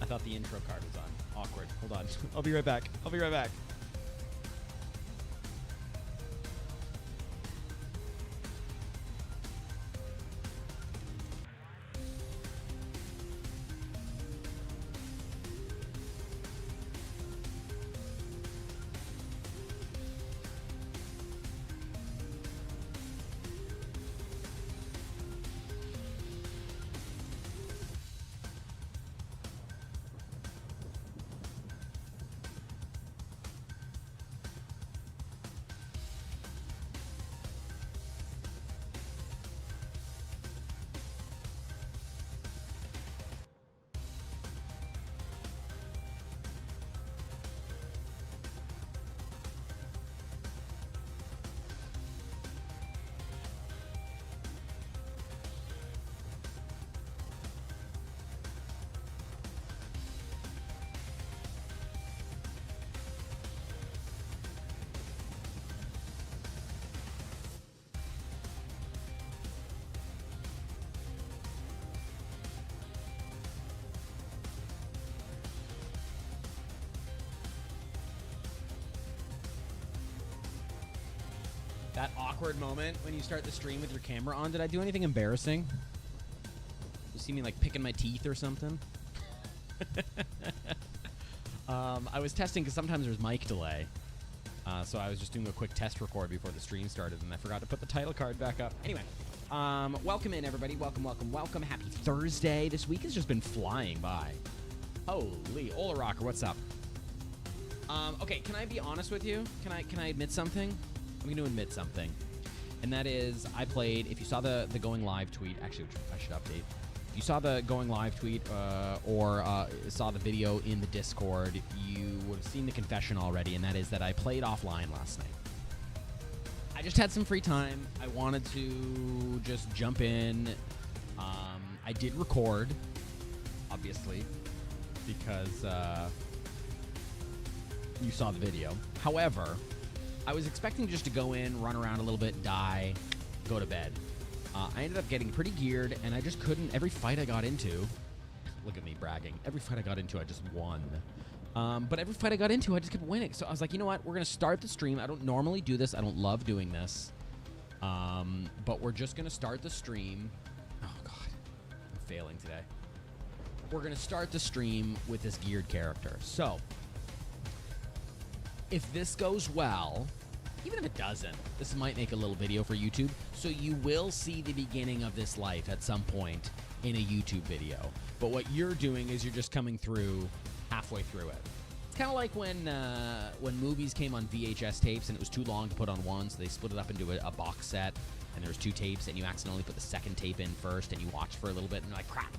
thought the intro card was on. Awkward. Hold on. I'll be right back. I'll be right back. That awkward moment when you start the stream with your camera on. Did I do anything embarrassing? You see me like picking my teeth or something? I was testing because sometimes there's mic delay. So I was just doing a quick test record before the stream started, and I forgot to put the title card back up. Anyway, welcome in, everybody. Welcome, welcome, welcome. Happy Thursday. This week has just been flying by. Holy, Ola Rocker, what's up? Okay, can I be honest with you? Can I admit something? I'm going to admit something. And that is, I played, if you saw the going live tweet, actually, I should update. If you saw the going live tweet or saw the video in the Discord, you would have seen the confession already, and that is that I played offline last night. I just had some free time. I wanted to just jump in. I did record, obviously, because you saw the video. However, I was expecting just to go in, run around a little bit, die, go to bed. I ended up getting pretty geared, and I just couldn't. Every fight I got into, look at me bragging. Every fight I got into, I just won. But every fight I got into, I just kept winning. So I was like, you know what? We're going to start the stream. I don't normally do this. I don't love doing this. But we're just going to start the stream. Oh, God. I'm failing today. We're going to start the stream with this geared character. So if this goes well, even if it doesn't, this might make a little video for YouTube. So you will see the beginning of this life at some point in a YouTube video. But what you're doing is you're just coming through halfway through it. It's kind of like when movies came on VHS tapes and it was too long to put on one, so they split it up into a box set, and there was 2 tapes, and you accidentally put the second tape in first, and you watch for a little bit, and you're like, crap.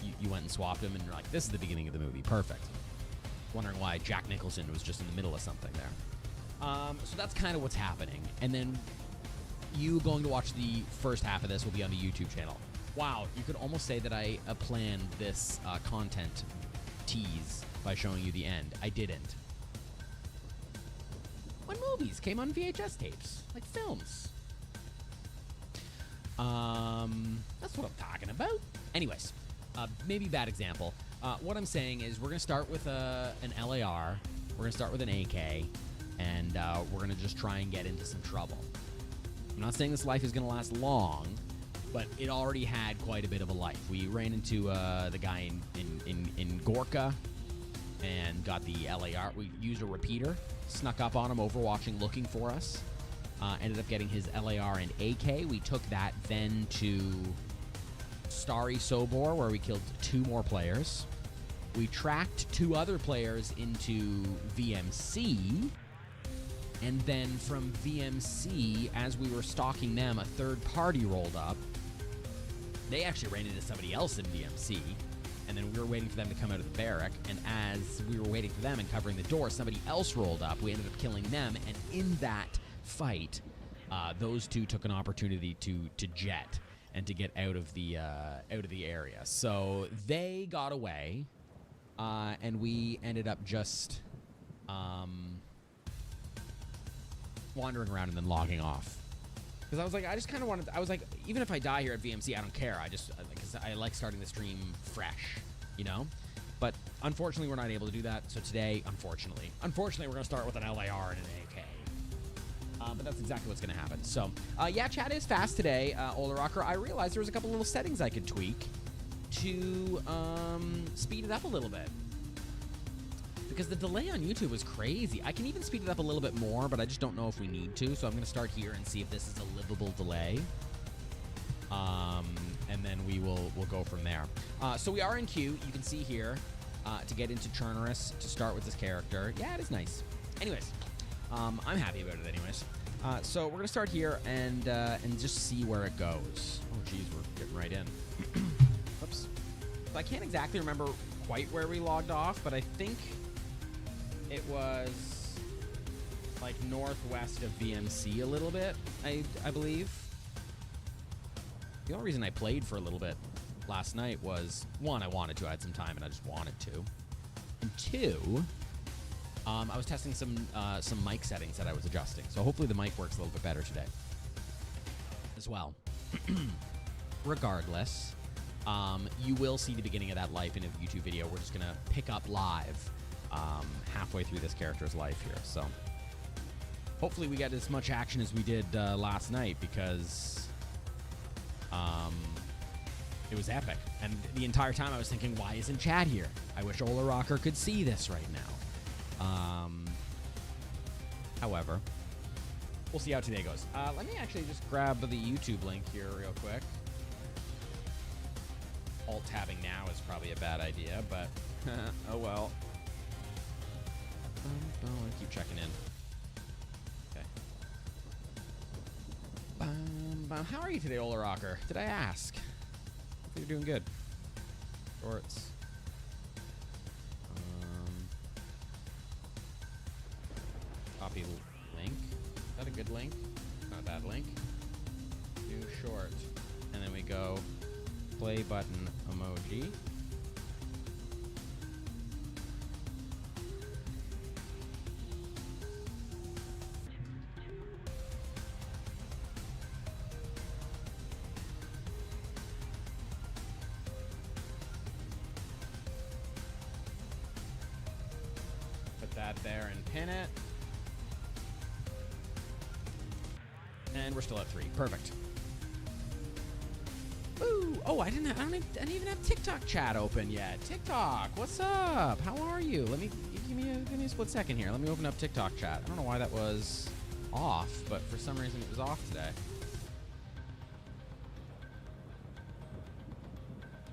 You went and swapped them, and you're like, this is the beginning of the movie. Perfect. Wondering why Jack Nicholson was just in the middle of something there. So that's kind of what's happening. And then you going to watch the first half of this will be on the YouTube channel. Wow, you could almost say that I planned this content tease by showing you the end. I didn't. When movies came on VHS tapes, like films. That's what I'm talking about. Anyways, maybe bad example. What I'm saying is we're going to start with an LAR, we're going to start with an AK, and we're going to just try and get into some trouble. I'm not saying this life is going to last long, but it already had quite a bit of a life. We ran into the guy in Gorka and got the LAR. We used a repeater, snuck up on him, overwatching, looking for us. Ended up getting his LAR and AK. We took that then to Starry Sobor, where we killed 2 more players. We tracked 2 other players into VMC, and then from VMC, as we were stalking them, a 3rd party rolled up. They actually ran into somebody else in VMC, and then we were waiting for them to come out of the barrack, and as we were waiting for them and covering the door, somebody else rolled up. We ended up killing them, and in that fight, those 2 took an opportunity to jet and to get out of the area. So they got away, and we ended up just wandering around and then logging off. Because I was like, I just kind of wanted. I was like, even if I die here at VMC, I don't care. I just because I like starting the stream fresh, you know. Unfortunately, we're not able to do that. So today, unfortunately, we're going to start with an LAR and an AK. But that's exactly what's going to happen. So, yeah, chat is fast today, Ola Rocker. I realized there was a couple little settings I could tweak to speed it up a little bit. Because the delay on YouTube was crazy. I can even speed it up a little bit more, but I just don't know if we need to. So I'm going to start here and see if this is a livable delay. And then we'll go from there. So we are in queue. You can see here to get into Churnerous to start with this character. Yeah, it is nice. Anyways, I'm happy about it anyways. So we're going to start here and just see where it goes. Oh, geez, we're getting right in. Oops. So I can't exactly remember quite where we logged off, but I think it was like northwest of VMC a little bit, I believe. The only reason I played for a little bit last night was, one, I wanted to. I had some time and I just wanted to. And two, I was testing some mic settings that I was adjusting. So hopefully the mic works a little bit better today as well. Regardless, you will see the beginning of that life in a YouTube video. We're just going to pick up live halfway through this character's life here. So hopefully we get as much action as we did last night, because it was epic. And the entire time I was thinking, why isn't Chad here? I wish Ola Rocker could see this right now. However, we'll see how today goes. Let me actually just grab the YouTube link here real quick. Alt-tabbing now is probably a bad idea, but oh well. I'll keep checking in. Okay. How are you today, Ola Rocker? Did I ask? Hopefully you're doing good. Shorts. Copy link. Is that a good link? Not a bad link. New short. And then we go play button emoji. Put that there and pin it. And we're still at 3. Perfect. Ooh. Oh, I didn't even have TikTok chat open yet. TikTok, what's up? How are you? Let me give me a split second here. Let me open up TikTok chat. I don't know why that was off, but for some reason it was off today.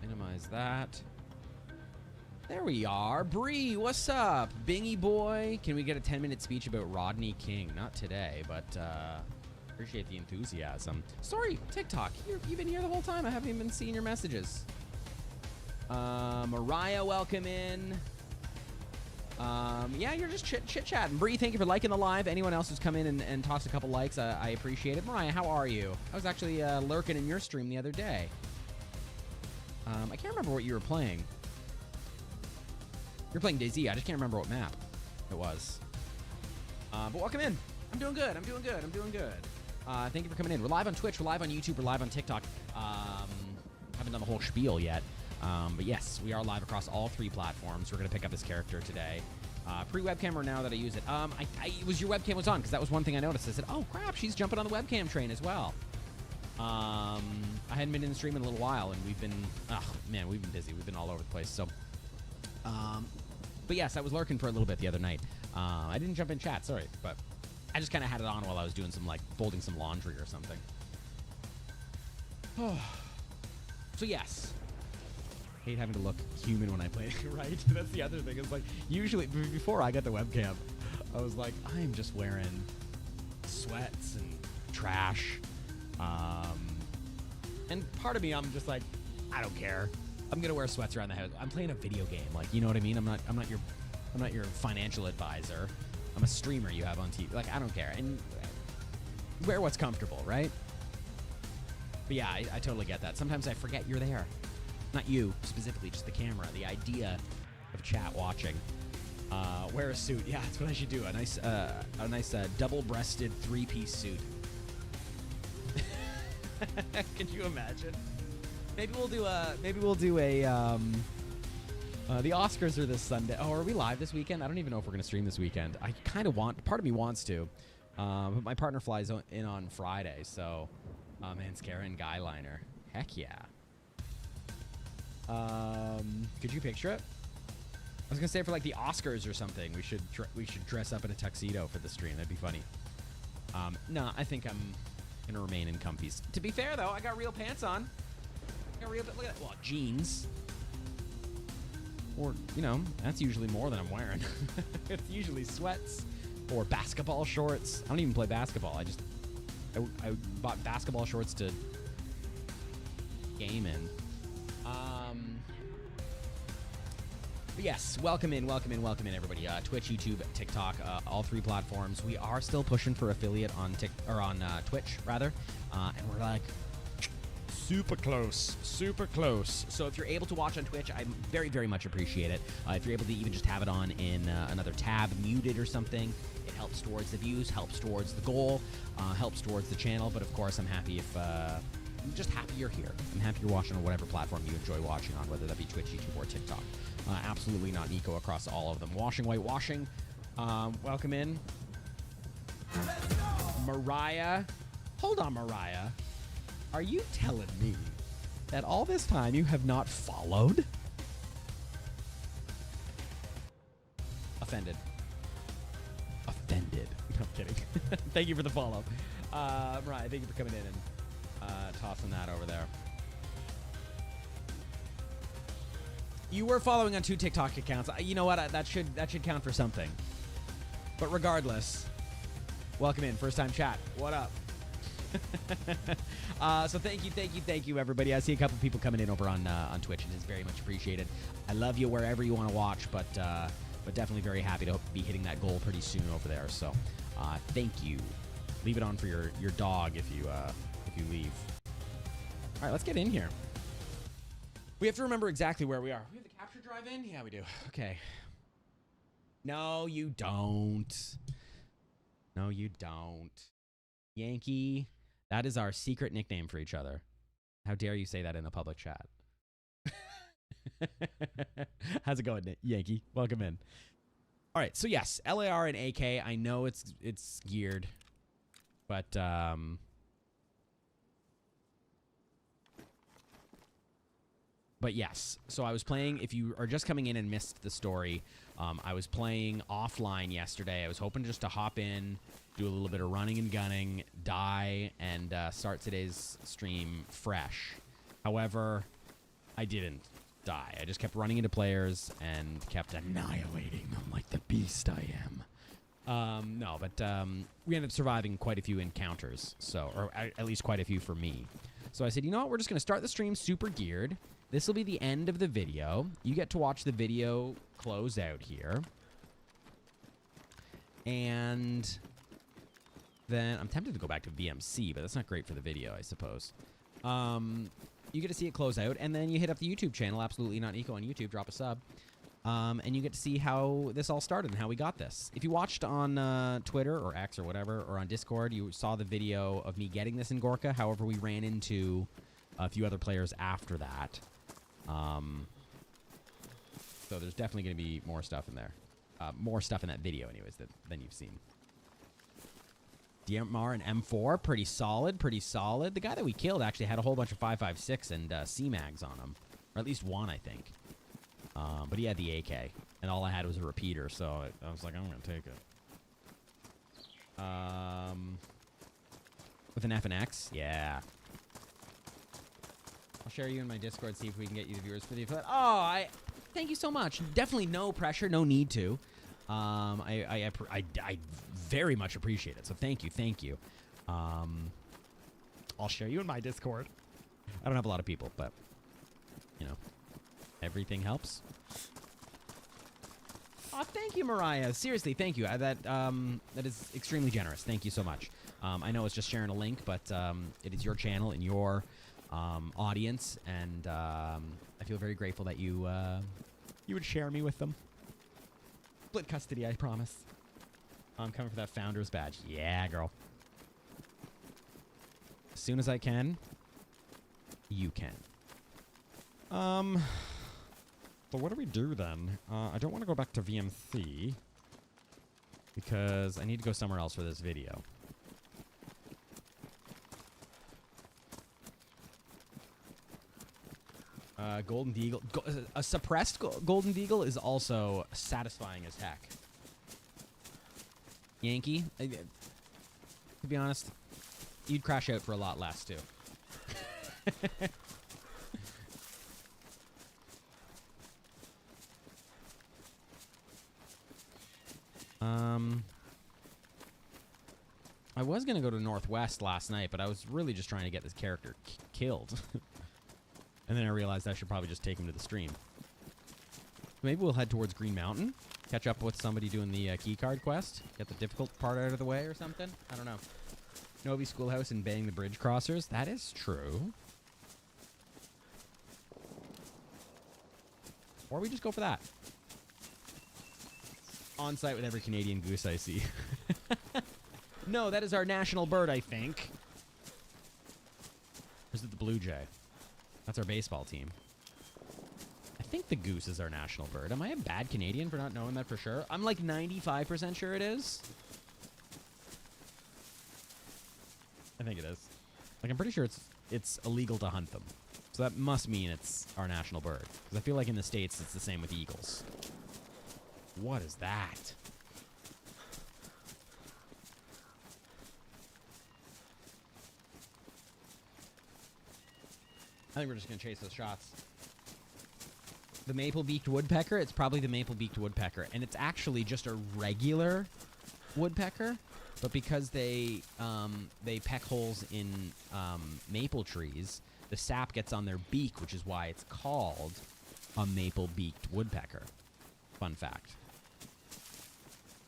Minimize that. There we are. Bree, what's up? Bingy boy. Can we get a 10-minute speech about Rodney King? Not today, but appreciate the enthusiasm. Sorry, TikTok. You've been here the whole time. I haven't even been seeing your messages. Mariah, welcome in. Yeah, you're just chit-chatting. Bree, thank you for liking the live. Anyone else who's come in and tossed a couple likes, I appreciate it. Mariah, how are you? I was actually lurking in your stream the other day. I can't remember what you were playing. You're playing DayZ. I just can't remember what map it was. But welcome in. I'm doing good. Thank you for coming in. We're live on Twitch. We're live on YouTube. We're live on TikTok. Haven't done the whole spiel yet. But yes, we are live across all 3 platforms. We're going to pick up this character today. Pre-webcam or now that I use it. It was your webcam was on, because that was one thing I noticed. I said, oh, crap, she's jumping on the webcam train as well. I hadn't been in the stream in a little while, and we've been busy. We've been all over the place. So, but yes, I was lurking for a little bit the other night. I didn't jump in chat, sorry, but I just kind of had it on while I was doing some, folding some laundry or something. So yes, hate having to look human when I play, right? That's the other thing. It's usually before I got the webcam, I was like, I'm just wearing sweats and trash. And part of me, I'm just like, I don't care. I'm gonna wear sweats around the house. I'm playing a video game, you know what I mean? I'm not your financial advisor. I'm a streamer you have on TV. I don't care. And wear what's comfortable, right? But yeah, I totally get that. Sometimes I forget you're there. Not you specifically, just the camera. The idea of chat watching. Wear a suit. Yeah, that's what I should do. A nice double-breasted 3-piece suit. Can you imagine? Maybe we'll do a The Oscars are this Sunday. Oh, are we live this weekend? I don't even know if we're going to stream this weekend. I kind of want, part of me wants to. But my partner flies in on Friday, so Mascara and Guyliner. Heck yeah. Could you picture it? I was gonna say for like the Oscars or something, we should dress up in a tuxedo for the stream. That'd be funny. No, I think I'm gonna remain in comfies. To be fair though, I got real pants on. Look at that. Well, jeans. Or, you know, that's usually more than I'm wearing. It's usually sweats or basketball shorts. I don't even play basketball. I bought basketball shorts to game in. But yes, welcome in, everybody. Twitch, YouTube, TikTok, all three platforms. We are still pushing for affiliate on Twitch, rather, and we're like super close. So if you're able to watch on Twitch, I very, very much appreciate it. If you're able to even just have it on in another tab, muted or something, it helps towards the views, helps towards the goal, helps towards the channel. But of course, I'm happy if. I'm just happy you're here. I'm happy you're watching on whatever platform you enjoy watching on, whether that be Twitch, YouTube, or TikTok. Absolutely not Nico across all of them. Washing, whitewashing. Welcome in. Mariah. Hold on, Mariah. Are you telling me that all this time you have not followed? Offended. I'm kidding. Thank you for the follow. Mariah, thank you for coming in and tossing that over there. You were following on 2 TikTok accounts. You know what? That should count for something. But regardless, welcome in. First time chat. What up? So thank you, everybody. I see a couple people coming in over on Twitch, and it's very much appreciated. I love you wherever you want to watch, but definitely very happy to be hitting that goal pretty soon over there. So thank you. Leave it on for your dog if you leave. All right, let's get in here. We have to remember exactly where we are. We have the capture drive in? Yeah, we do. Okay. No, you don't. No, you don't. Yankee. That is our secret nickname for each other. How dare you say that in a public chat? How's it going, Yankee? Welcome in. All right, so yes, LAR and AK. I know it's geared, but yes, so I was playing, if you are just coming in and missed the story, I was playing offline yesterday. I was hoping just to hop in, do a little bit of running and gunning, die, and start today's stream fresh. However, I didn't die. I just kept running into players and kept annihilating them like the beast I am. No, but we ended up surviving quite a few encounters, or at least quite a few for me. So I said, you know what, we're just going to start the stream super geared. This will be the end of the video. You get to watch the video close out here. And then I'm tempted to go back to VMC, but that's not great for the video, I suppose. You get to see it close out, and then you hit up the YouTube channel, Absolutely Not Nico on YouTube, drop a sub. And you get to see how this all started and how we got this. If you watched on Twitter or X or whatever, or on Discord, you saw the video of me getting this in Gorka. However, we ran into a few other players after that. So there's definitely going to be more stuff in there. More stuff in that video, anyways, than you've seen. DMR and M4, pretty solid, pretty solid. The guy that we killed actually had a whole bunch of 5.56 and C-mags on him. Or at least one, I think. But he had the AK. And all I had was a repeater, so I was like, I'm going to take it. With an F and X? Yeah. I'll share you in my Discord, see if we can get you the viewers for the affiliate. Oh, thank you so much. Definitely no pressure, no need to. I very much appreciate it. So thank you. I'll share you in my Discord. I don't have a lot of people, but you know, everything helps. Oh, thank you, Mariah. Seriously, thank you. That is extremely generous. Thank you so much. I know it's just sharing a link, but it is your channel and your audience, and I feel very grateful that you would share me with them. Split custody, I promise. I'm coming for that founder's badge. Yeah, girl. As soon as I can, you can. So what do we do then? I don't want to go back to VMC because I need to go somewhere else for this video. Golden Deagle. A suppressed Golden Deagle is also satisfying as heck. Yankee, to be honest, you'd crash out for a lot less too. I was gonna go to Northwest last night, but I was really just trying to get this character killed. And then I realized I should probably just take him to the stream. Maybe we'll head towards Green Mountain, catch up with somebody doing the keycard quest, get the difficult part out of the way or something. I don't know. Novi Schoolhouse and bang the bridge crossers. That is true. Or we just go for that. On site with every Canadian goose I see. No, that is our national bird, I think. Or is it the Blue Jay? That's our baseball team. I think the goose is our national bird. Am I a bad Canadian for not knowing that for sure? I'm like 95% sure it is. I think it is. Like, I'm pretty sure it's illegal to hunt them. So that must mean it's our national bird. Because I feel like in the States it's the same with eagles. What is that? I think we're just going to chase those shots. The maple-beaked woodpecker, it's probably the maple-beaked woodpecker. And it's actually just a regular woodpecker. But because they peck holes in maple trees, the sap gets on their beak, which is why it's called a maple-beaked woodpecker. Fun fact.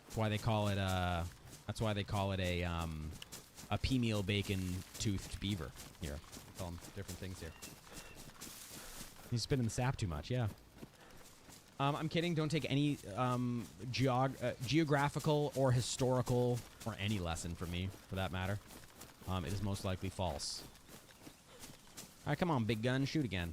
That's why they call it a pea-meal bacon-toothed beaver. Here, I call them different things here. He's spitting the sap too much, yeah. I'm kidding. Don't take any geographical or historical or any lesson from me, for that matter. It is most likely false. All right, come on, big gun. Shoot again.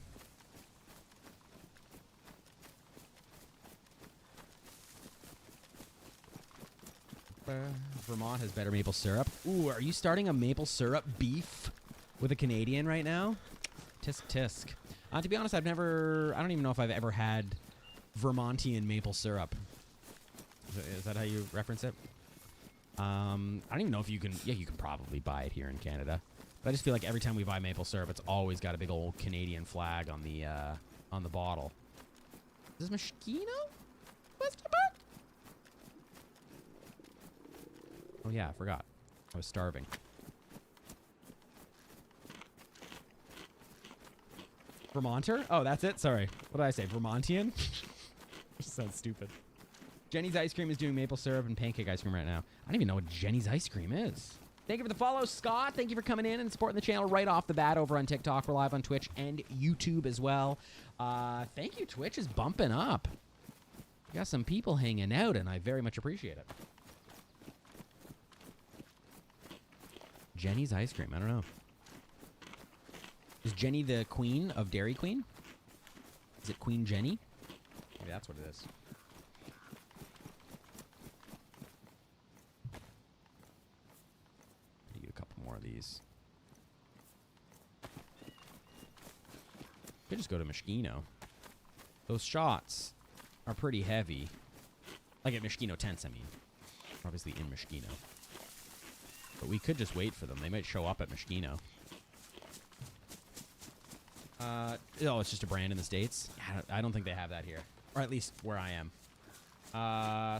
Vermont has better maple syrup. Ooh, are you starting a maple syrup beef with a Canadian right now? Tisk tisk. To be honest, I don't even know if I've ever had Vermontian maple syrup. Is that how you reference it? I don't even know if you can. Yeah, you can probably buy it here in Canada. But I just feel like every time we buy maple syrup, it's always got a big old Canadian flag on the bottle. Is this Moschino? Question mark? Oh yeah, I forgot. I was starving. Vermonter? Oh, that's it? Sorry. What did I say? Vermontian? Sounds stupid. Jenny's Ice Cream is doing maple syrup and pancake ice cream right now. I don't even know what Jenny's Ice Cream is. Thank you for the follow, Scott. Thank you for coming in and supporting the channel right off the bat over on TikTok. We're live on Twitch and YouTube as well. Thank you. Twitch is bumping up. We got some people hanging out, and I very much appreciate it. Jenny's Ice Cream. I don't know. Is Jenny the queen of Dairy Queen? Is it Queen Jenny? Maybe that's what it is. Get a couple more of these. Could just go to Moschino. Those shots are pretty heavy. Like at Moschino Tents, I mean. Obviously in Moschino. But we could just wait for them. They might show up at Moschino. Oh, it's just a brand in the States? I don't think they have that here. Or at least where I am.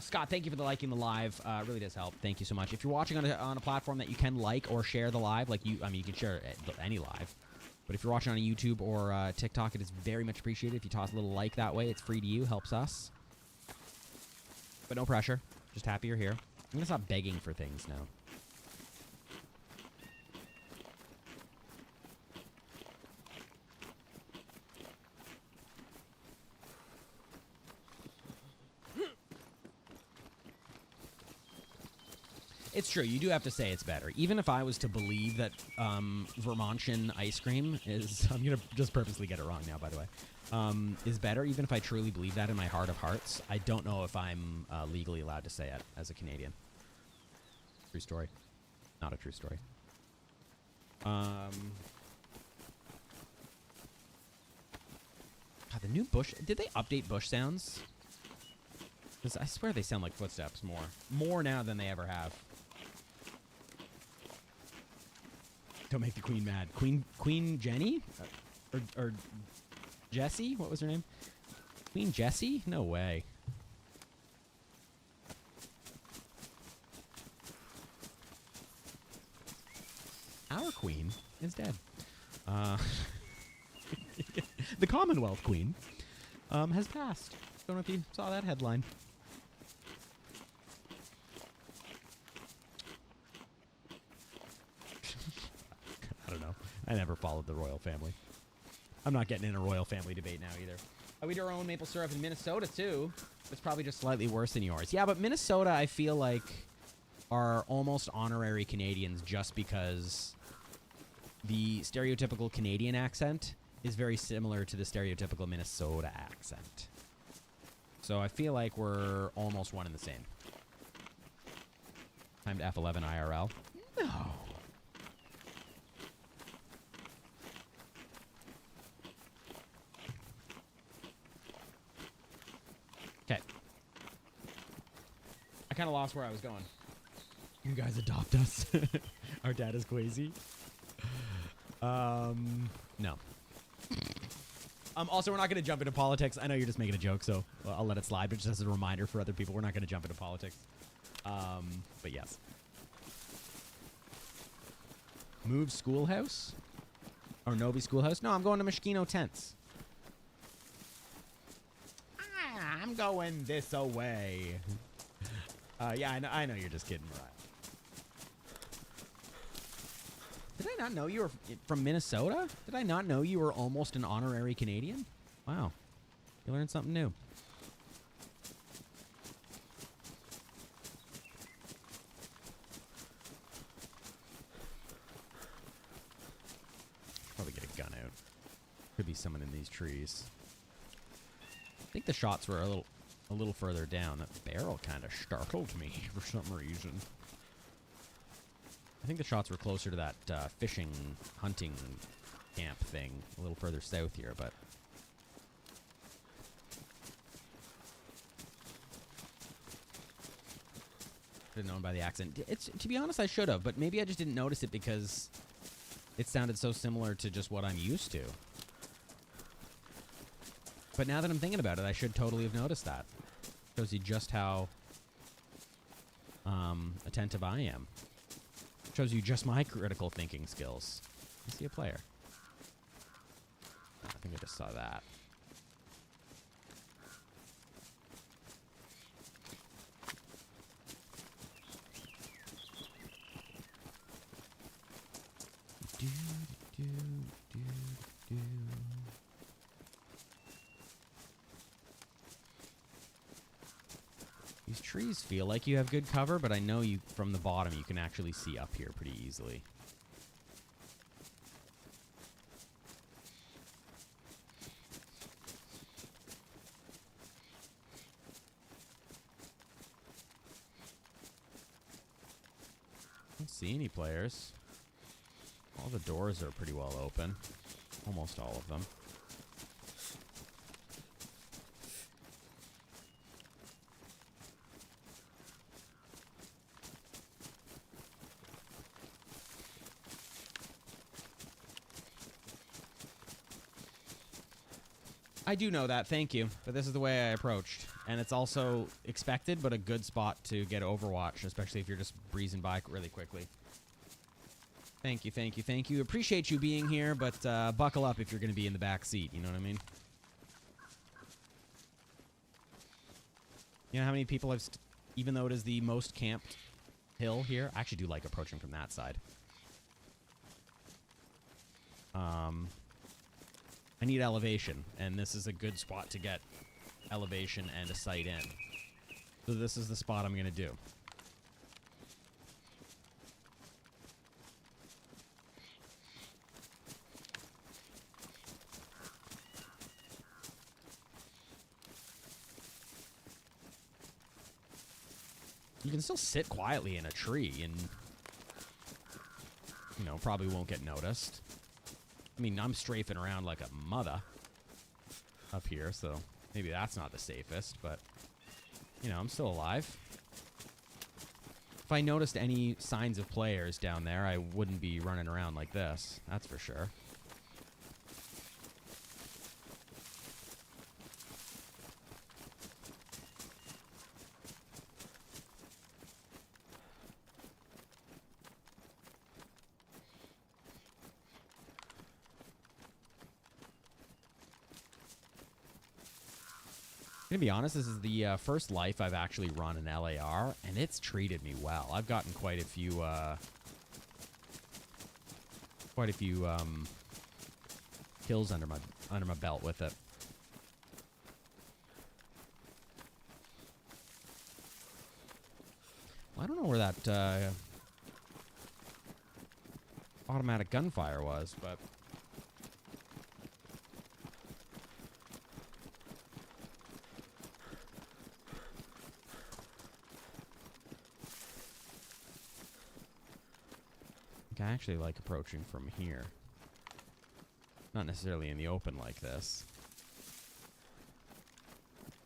Scott, thank you for the liking the live. It really does help. Thank you so much. If you're watching on a platform that you can like or share the live, you can share any live. But if you're watching on a YouTube or TikTok, it is very much appreciated. If you toss a little like that way, it's free to you, helps us. But no pressure. Just happy you're here. I'm going to stop begging for things now. It's true. You do have to say it's better. Even if I was to believe that Vermontian ice cream is... I'm going to just purposely get it wrong now, by the way. Is better, even if I truly believe that in my heart of hearts, I don't know if I'm legally allowed to say it as a Canadian. True story. Not a true story. God, the new bush... Did they update bush sounds? Because I swear they sound like footsteps more. More now than they ever have. Don't make the queen mad. Queen Jenny? Or Jessie? What was her name? Queen Jessie? No way. Our queen is dead. The Commonwealth Queen has passed. Don't know if you saw that headline. I don't know. I never followed the royal family. I'm not getting in a royal family debate now either. We do our own maple syrup in Minnesota too. It's probably just slightly worse than yours. Yeah, but Minnesota, I feel like, are almost honorary Canadians just because the stereotypical Canadian accent is very similar to the stereotypical Minnesota accent. So I feel like we're almost one and the same. Time to F11 IRL. No. Okay. I kind of lost where I was going. You guys adopt us. Our dad is crazy. No. Also, we're not going to jump into politics. I know you're just making a joke, so I'll let it slide. But just as a reminder for other people, we're not going to jump into politics. But yes. Move schoolhouse? Or Novi schoolhouse? No, I'm going to Mishkino Tents. I'm going this away. Yeah, I know you're just kidding, Mariah. Did I not know you were from Minnesota? Did I not know you were almost an honorary Canadian? Wow. You learned something new. Probably get a gun out. Could be someone in these trees. I think the shots were a little further down. That barrel kind of startled me for some reason. I think the shots were closer to that fishing, hunting camp thing, a little further south here, but... Should have known by the accent. To be honest, I should have, but maybe I just didn't notice it because it sounded so similar to just what I'm used to. But now that I'm thinking about it, I should totally have noticed that. Shows you just how attentive I am. Shows you just my critical thinking skills. I see a player. I think I just saw that. These trees feel like you have good cover, but I know you from the bottom you can actually see up here pretty easily. I don't see any players. All the doors are pretty well open. Almost all of them. I do know that, thank you. But this is the way I approached. And it's also expected, but a good spot to get Overwatch, especially if you're just breezing by really quickly. Thank you, thank you, thank you. Appreciate you being here, but buckle up if you're going to be in the back seat, you know what I mean? You know how many people have, even though it is the most camped hill here, I actually do like approaching from that side. I need elevation, and this is a good spot to get elevation and a sight in. So this is the spot I'm going to do. You can still sit quietly in a tree and, you know, probably won't get noticed. I mean, I'm strafing around like a mother up here, so maybe that's not the safest, but, you know, I'm still alive. If I noticed any signs of players down there, I wouldn't be running around like this. That's for sure. To be honest, this is the first life I've actually run an LAR, and it's treated me well. I've gotten quite a few kills under my belt with it. Well, I don't know where that automatic gunfire was, but. I actually like approaching from here. Not necessarily in the open like this.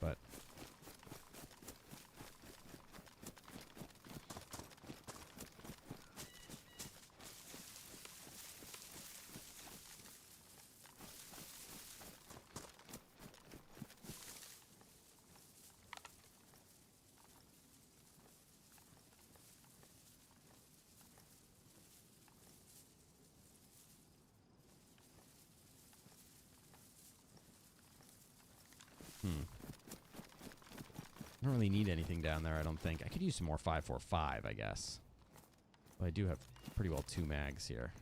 But I don't really need anything down there, I don't think. I could use some more 5.45, I guess. Well, I do have pretty well 2 mags here.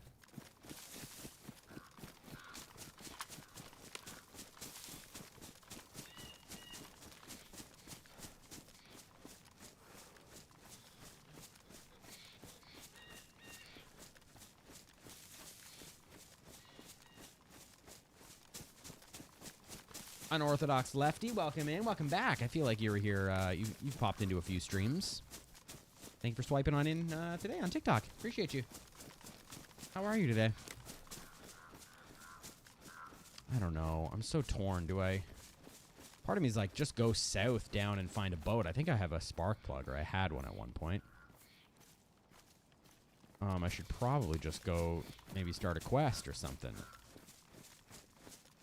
Unorthodox Lefty, welcome in, welcome back. I feel like you were here, you've popped into a few streams. Thank you for swiping on in today on TikTok. Appreciate you. How are you today? I don't know. I'm so torn. Do I... Part of me is like, just go south down and find a boat. I think I have a spark plug, or I had one at one point. I should probably just go maybe start a quest or something.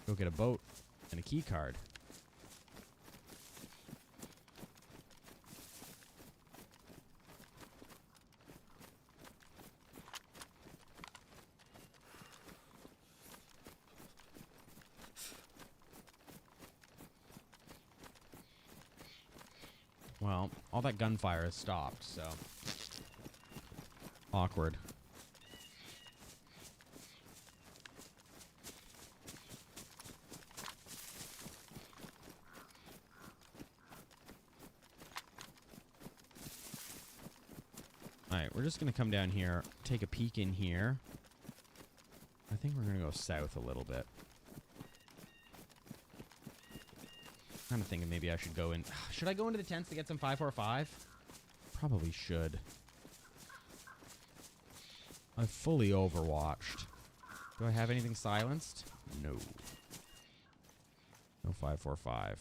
Go get a boat and a key card. Well, all that gunfire has stopped, so... Awkward. Alright, we're just going to come down here, take a peek in here. I think we're going to go south a little bit. Kind of thinking maybe I should go in. Should I go into the tents to get some 5.45? Probably should. I've fully overwatched. Do I have anything silenced? No. No 5.45.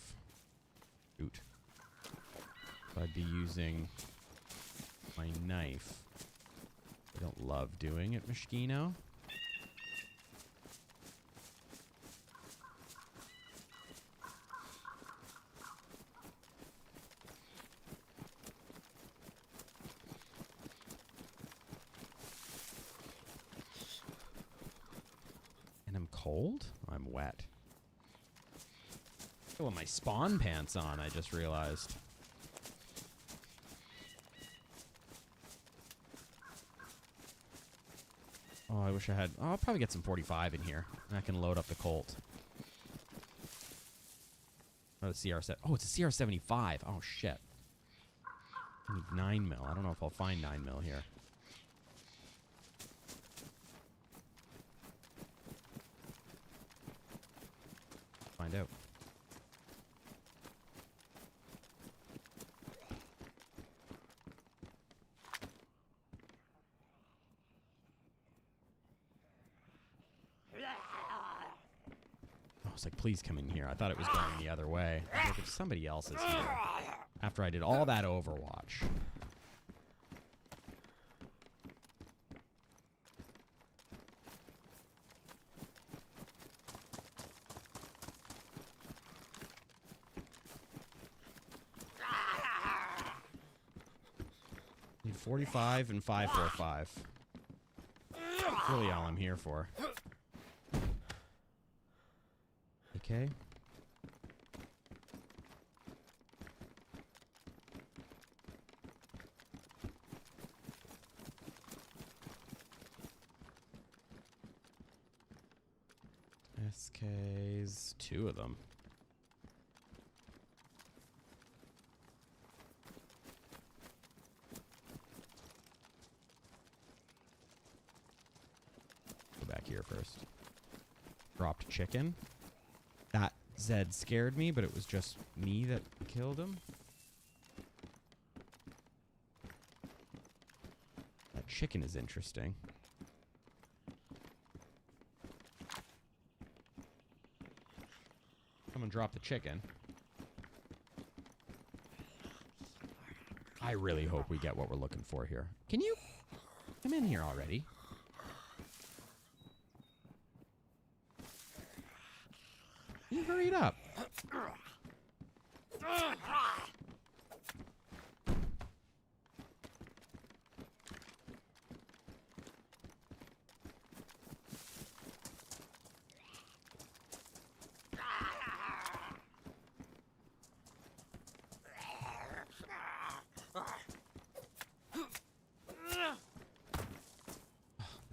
Shoot. So I'd be using my knife. I don't love doing it, Mishkino. Cold? I'm wet. Oh, my spawn pants on, I just realized. Oh, I wish I had... Oh, I'll probably get some 45 in here. And I can load up the Colt. Oh, the CR7. Oh, it's a CR75. Oh, shit. I need 9mm. I don't know if I'll find 9mm here. Find out. I was like, please come in here. I thought it was going the other way. I was like, if somebody else is here. After I did all that Overwatch. Need 45 and 545. That's really all I'm here for. Okay. SKs, 2 of them. Go back here first. Dropped chicken. That Zed scared me, but it was just me that killed him. That chicken is interesting. Someone dropped the chicken. I really hope we get what we're looking for here. Can you come in here already? You hurried up.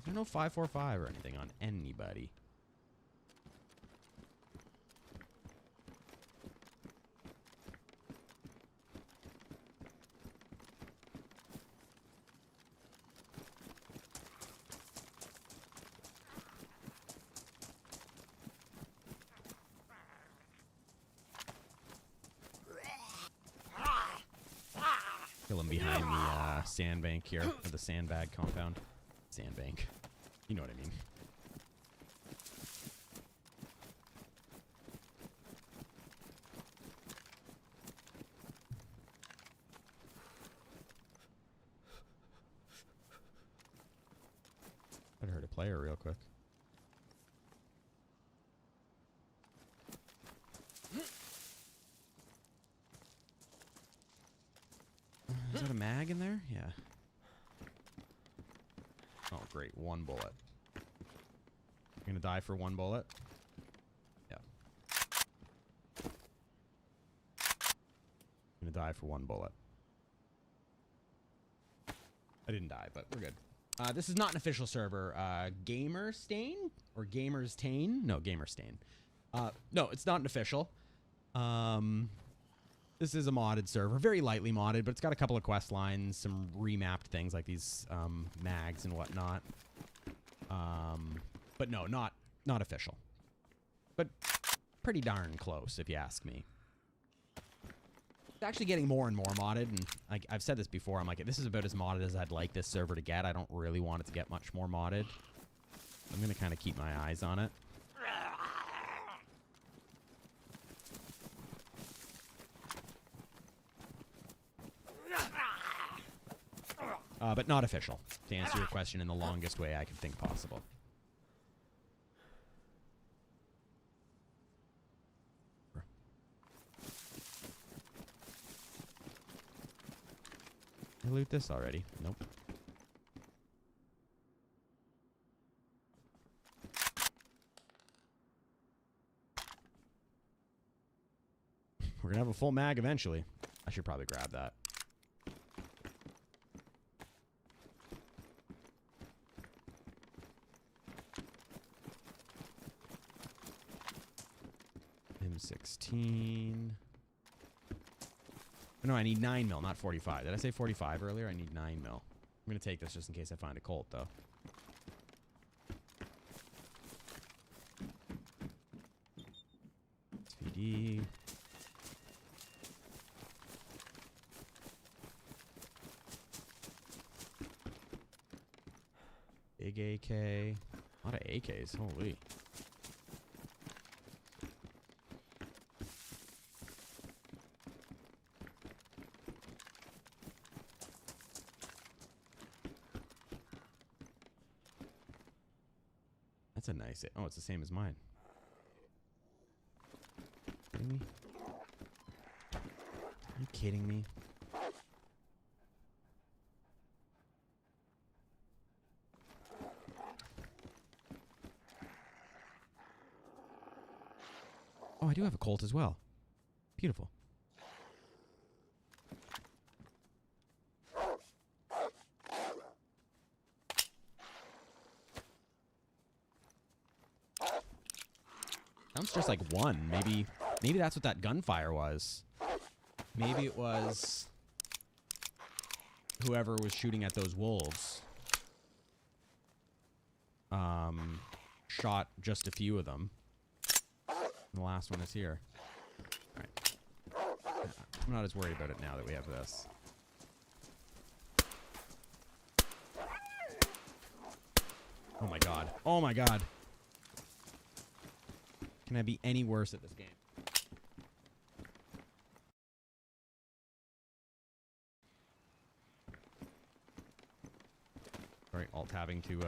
There's no 545 or anything on anybody. Kill him behind the sandbank here, or the sandbag compound. Sandbank. You know what I mean. Better hurt a player real quick. Is that a mag in there? Yeah. Oh, great. 1 bullet. You're gonna die for 1 bullet? Yeah. Gonna die for 1 bullet. I didn't die, but we're good. This is not an official server. Gamerstain? Or Gamerstain? No, Gamerstain. No, it's not an official. This is a modded server. Very lightly modded, but it's got a couple of quest lines, some remapped things like these mags and whatnot. But no, not official. But pretty darn close, if you ask me. It's actually getting more and more modded, and I've said this before. I'm like, this is about as modded as I'd like this server to get. I don't really want it to get much more modded. I'm going to kind of keep my eyes on it. But not official, to answer your question in the longest way I could think possible. I loot this already? Nope. We're gonna have a full mag eventually. I should probably grab that. M16. No, I need 9 mil, not 45. Did I say 45 earlier? I need 9 mil. I'm gonna take this just in case I find a Colt, though. SVD. Big AK. A lot of AKs, holy. nice. Oh, it's the same as mine. Kidding me? Are you kidding me? Oh, I do have a Colt as well. Beautiful. Sounds just like one. Maybe that's what that gunfire was. Maybe it was whoever was shooting at those wolves. Shot just a few of them. And the last one is here. Alright. I'm not as worried about it now that we have this. Oh my god. Oh my god. Can I be any worse at this game? Sorry, alt-tabbing to,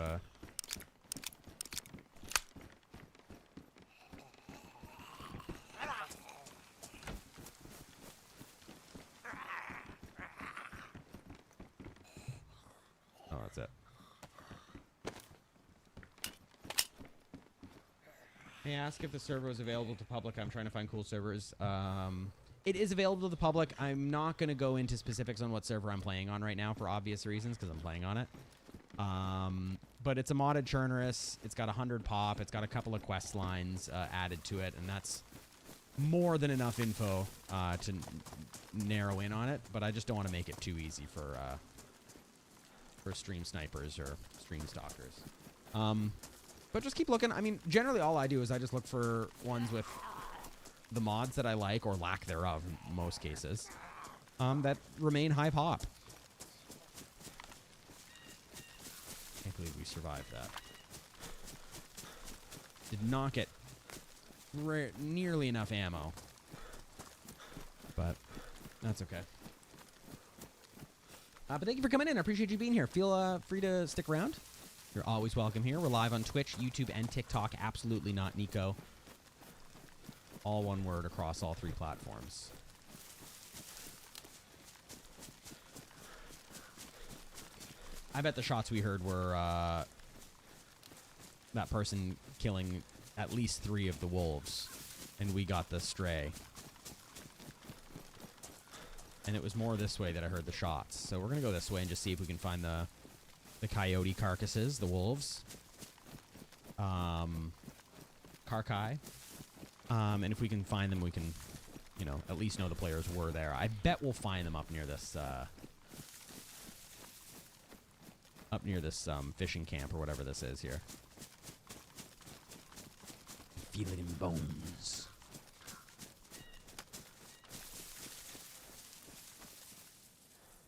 Oh, that's it. May I ask if the server is available to public? I'm trying to find cool servers. It is available to the public. I'm not going to go into specifics on what server I'm playing on right now for obvious reasons, because I'm playing on it. But it's a modded Churnerous. It's got 100 pop. It's got a couple of quest lines added to it, and that's more than enough info to narrow in on it. But I just don't want to make it too easy for stream snipers or stream stalkers. But just keep looking. I mean, generally all I do is I just look for ones with the mods that I like, or lack thereof in most cases, that remain high pop. Can't believe we survived that. Did not get nearly enough ammo. But that's okay. But thank you for coming in. I appreciate you being here. Feel free to stick around. You're always welcome here. We're live on Twitch, YouTube, and TikTok. Absolutely not Nico. All one word across all 3 platforms. I bet the shots we heard were that person killing at least 3 of the wolves, and we got the stray. And it was more this way that I heard the shots. So we're going to go this way and just see if we can find the coyote carcasses, the wolves. Carkai. And if we can find them, we can, you know, at least know the players were there. I bet we'll find them up near this, fishing camp or whatever this is here. Feel it in bones.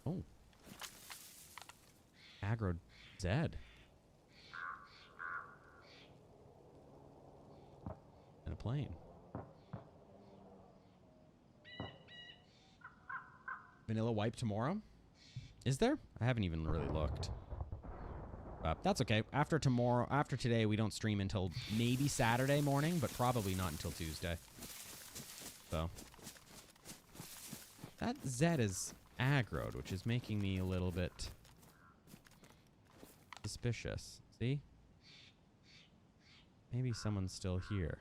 Oh. Aggro Zed. And a plane. Vanilla wipe tomorrow? Is there? I haven't even really looked. That's okay. After today, we don't stream until maybe Saturday morning, but probably not until Tuesday. So. That Zed is aggroed, which is making me a little bit suspicious. See? Maybe someone's still here.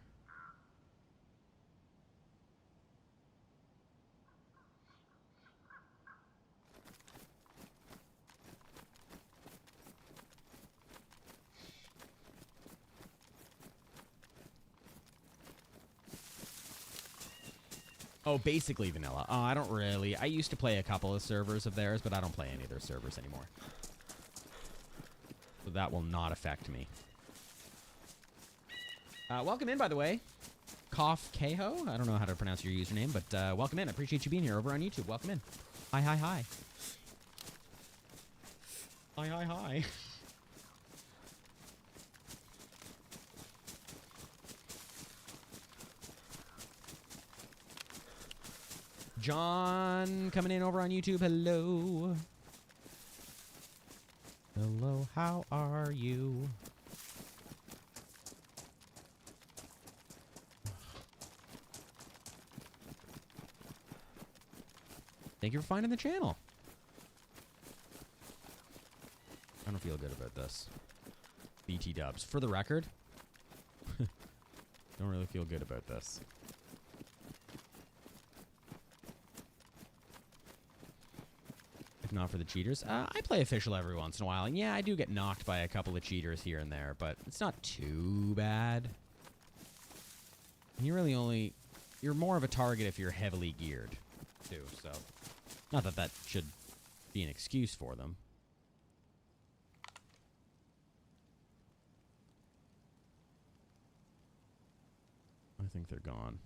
Oh, basically vanilla. Oh, I don't really. I used to play a couple of servers of theirs, but I don't play any of their servers anymore. So that will not affect me. Welcome in, by the way. Koff Keho. I don't know how to pronounce your username, but welcome in. I appreciate you being here over on YouTube. Welcome in. Hi, hi, hi. Hi, hi, hi. John coming in over on YouTube. Hello. Hello, how are you? Thank you for finding the channel. I don't feel good about this. BT dubs. For the record, don't really feel good about this. If not for the cheaters. I play official every once in a while. And yeah, I do get knocked by a couple of cheaters here and there, but it's not too bad. And you're more of a target if you're heavily geared, too. So, not that that should be an excuse for them. I think they're gone.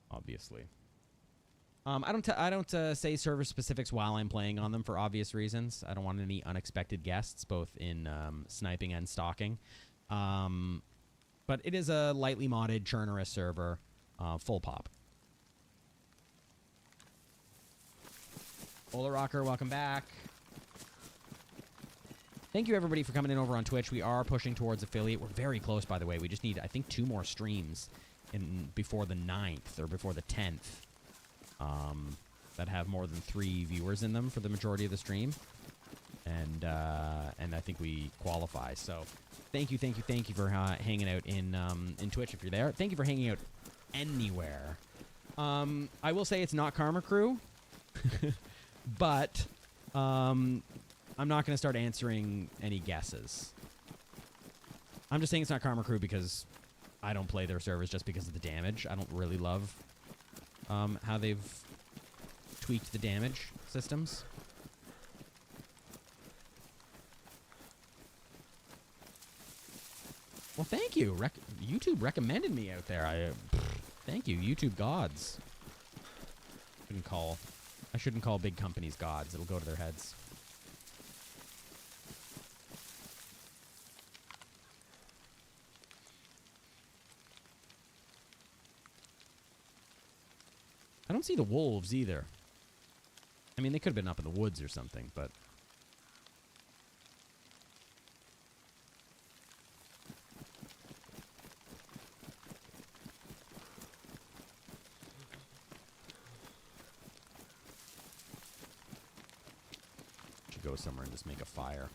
Obviously. I don't say server specifics while I'm playing on them for obvious reasons. I don't want any unexpected guests, both in sniping and stalking. But it is a lightly modded churnerous server, full pop. Ola Rocker, welcome back. Thank you, everybody, for coming in over on Twitch. We are pushing towards affiliate. We're very close, by the way. We just need, I think, 2 more streams before the 9th or before the 10th that have more than 3 viewers in them for the majority of the stream. And I think we qualify. So thank you for hanging out in Twitch if you're there. Thank you for hanging out anywhere. I will say it's not Karma Crew, but I'm not going to start answering any guesses. I'm just saying it's not Karma Crew because I don't play their servers just because of the damage. I don't really love how they've tweaked the damage systems. Well, thank you. YouTube recommended me out there. Thank you, YouTube gods. I shouldn't call big companies gods. It'll go to their heads. I don't see the wolves either. I mean, they could have been up in the woods or something, but... should go somewhere and just make a fire.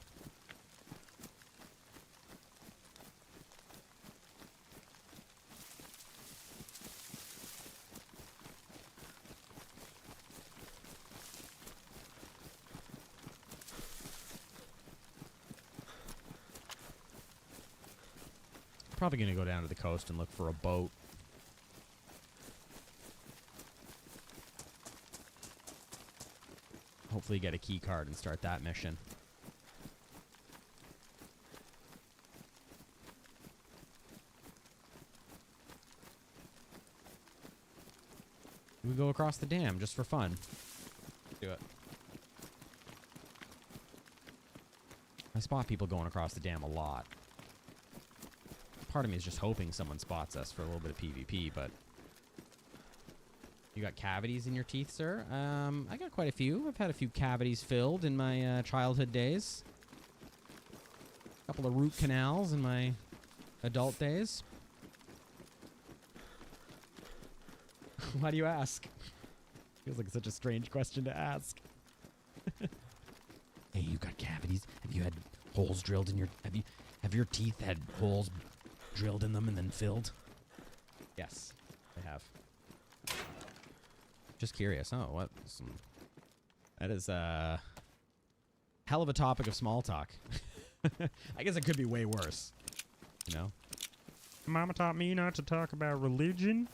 Probably going to go down to the coast and look for a boat. Hopefully get a key card and start that mission. We go across the dam just for fun. Do it. I spot people going across the dam a lot. Part of me is just hoping someone spots us for a little bit of PvP, but... You got cavities in your teeth, sir? I got quite a few. I've had a few cavities filled in my childhood days. A couple of root canals in my adult days. Why do you ask? Feels like such a strange question to ask. Hey, you got cavities? Have you had holes drilled in your... Have your teeth had holes drilled in them and then filled? Yes, I have. Just curious. Oh, what? That is a hell of a topic of small talk. I guess it could be way worse. You know? Mama taught me not to talk about religion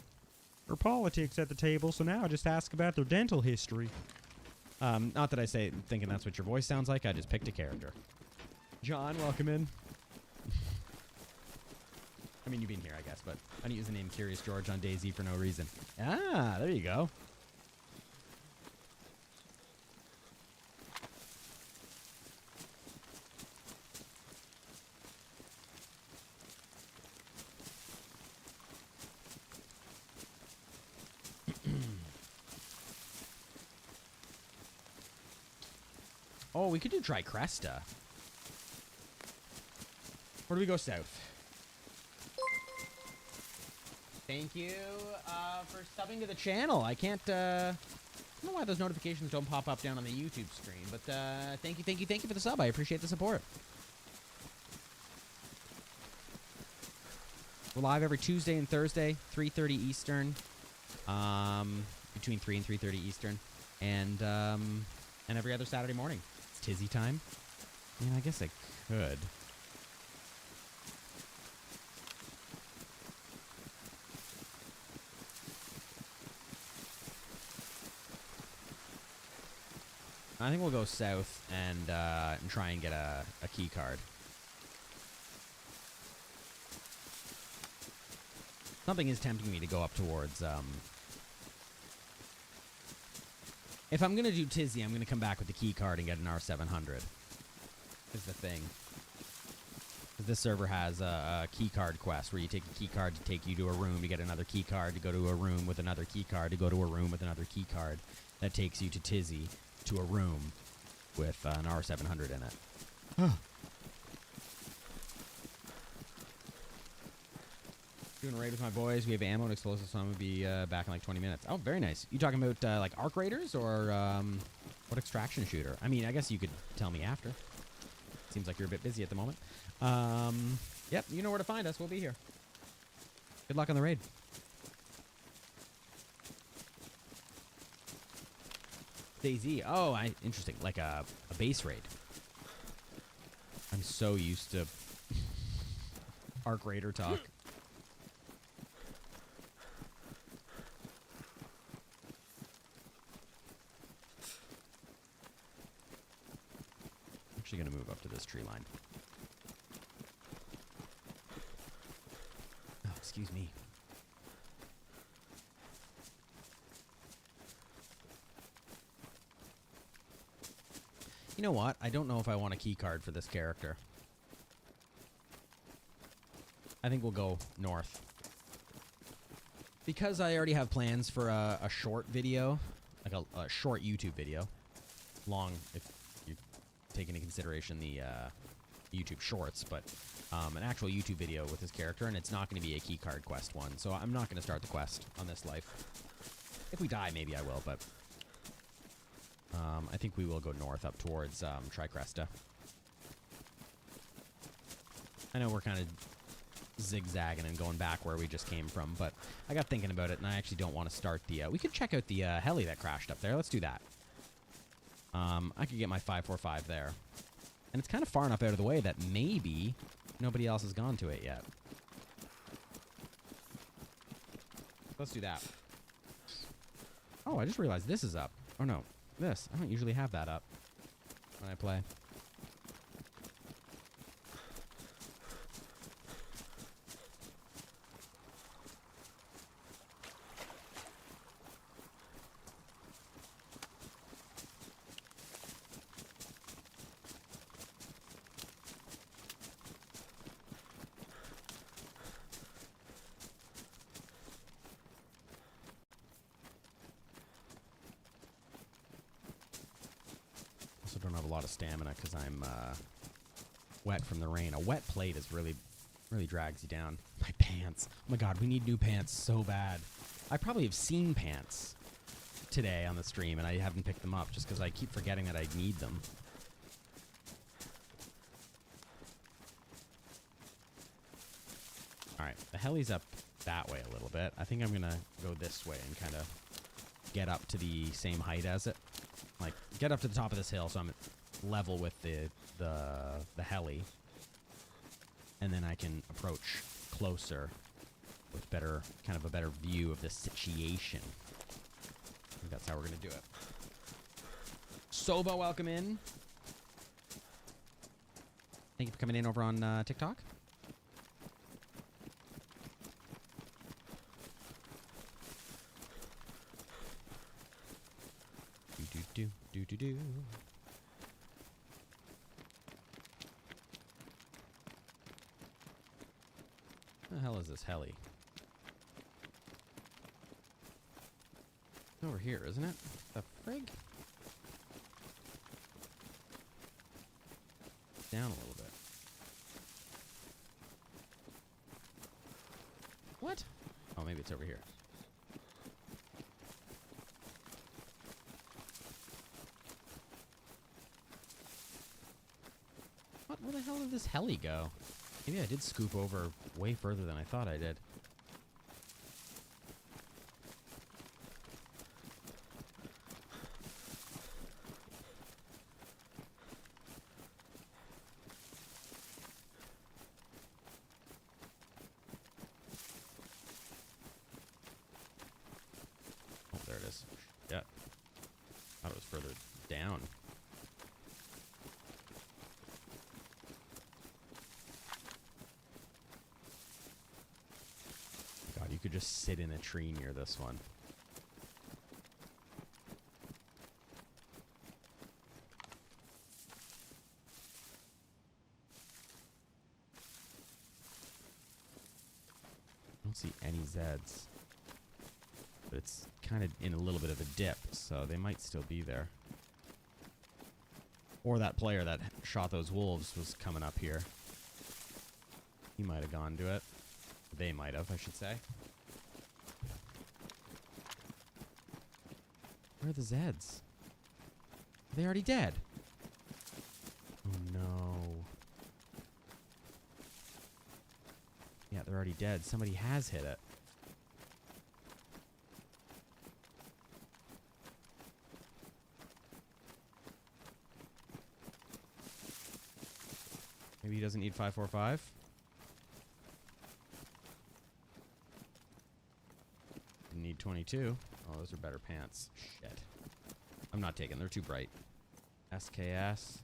or politics at the table, so now I just ask about their dental history. Not that I say thinking that's what your voice sounds like. I just picked a character. John, welcome in. I mean, you've been here, I guess, but I didn't use the name Curious George on DayZ for no reason. Ah, there you go. Oh, we could do Tricresta. Or do we go south? Thank you for subbing to the channel. I can't, I don't know why those notifications don't pop up down on the YouTube screen, but thank you for the sub. I appreciate the support. We're live every Tuesday and Thursday, 3:30 Eastern, between 3 and 3:30 Eastern, and every other Saturday morning. It's Tizzy time. I mean, I guess I could. I think we'll go south and try and get a key card. Something is tempting me to go up towards, if I'm going to do Tizzy, I'm going to come back with the key card and get an R700. Is the thing. This server has a key card quest where you take a key card to take you to a room, you get another key card to go to a room with another key card to go to a room with another key card that takes you to Tizzy to a room with an R700 in it. Doing a raid with my boys. We have ammo and explosives, so I'm going to be back in like 20 minutes. Oh, very nice. You talking about like arc raiders or what extraction shooter? I mean, I guess you could tell me after. Seems like you're a bit busy at the moment. Yep, you know where to find us. We'll be here. Good luck on the raid. DayZ. Oh, interesting. Like a base raid. I'm so used to arc raider talk. Going to move up to this tree line. Oh, excuse me. You know what? I don't know if I want a key card for this character. I think we'll go north. Because I already have plans for a short video, like a short YouTube video. Long, if you take into consideration the YouTube shorts, but an actual YouTube video with this character, and it's not going to be a key card quest one, so I'm not going to start the quest on this life. If we die, maybe I will, but I think we will go north up towards Tricresta. I know we're kind of zigzagging and going back where we just came from, but I got thinking about it, and I actually don't want to start the... we could check out the heli that crashed up there. Let's do that. I could get my 545 there. And it's kind of far enough out of the way that maybe nobody else has gone to it yet. Let's do that. Oh, I just realized this is up. Oh, no. This. I don't usually have that up when I play. Don't have a lot of stamina because I'm wet from the rain. A wet plate is really drags you down. My pants. Oh my god, we need new pants so bad. I probably have seen pants today on the stream and I haven't picked them up just because I keep forgetting that I need them. Alright, the heli's up that way a little bit. I think I'm going to go this way and kind of get up to the same height as it. Like, get up to the top of this hill so I'm at level with the heli. And then I can approach closer with kind of a better view of the situation. I think that's how we're going to do it. Soba, welcome in. Thank you for coming in over on TikTok. Do. What the hell is this heli? Over here, isn't it? The frig? Down a little bit. What? Oh, maybe it's over here. What? Where the hell did this heli go? Maybe I did scoop over way further than I thought I did. Oh, there it is. Yeah. Thought it was further down. God, you could just sit in a tree near this one. I don't see any Zeds. But it's kind of in a little bit of a dip, so they might still be there. Or that player that shot those wolves was coming up here. He might have gone to it. They might have, I should say. Where are the Zeds? Are they already dead? Oh no. Yeah, they're already dead. Somebody has hit it. Maybe he doesn't need 545. Didn't need 22. Oh, those are better pants. Shit. I'm not taking. They're too bright. SKS.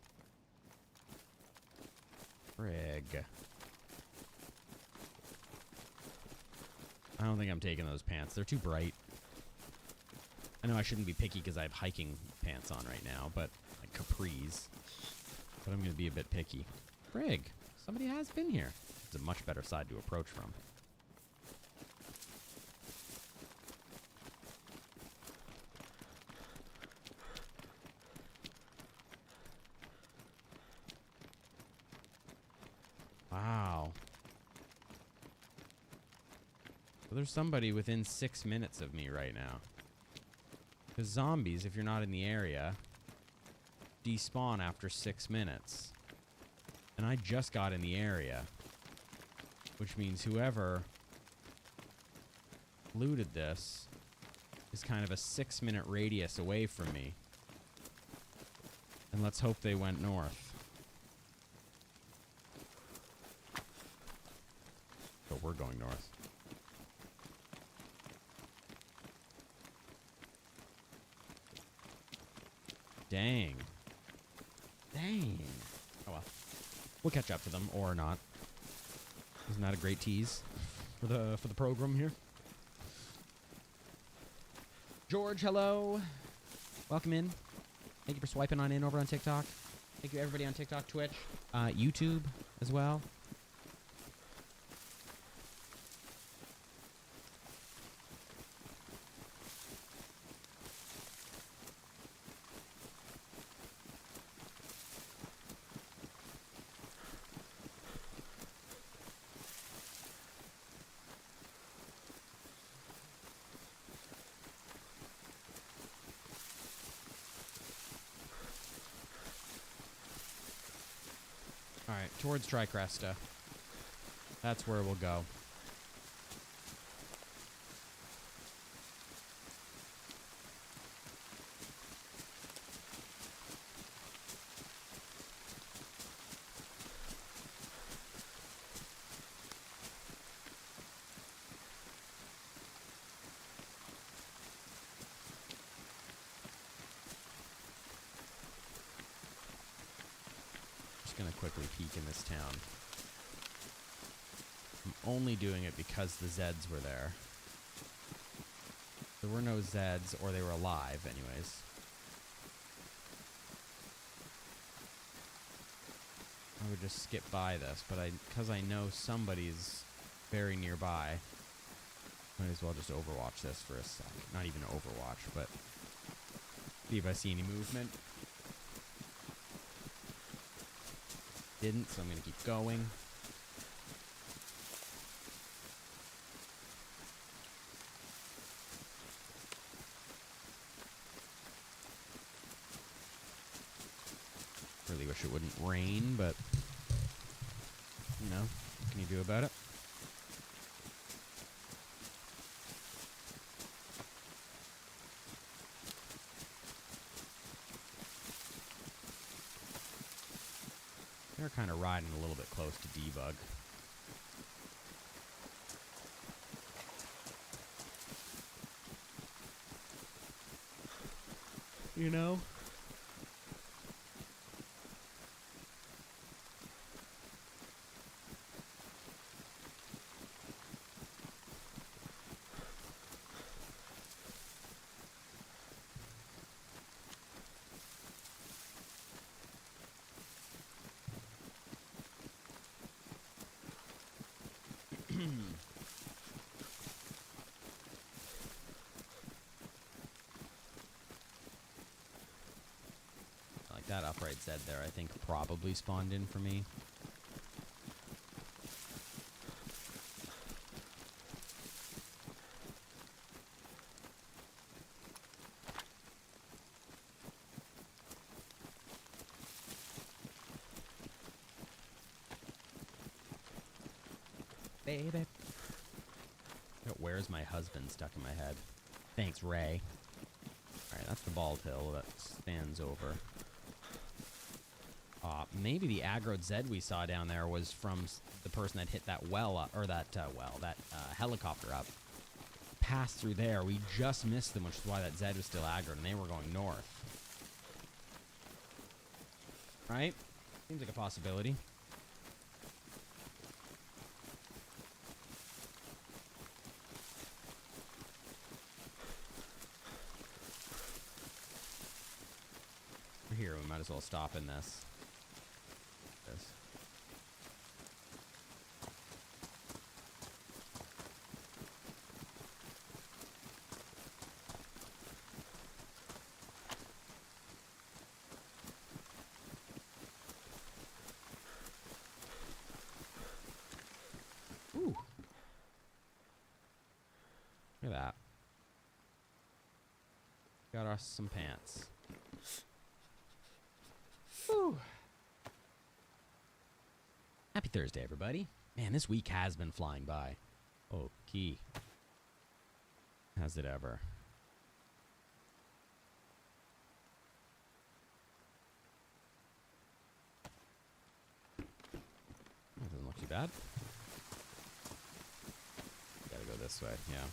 Frig. I don't think I'm taking those pants. They're too bright. I know I shouldn't be picky because I have hiking pants on right now, but like capris. But I'm going to be a bit picky. Frig. Somebody has been here. It's a much better side to approach from. Wow. So there's somebody within 6 minutes of me right now. Because zombies, if you're not in the area, despawn after 6 minutes. And I just got in the area. Which means whoever looted this is kind of a 6-minute radius away from me. And let's hope they went north. But we're going north. Dang. Dang. Oh well. We'll catch up to them or not. Isn't that a great tease for the program here? George, hello. Welcome in. Thank you for swiping on in over on TikTok. Thank you everybody on TikTok, Twitch, YouTube as well. Alright, towards Tricresta. That's where we'll go. Gonna quickly peek in this town. I'm only doing it because the Zeds were there. There were no Zeds, or they were alive anyways. I would just skip by this, but because I know somebody's very nearby, might as well just overwatch this for a sec. Not even overwatch, but see if I see any movement. Didn't, so I'm going to keep going. wish it wouldn't rain, but, you know, what can you do about it? They're kind of riding a little bit close to debug. You know? Like that upright Z there, I think probably spawned in for me. Baby. Where's my husband stuck in my head? Thanks, Ray. Alright, that's the bald hill that stands over. Maybe the aggroed Z we saw down there was from the person that hit that well up, or that helicopter up. Passed through there. We just missed them, which is why that Z was still aggroed, and they were going north. Right? Seems like a possibility. Here, we might as well stop in this. Ooh. Look at that. Got us some pants. Whew. Happy Thursday, everybody. Man, this week has been flying by. Oh, key. Has it ever? That doesn't look too bad. Gotta go this way, yeah.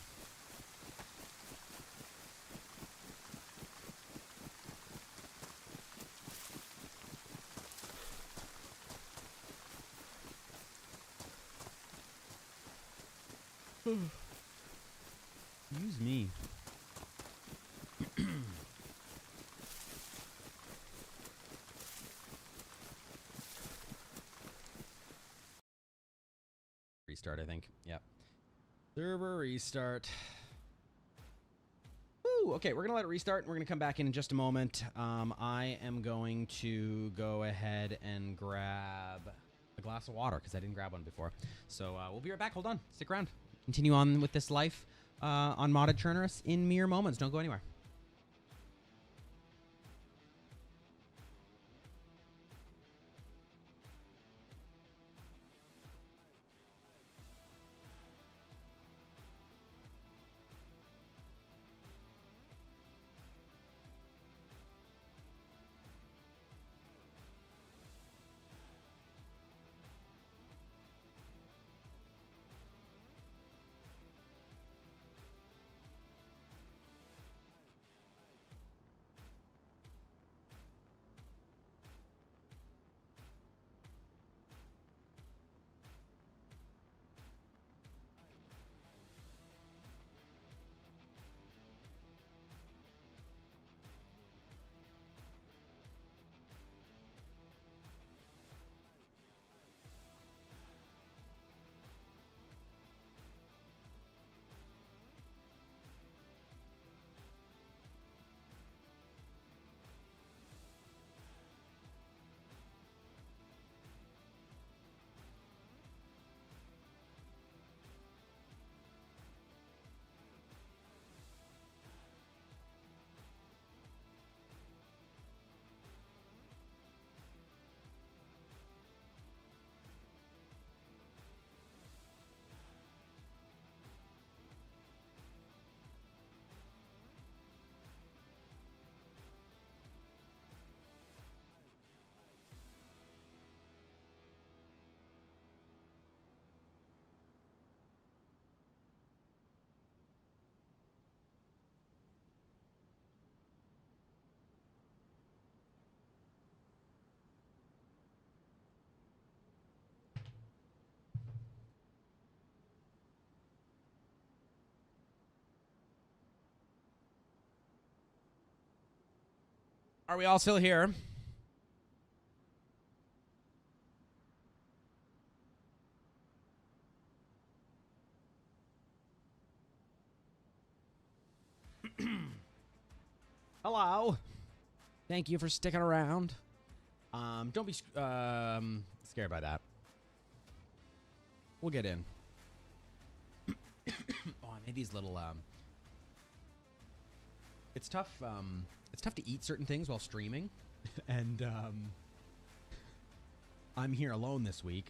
Use me. Restart, I think. Yep. Server restart. Woo! Okay, we're gonna let it restart, and we're gonna come back in just a moment. I am going to go ahead and grab a glass of water because I didn't grab one before. So we'll be right back. Hold on. Stick around. Continue on with this life on Modded Churnerous in mere moments. Don't go anywhere. Are we all still here? Hello. Thank you for sticking around. Don't be scared by that. We'll get in. Oh, I made these little it's tough to eat certain things while streaming. And I'm here alone this week.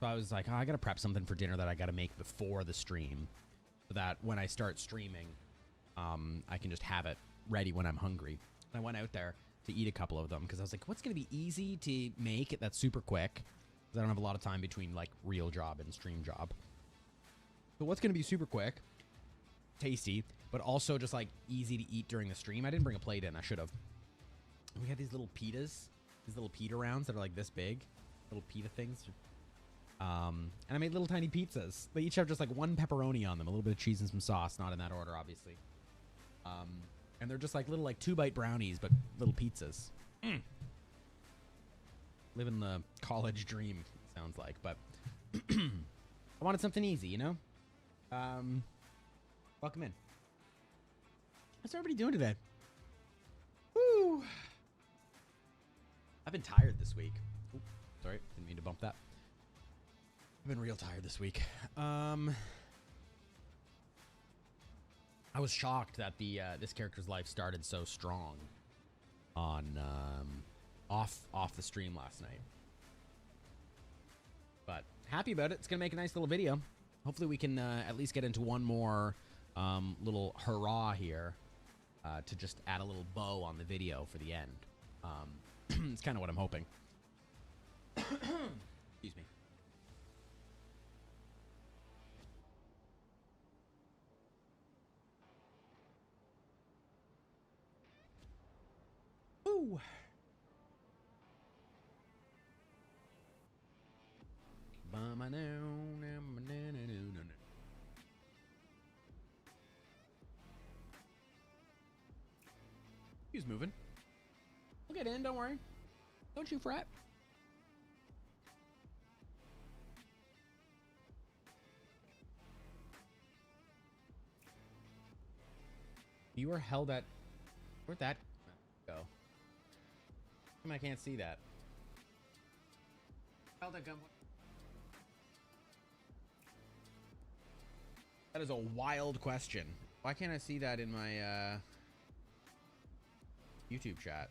So I was like, oh, I gotta prep something for dinner that I gotta make before the stream, so that when I start streaming, I can just have it ready when I'm hungry. And I went out there to eat a couple of them because I was like, what's gonna be easy to make that's super quick? Because I don't have a lot of time between like real job and stream job. So what's gonna be super quick, tasty, but also just like easy to eat during the stream? I didn't bring a plate in. I should have. We had these little pitas, these little pita rounds that are like this big, little pita things. And I made little tiny pizzas. They each have just like one pepperoni on them, a little bit of cheese and some sauce, not in that order, obviously. And they're just like little like 2-bite brownies, but little pizzas. Living the college dream, sounds like, but I wanted something easy, you know? Welcome in. How's everybody doing today? Woo! I've been tired this week. Ooh, sorry, didn't mean to bump that. I've been real tired this week. I was shocked that the this character's life started so strong on off the stream last night. But happy about it. It's gonna make a nice little video. Hopefully we can at least get into one more little hurrah here to just add a little bow on the video for the end. It's kind of what I'm hoping. Excuse me. Ooh. He's moving. We'll get in, don't worry. Don't you fret. You were held at... Where'd that go? I can't see that. Held at gunpoint. That is a wild question. Why can't I see that in my YouTube chat?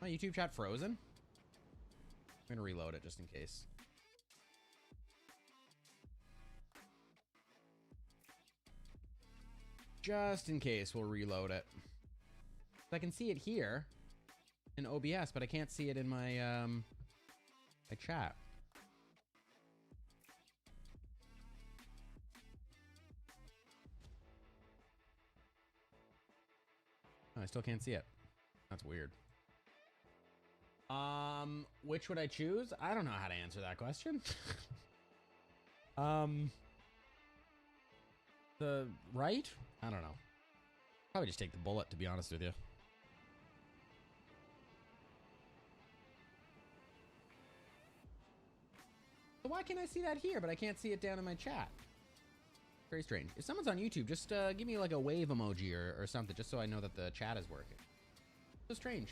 My YouTube chat frozen? I'm gonna reload it just in case. Just in case, we'll reload it. I can see it here in OBS, but I can't see it in my my chat. Oh, I still can't see it. That's weird. Which would I choose? I don't know how to answer that question. The right? I don't know. Probably just take the bullet, to be honest with you. So why can't I see that here, but I can't see it down in my chat? Very strange. If someone's on YouTube, just give me like a wave emoji or something, just so I know that the chat is working. So strange.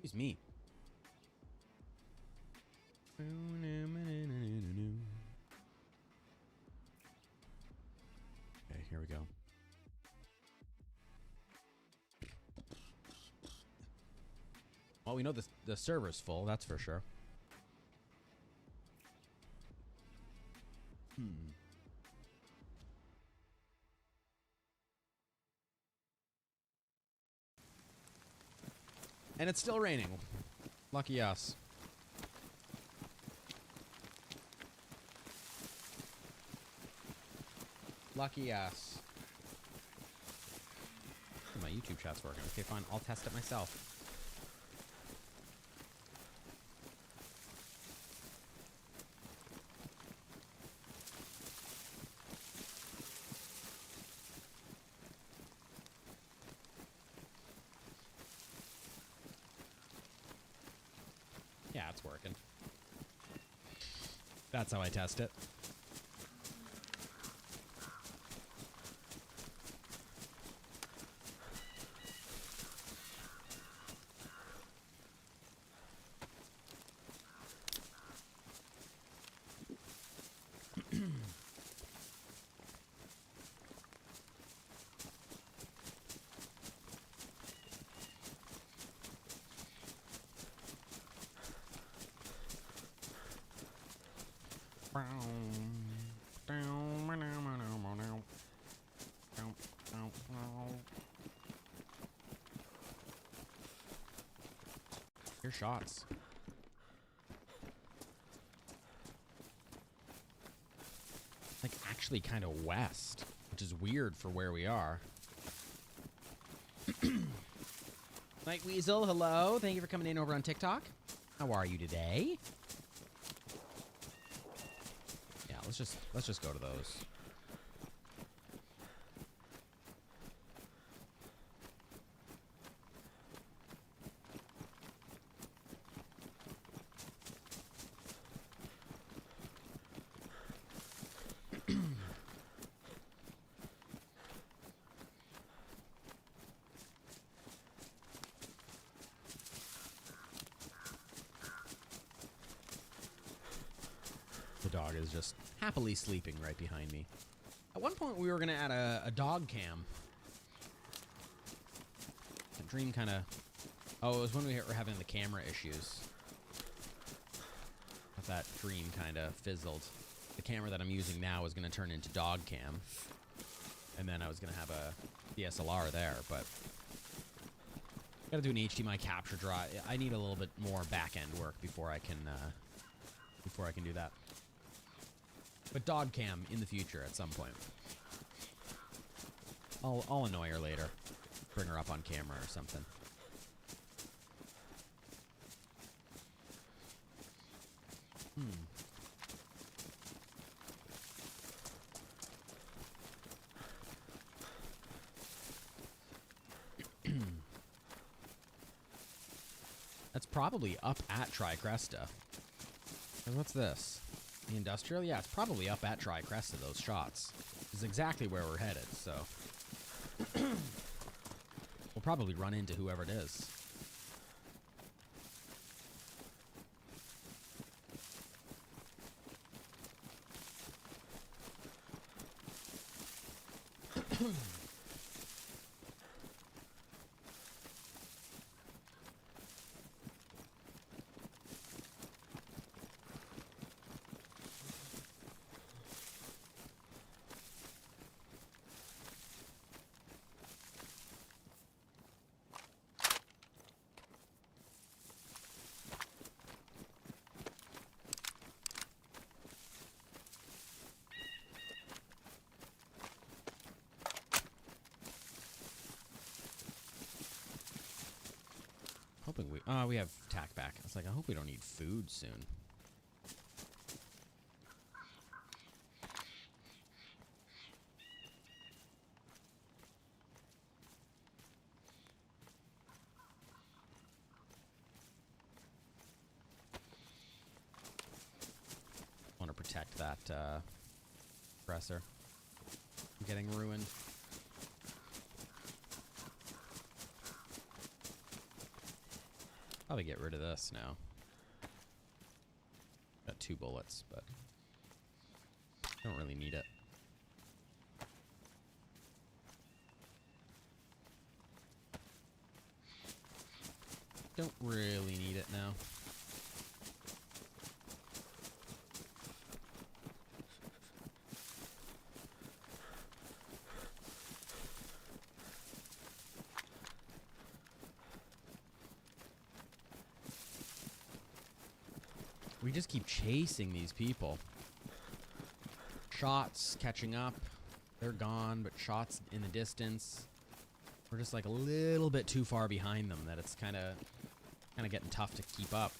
Excuse me. Okay, here we go. Well, we know the server's full, that's for sure. And it's still raining. Lucky us. Lucky us. my YouTube chat's working. Okay, fine. I'll test it myself. Yeah, it's working. That's how I test it. Your shots. Like actually kind of west, which is weird for where we are. Night Weasel, hello. Thank you for coming in over on TikTok. How are you today? Yeah, let's just go to those. The dog is just happily sleeping right behind me. At one point, we were going to add a dog cam. The dream kind of... Oh, it was when we were having the camera issues. But that dream kind of fizzled. The camera that I'm using now is going to turn into dog cam. And then I was going to have a DSLR there, but... Got to do an HDMI capture draw. I need a little bit more back-end work before I can do that. But dog cam in the future at some point. I'll annoy her later. Bring her up on camera or something. That's probably up at Tricresta. What's this? The industrial? Yeah, it's probably up at Tricresta, those shots. This is exactly where we're headed, so... We'll probably run into whoever it is. Hoping we have tack back. It's like, I hope we don't need food soon. Want to protect that compressor from getting ruined. Probably get rid of this now. Got 2 bullets, but don't really need it. Don't really need it now. We just keep chasing these people. Shots catching up. They're gone, but shots in the distance. We're just like a little bit too far behind them that it's kind of getting tough to keep up.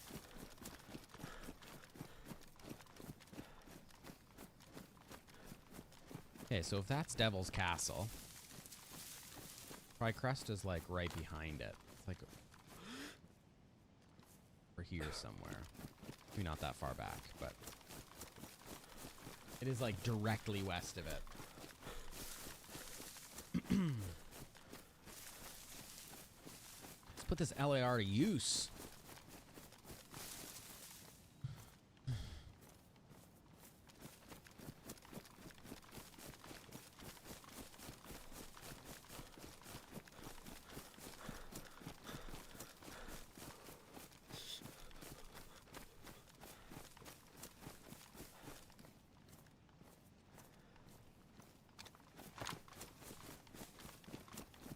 Okay, so if that's Devil's Castle, Crest is like right behind it. It's like over here somewhere. Maybe not that far back, but it is like directly west of it. Let's put this LAR to use.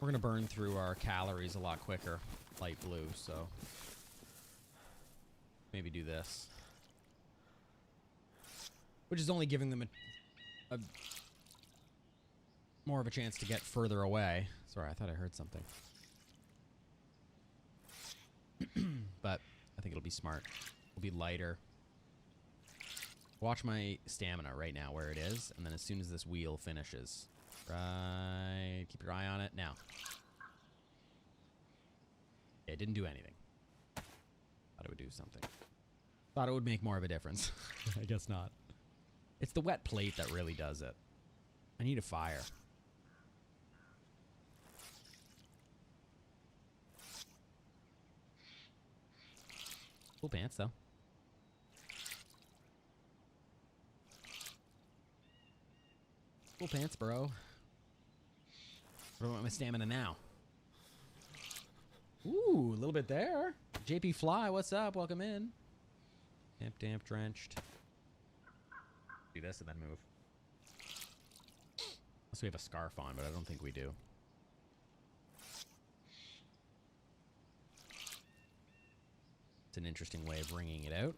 We're going to burn through our calories a lot quicker, light blue, so maybe do this. Which is only giving them a more of a chance to get further away. Sorry, I thought I heard something. But I think it'll be smart. We'll be lighter. Watch my stamina right now where it is, and then as soon as this wheel finishes... Right. Keep your eye on it now. It didn't do anything. Thought it would do something. Thought it would make more of a difference. I guess not. It's the wet plate that really does it. I need a fire. Cool pants, though. Cool pants, bro. What about my stamina now? Ooh, a little bit there. JP Fly, what's up? Welcome in. Damp, drenched. Do this and then move. Unless we have a scarf on, but I don't think we do. It's an interesting way of bringing it out.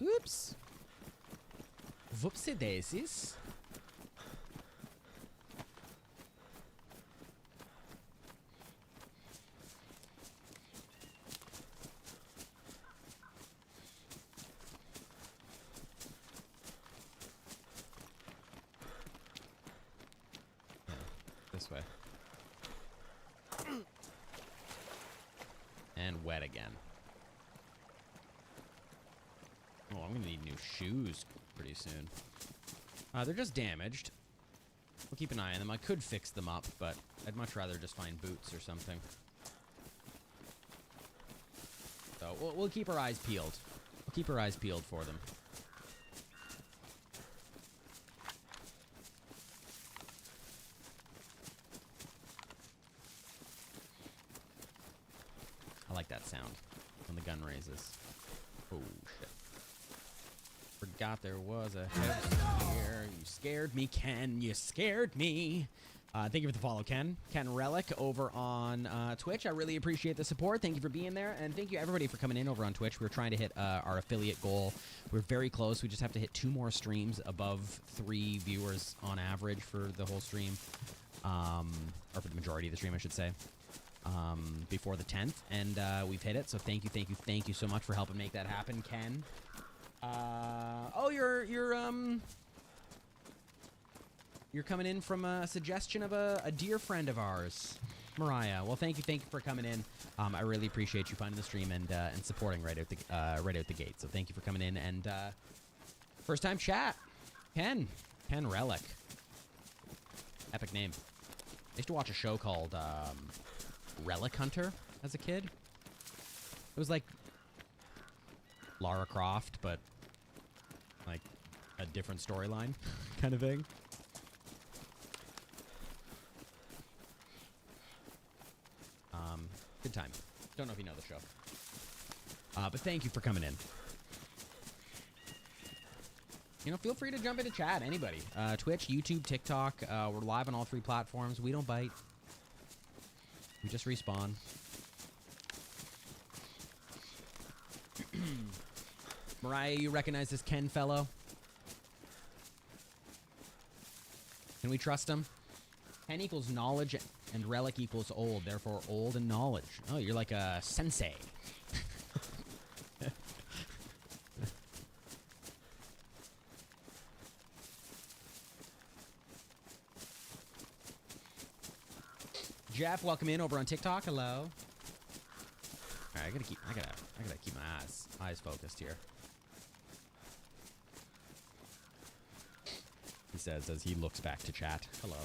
Oops. Whoopsie daisies. Yeah, this way. And wet again. Oh, I'm gonna need new shoes pretty soon. They're just damaged. We'll keep an eye on them. I could fix them up, but I'd much rather just find boots or something. So we'll keep our eyes peeled. We'll keep our eyes peeled for them. I like that sound when the gun raises. Oh, shit. Forgot there was a house here. You scared me, Ken. You scared me. Thank you for the follow, Ken. Ken Relic over on Twitch. I really appreciate the support. Thank you for being there. And thank you, everybody, for coming in over on Twitch. We're trying to hit our affiliate goal. We're very close. We just have to hit 2 more streams above 3 viewers on average for the whole stream. Or for the majority of the stream, I should say. Before the 10th. And we've hit it. So thank you so much for helping make that happen, Ken. Oh, you're coming in from a suggestion of a dear friend of ours, Mariah. Well, thank you for coming in. I really appreciate you finding the stream and supporting right out the gate. So thank you for coming in and first time chat, Ken Relic, epic name. I used to watch a show called Relic Hunter as a kid. It was like Lara Croft, but like a different storyline kind of thing. Good time. Don't know if you know the show. But thank you for coming in. You know, feel free to jump into chat, anybody. Twitch, YouTube, TikTok. We're live on all 3 platforms. We don't bite. We just respawn. Mariah, you recognize this Ken fellow? Can we trust him? Ken equals knowledge and relic equals old, therefore old and knowledge. Oh, you're like a sensei. Jeff, welcome in over on TikTok. Hello. All right, I gotta keep my eyes focused here. He says as he looks back to chat. Hello.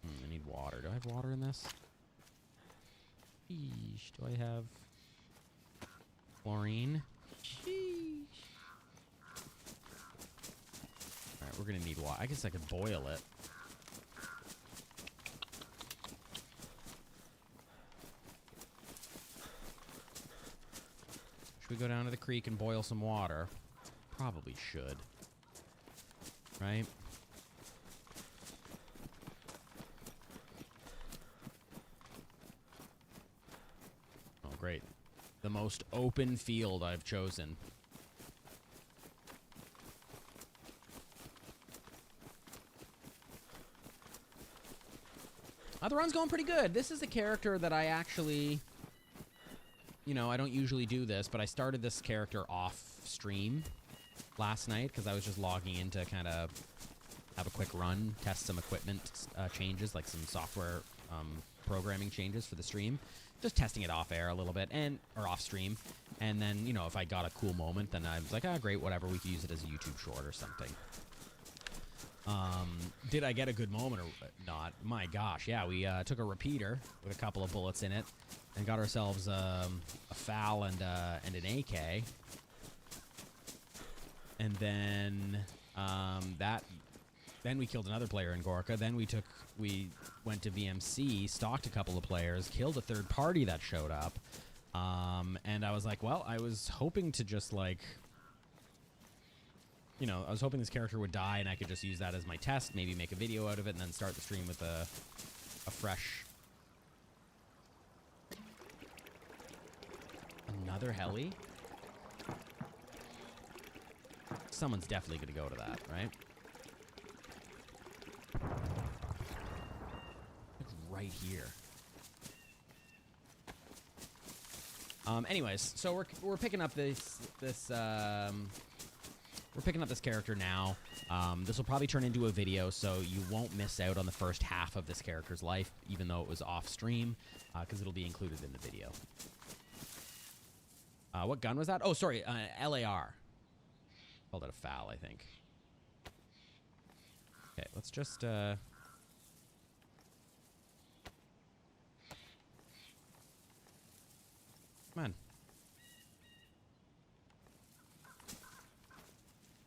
I need water. Do I have water in this? Sheesh. Do I have chlorine? Sheesh. Alright, we're gonna need water. I guess I could boil it. Should we go down to the creek and boil some water? Probably should. Right? Oh, great. The most open field I've chosen. The run's going pretty good. This is a character that I actually... You know, I don't usually do this, but I started this character off stream last night because I was just logging in to kind of have a quick run, test some equipment changes, like some software programming changes for the stream. Just testing it off air a little bit, or off stream. And then, you know, if I got a cool moment, then I was like, ah, great, whatever, we could use it as a YouTube short or something. Did I get a good moment or not? My gosh, yeah, we took a repeater with a couple of bullets in it and got ourselves a FAL and an AK. And then then we killed another player in Gorka. Then we went to VMC, stalked a couple of players, killed a third party that showed up. And I was like, well, I was hoping to just like, you know, I was hoping this character would die and I could just use that as my test, maybe make a video out of it, and then start the stream with a fresh... Another heli? Someone's definitely going to go to that, right? It's right here. Anyways, so we're picking up we're picking up this character now. This will probably turn into a video, so you won't miss out on the first half of this character's life, even though it was off stream, because it'll be included in the video. What gun was that? Oh, sorry, LAR. Called it a FAL, I think. Okay, let's just... Come on.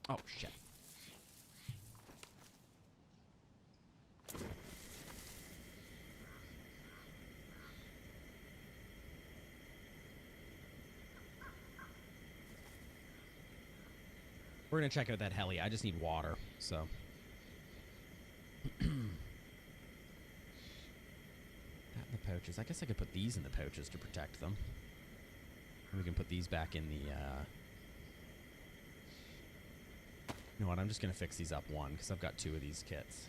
Oh, shit. We're going to check out that heli. I just need water, so... That in the pouches. I guess I could put these in the pouches to protect them. And we can put these back in the, You know what? I'm just going to fix these up one, because I've got 2 of these kits.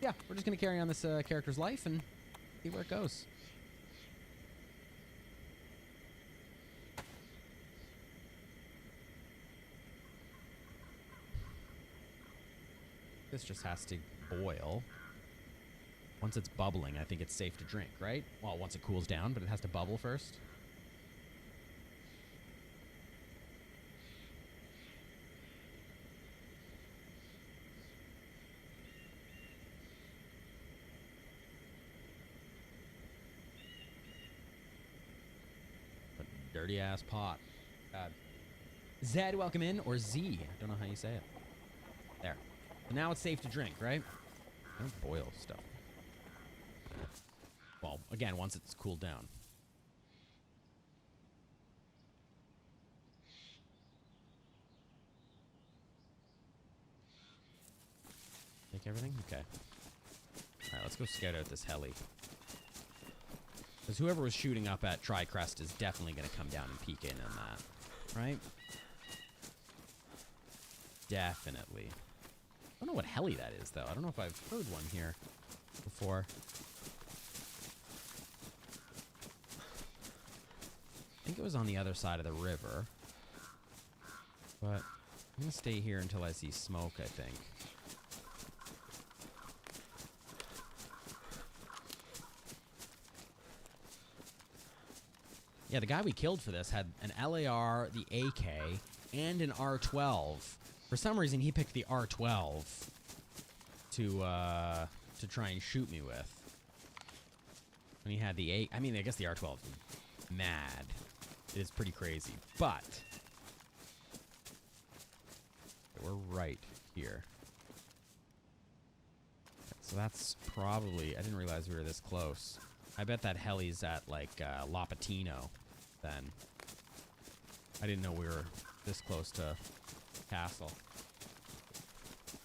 Yeah, we're just going to carry on this character's life and see where it goes. This just has to boil. Once it's bubbling, I think it's safe to drink, right? Well, once it cools down, but it has to bubble first. Dirty ass pot. Zed, welcome in, or Z. I don't know how you say it. There. So now it's safe to drink, right? I don't boil stuff. Well, again, once it's cooled down. Take everything? Okay. Alright, let's go scout out this heli. Because whoever was shooting up at Tri-Crest is definitely going to come down and peek in on that. Right? Definitely. I don't know what heli that is, though. I don't know if I've heard one here before. I think it was on the other side of the river. But I'm going to stay here until I see smoke, I think. Yeah, the guy we killed for this had an LAR, the AK, and an R12. For some reason, he picked the R12 to try and shoot me with. When he had the A, I mean, I guess the R12 is mad. It is pretty crazy, but we're right here. So that's probably, I didn't realize we were this close. I bet that heli's at, like, Lapatino, then. I didn't know we were this close to Castle.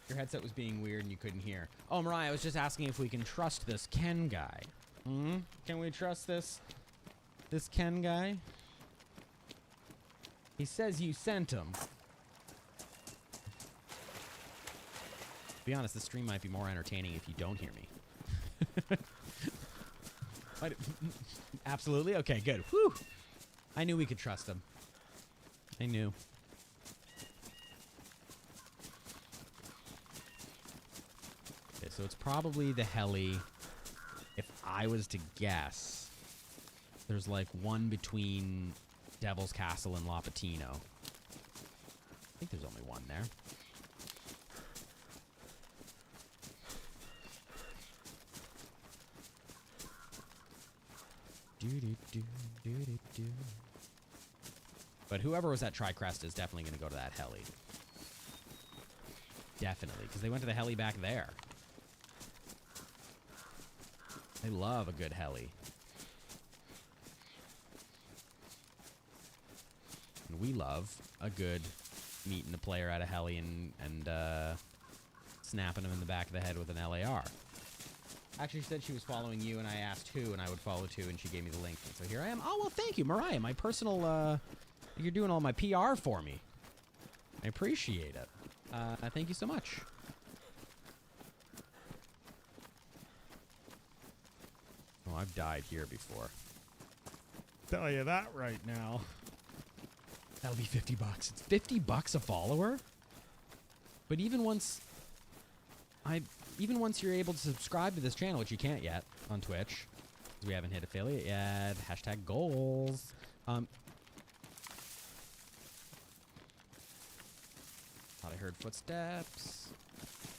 Your headset was being weird and you couldn't hear. Oh, Mariah, I was just asking if we can trust this Ken guy. Hmm? Can we trust this Ken guy? He says you sent him. To be honest, this stream might be more entertaining if you don't hear me. Absolutely? Okay, good. Whew. I knew we could trust him. I knew. Okay, so it's probably the heli. If I was to guess, there's like one between Devil's Castle and Lapatino. I think there's only one there. But whoever was at Tri-Crest is definitely going to go to that heli. Definitely, because they went to the heli back there. They love a good heli. And we love a good meeting a player at a heli and snapping him in the back of the head with an LAR. Actually, she said she was following you, and I asked who, and I would follow too, and she gave me the link. And so here I am. Oh, well, thank you, Mariah. My personal, you're doing all my PR for me. I appreciate it. Thank you so much. Oh, I've died here before. Tell you that right now. That'll be $50. It's $50 a follower? But even once you're able to subscribe to this channel, which you can't yet on Twitch, because we haven't hit affiliate yet. Hashtag goals. Thought I heard footsteps.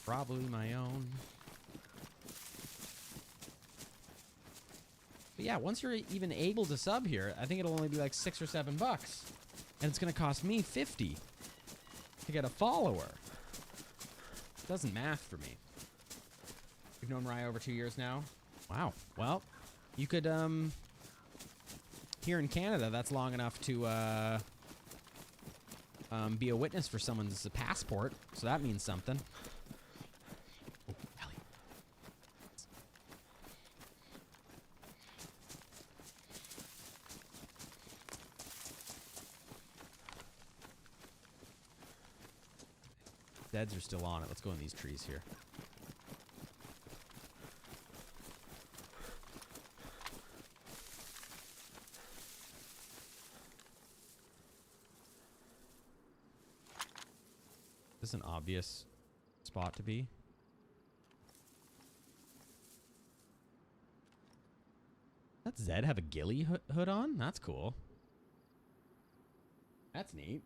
Probably my own. But yeah, once you're even able to sub here, I think it'll only be like $6 or $7. And it's going to cost me $50 to get a follower. It doesn't math for me. You've known Mariah over 2 years now? Wow. Well, you could, here in Canada, that's long enough to, be a witness for someone's passport. So that means something. Oh, Ellie. Deads are still on it. Let's go in these trees here. Is this an obvious spot to be? Does Zed have a ghillie hood on? That's cool. That's neat.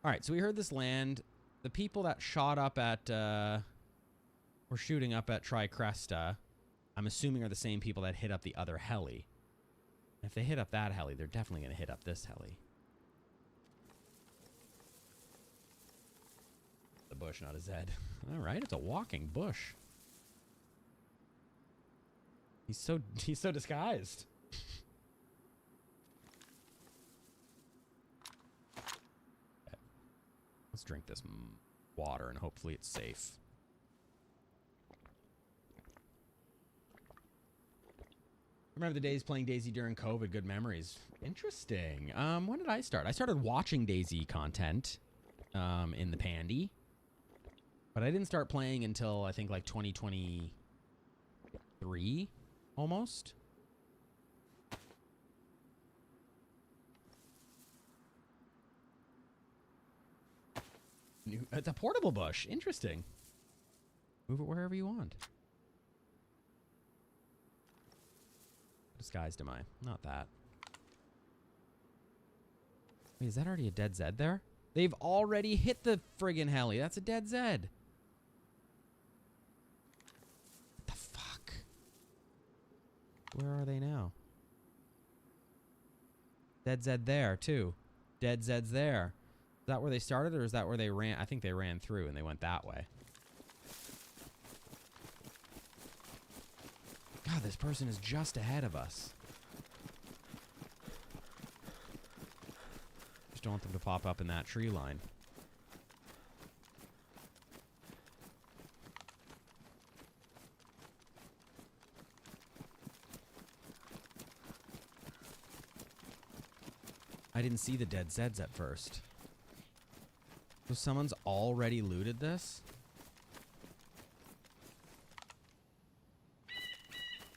Alright, so we heard this land. The people that shot up at, were shooting up at Tri-Cresta, I'm assuming are the same people that hit up the other heli. If they hit up that heli, they're definitely going to hit up this heli. The bush, not a Zed. All right, it's a walking bush. He's so disguised. Okay. Let's drink this water and hopefully it's safe. Remember the days playing DayZ during COVID? Good memories. Interesting. When did I start? I started watching DayZ content in the Pandy. But I didn't start playing until, I think, like 2023, almost. It's a portable bush. Interesting. Move it wherever you want. Disguised am I? Not that. Wait, is that already a dead Zed there? They've already hit the friggin' heli. That's a dead Zed. What the fuck? Where are they now? Dead Zed there, too. Dead Zed's there. Is that where they started, or is that where they ran? I think they ran through and they went that way. God, this person is just ahead of us. Just don't want them to pop up in that tree line. I didn't see the dead Zeds at first. So someone's already looted this?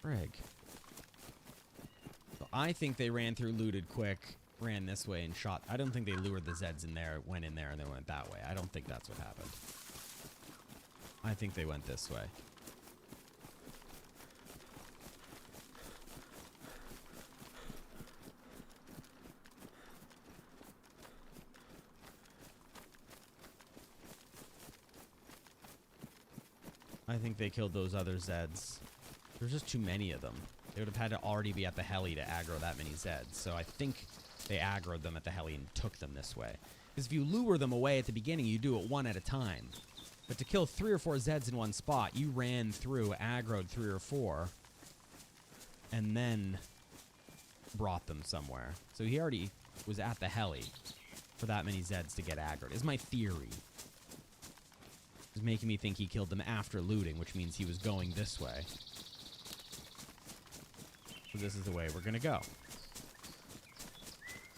Frig. So I think they ran through, looted quick, ran this way, and shot. I don't think they lured the Zeds in there, went in there, and then went that way. I don't think that's what happened. I think they went this way. I think they killed those other Zeds. There's just too many of them. They would have had to already be at the heli to aggro that many Zeds. So I think they aggroed them at the heli and took them this way. Because if you lure them away at the beginning, you do it one at a time. But to kill 3 or 4 Zeds in one spot, you ran through, aggroed 3 or 4, and then brought them somewhere. So he already was at the heli for that many Zeds to get aggroed, is my theory. It's making me think he killed them after looting, which means he was going this way. So this is the way we're going to go.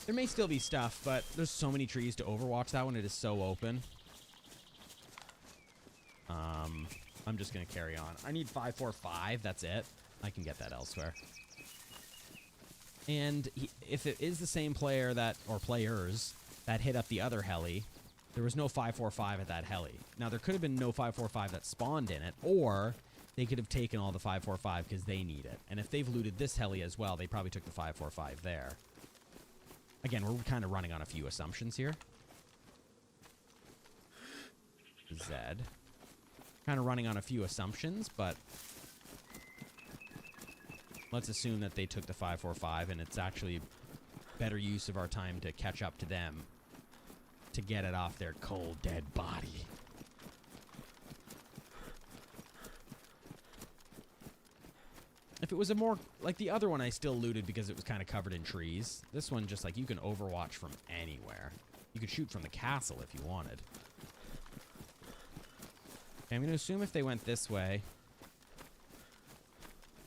There may still be stuff, but there's so many trees to overwatch that one. It is so open. I'm just going to carry on. I need 545. That's it. I can get that elsewhere. And if it is the same player that, or players that hit up the other heli, there was no 545 at that heli. Now, there could have been no 545 that spawned in it, or they could have taken all the 545 because they need it. And if they've looted this heli as well, they probably took the 545 there. Again, we're kind of running on a few assumptions here. Zed. Kind of running on a few assumptions, but let's assume that they took the 545 and it's actually better use of our time to catch up to them to get it off their cold, dead body. If it was a more, like the other one I still looted because it was kind of covered in trees. This one just like you can overwatch from anywhere. You could shoot from the castle if you wanted. Okay, I'm going to assume if they went this way.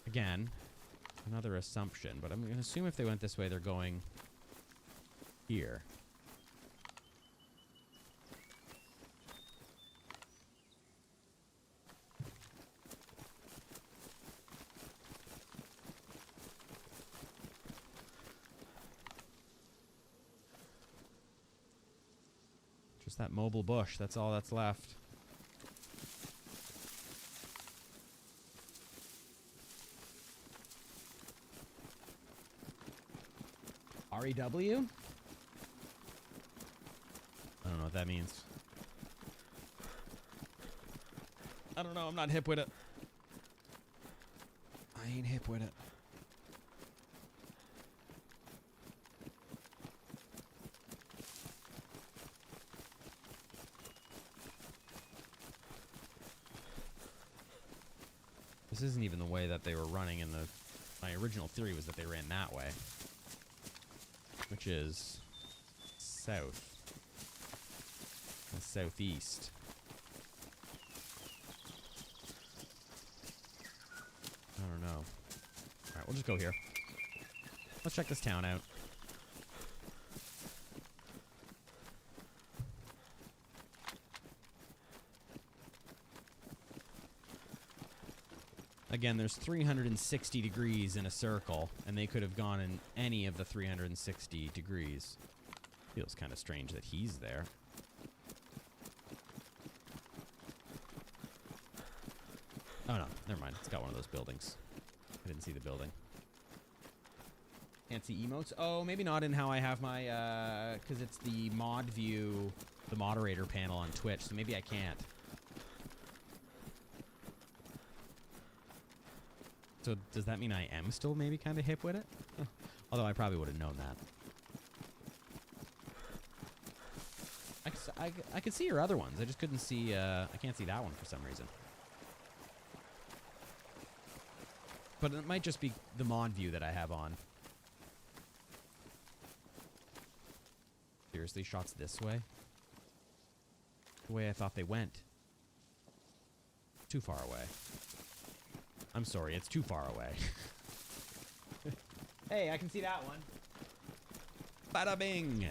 Again, another assumption, but I'm going to assume if they went this way, they're going here. Just that mobile bush, that's all that's left. REW? I don't know what that means. I don't know, I'm not hip with it. I ain't hip with it. This isn't even the way that they were running in the... My original theory was that they ran that way. Which is... south. And southeast. I don't know. Alright, we'll just go here. Let's check this town out. Again, there's 360 degrees in a circle, and they could have gone in any of the 360 degrees. Feels kind of strange that he's there. Oh no, never mind. It's got one of those buildings. I didn't see the building. Can't see emotes? Oh, maybe not in how I have my, because it's the mod view, the moderator panel on Twitch, so maybe I can't. So does that mean I am still maybe kind of hip with it? Although I probably would have known that. I could see your other ones. I just couldn't see, I can't see that one for some reason. But it might just be the mod view that I have on. Seriously, shots this way? The way I thought they went. Too far away. I'm sorry, it's too far away. Hey, I can see that one. Bada bing.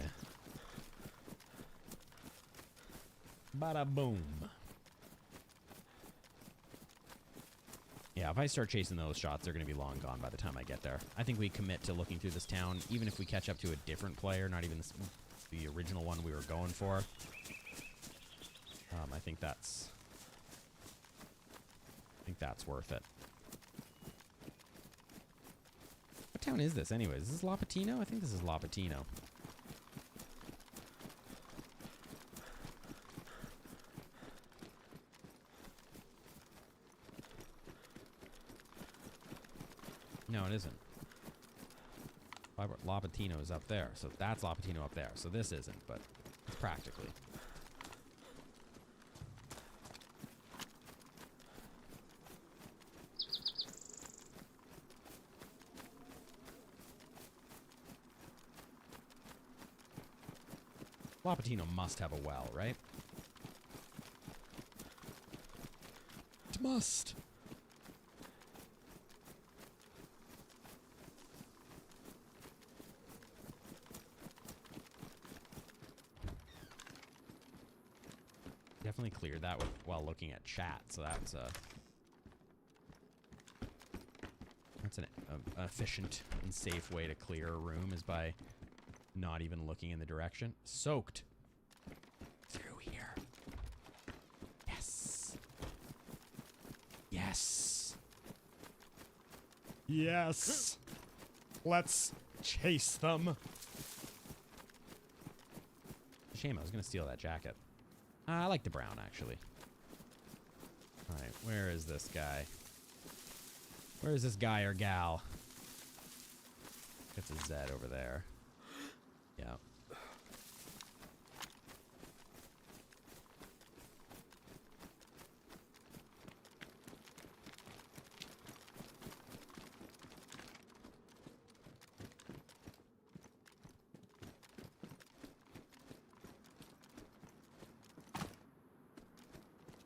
Bada boom. Yeah, if I start chasing those shots, they're going to be long gone by the time I get there. I think we commit to looking through this town, even if we catch up to a different player, not even the original one we were going for. I think that's worth it. What town is this, anyways? Is this Lapatino? I think this is Lapatino. No, it isn't. Lapatino is up there, so that's Lapatino up there. So this isn't, but it's practically. Lapatino must have a well, right? It must. Definitely cleared that while looking at chat, so that's an efficient and safe way to clear a room is by not even looking in the direction. Soaked through here. Yes. Yes. Yes. Let's chase them. Shame, I was gonna steal that jacket. I like the brown, actually. Alright, where is this guy? Where is this guy or gal? It's a Z over there. Yeah.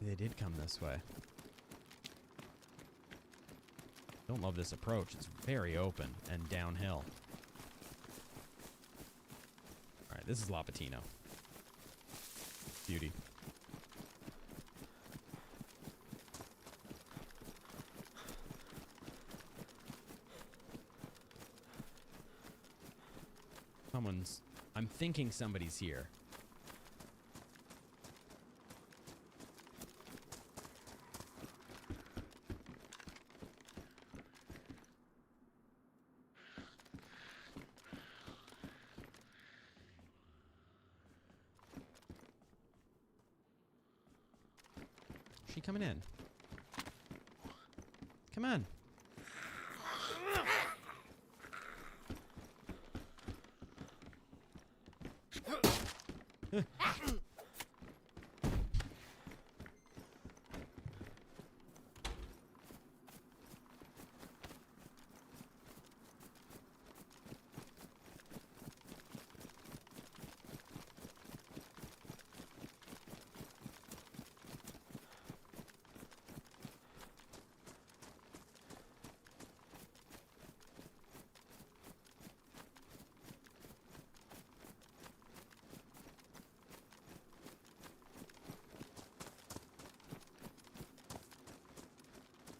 They did come this way. Don't love this approach. It's very open and downhill. Alright, this is Lapatino. Beauty. I'm thinking somebody's here. Is she coming in? Come on.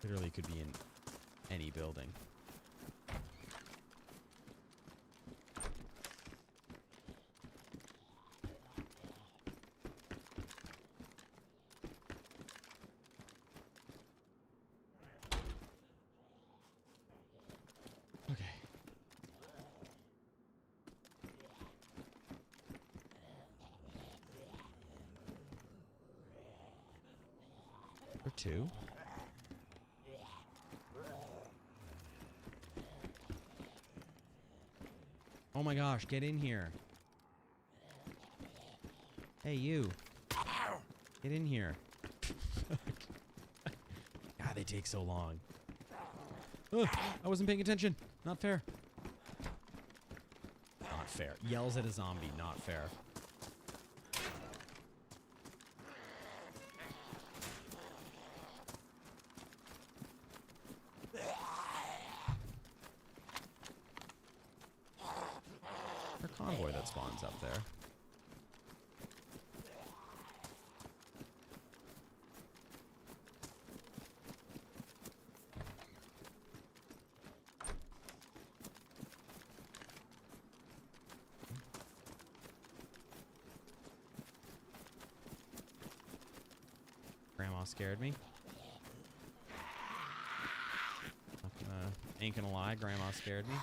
Literally could be in any building. Okay. Or two. Oh my gosh, get in here. Hey, you. Get in here. God, they take so long. Ugh, I wasn't paying attention. Not fair. Not fair. Yells at a zombie. Not fair. There's a convoy that spawns up there. Grandma scared me. Ain't gonna lie, Grandma scared me.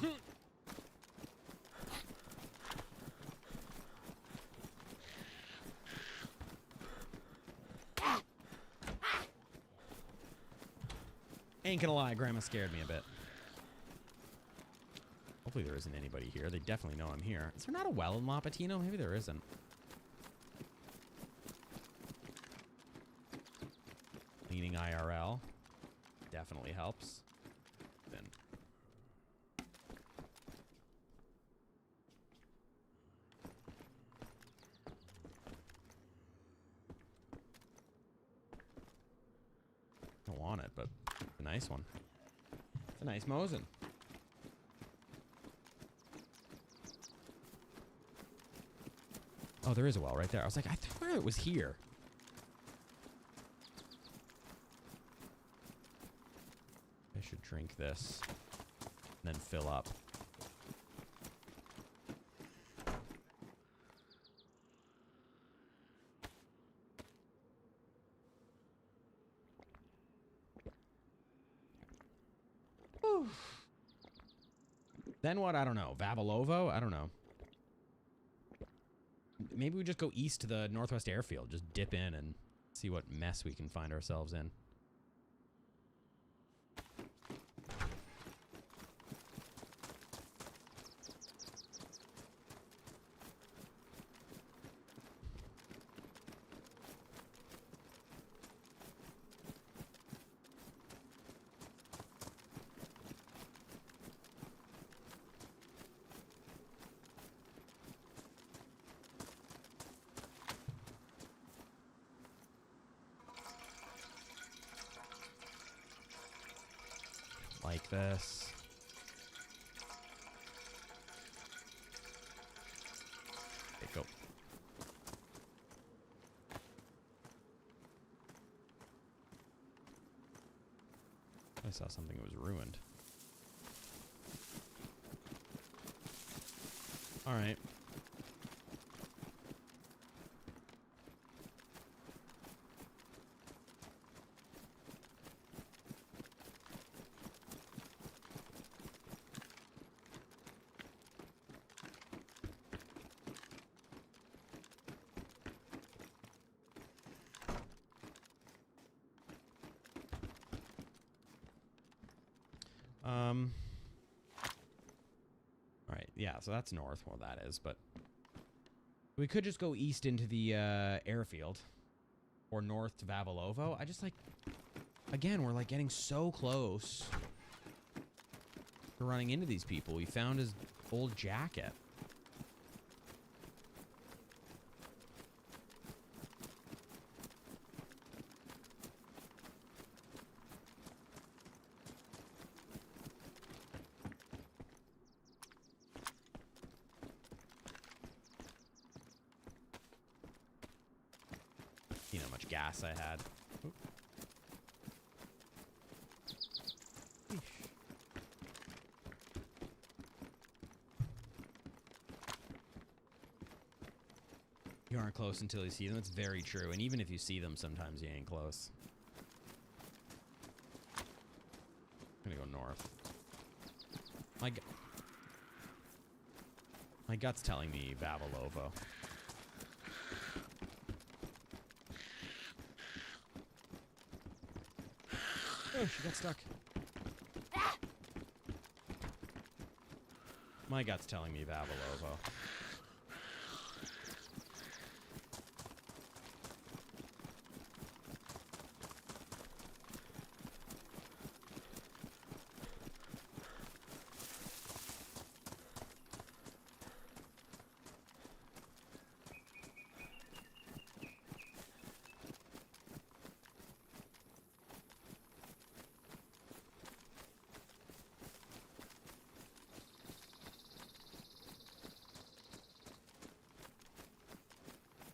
Ain't gonna lie, Grandma scared me a bit. Hopefully there isn't anybody here. They definitely know I'm here. Is there not a well in Lapatino? Maybe there isn't. Cleaning IRL definitely helps. Then don't want it, but it's a nice one. It's a nice Mosin. Oh, there is a well right there. I was like, I swear it was here. I should drink this and then fill up. Whew. Then what? I don't know. Vavalovo? I don't know. Maybe we just go east to the Northwest Airfield. Just dip in and see what mess we can find ourselves in. Like this. Okay, go. I saw something that was ruined. All right. All right, yeah, so that's north. Well, that is, but we could just go east into the airfield or north to Vavalovo. I just like, again, we're like getting so close to running into these people. We found his old jacket. You know how much gas I had. Oop. You aren't close until you see them. It's very true. And even if you see them, sometimes you ain't close. I'm gonna go north. My gut's telling me Vavalovo. Oh, she got stuck. My gut's telling me Vavalovo.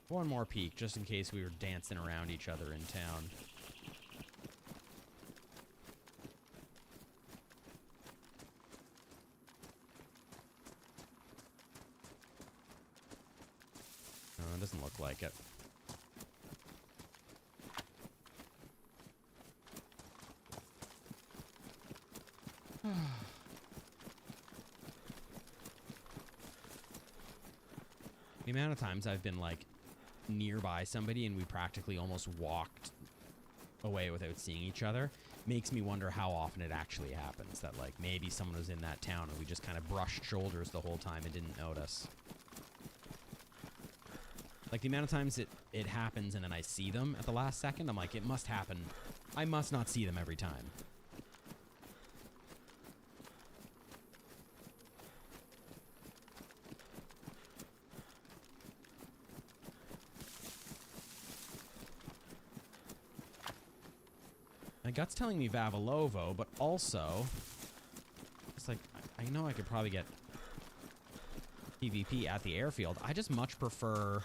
One more peek, just in case we were dancing around each other in town. No, it doesn't look like it. The amount of times I've been, like, nearby somebody and we practically almost walked away without seeing each other makes me wonder how often it actually happens. That, like, maybe someone was in that town and we just kind of brushed shoulders the whole time and didn't notice. Like, the amount of times it happens and then I see them at the last second, I'm like, it must happen. I must not see them every time. My gut's telling me Vavalovo, but also, it's like, I know I could probably get PvP at the airfield. I just much prefer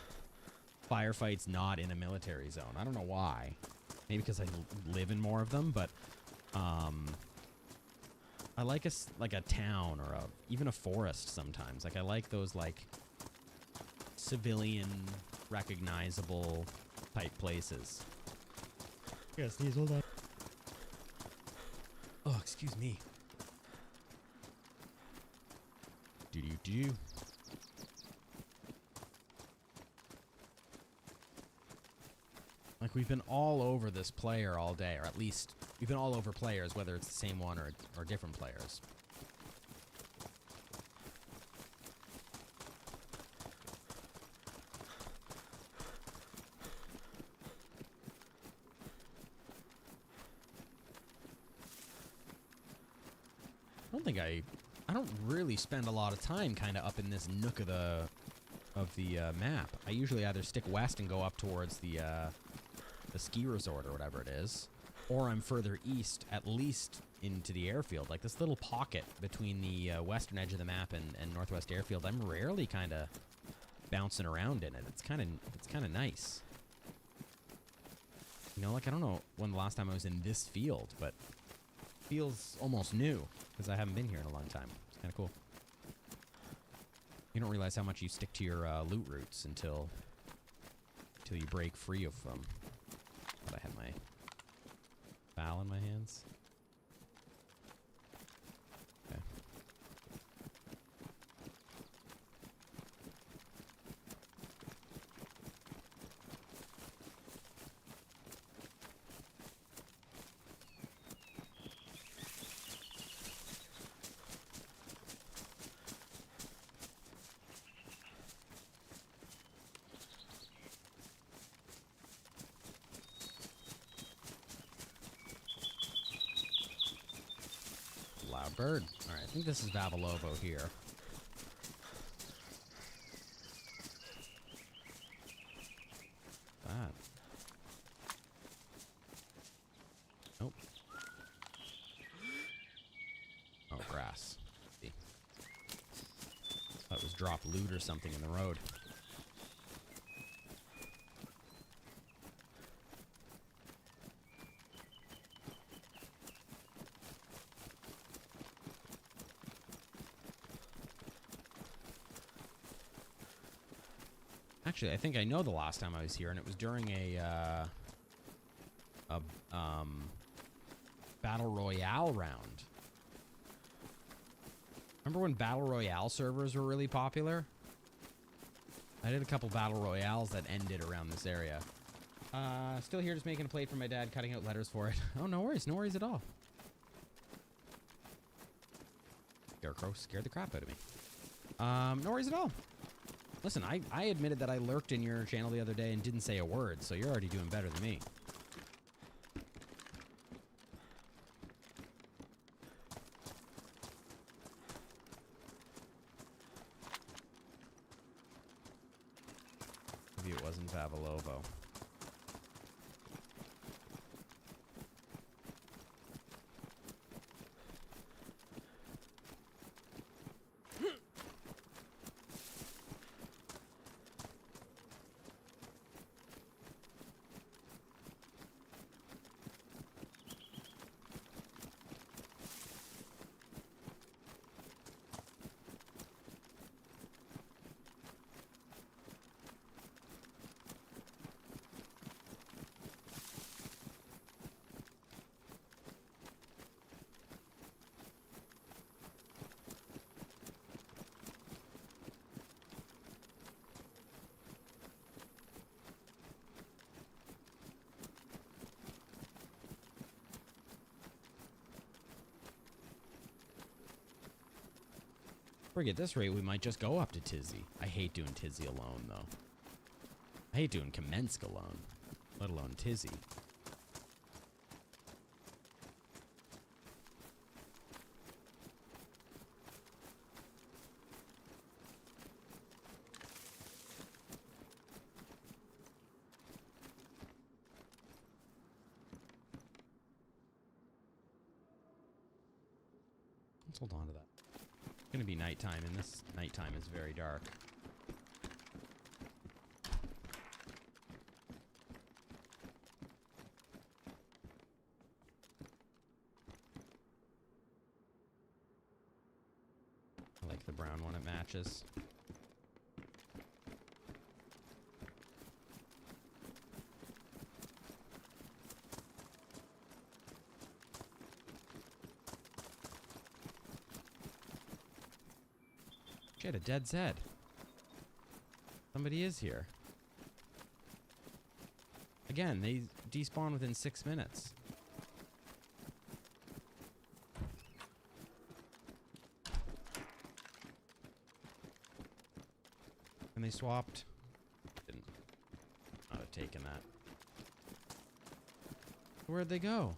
firefights not in a military zone. I don't know why. Maybe because I live in more of them, but I like a town or even a forest sometimes. Like, I like those, like, civilian, recognizable type places. Yes, these hold on. Oh, excuse me. Do-do-do. Like, we've been all over this player all day, or at least we've been all over players, whether it's the same one or different players. I don't really spend a lot of time kind of up in this nook of the map. I usually either stick west and go up towards the ski resort or whatever it is, or I'm further east, at least into the airfield. Like, this little pocket between the western edge of the map and northwest airfield, I'm rarely kind of bouncing around in it. It's kind of nice. You know, like, I don't know when the last time I was in this field, but feels almost new because I haven't been here in a long time. It's kind of cool. You don't realize how much you stick to your loot routes until you break free of them. But I had my FAL in my hands. Okay. Loud bird. All right, I think this is Vavalovo here. That. Nope. Oh, grass. See. Thought it was drop loot or something in the road. Actually, I think I know the last time I was here, and it was during a Battle Royale round. Remember when Battle Royale servers were really popular? I did a couple Battle Royales that ended around this area. Still here just making a plate for my dad, cutting out letters for it. Oh, no worries at all. Scarecrow scared the crap out of me. No worries at all. Listen, I admitted that I lurked in your channel the other day and didn't say a word, so you're already doing better than me. Maybe it wasn't Vavalovo. Frig, at this rate, we might just go up to Tizzy. I hate doing Tizzy alone, though. I hate doing Kamensk alone, let alone Tizzy. Let's hold on to that. It's gonna be nighttime, and this nighttime is very dark. I like the brown one, it matches. Shit, a dead Zed. Somebody is here. Again, they despawn within 6 minutes. And they swapped. Didn't. Not have taken that. Where'd they go?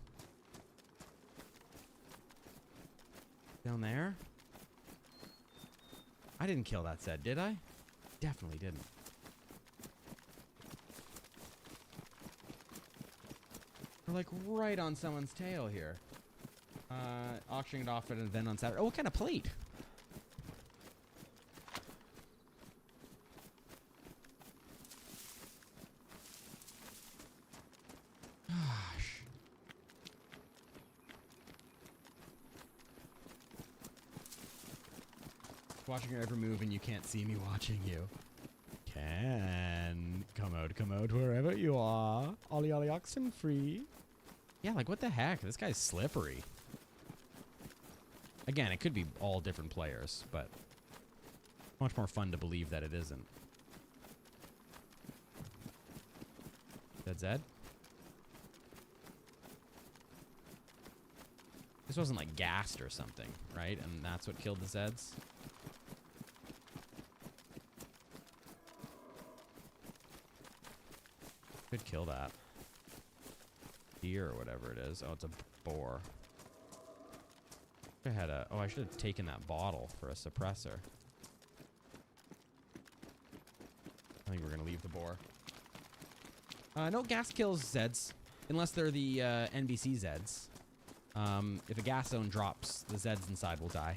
Down there? I didn't kill that Zed, did I? Definitely didn't. We're like right on someone's tail here. Auctioning it off at an event on Saturday. Oh, what kind of plate? Gosh. Watching your every move and you can't see me watching you. Can come out wherever you are. Ollie ollie oxen free. Yeah, like what the heck? This guy's slippery. Again, it could be all different players, but much more fun to believe that it isn't. Dead Zed? This wasn't like gassed or something, right? And that's what killed the Zeds? Could kill that. Deer or whatever it is. Oh, it's a boar. I had a... Oh, I should have taken that bottle for a suppressor. I think we're going to leave the boar. No gas kills Zeds. Unless they're the NBC Zeds. If a gas zone drops, the Zeds inside will die.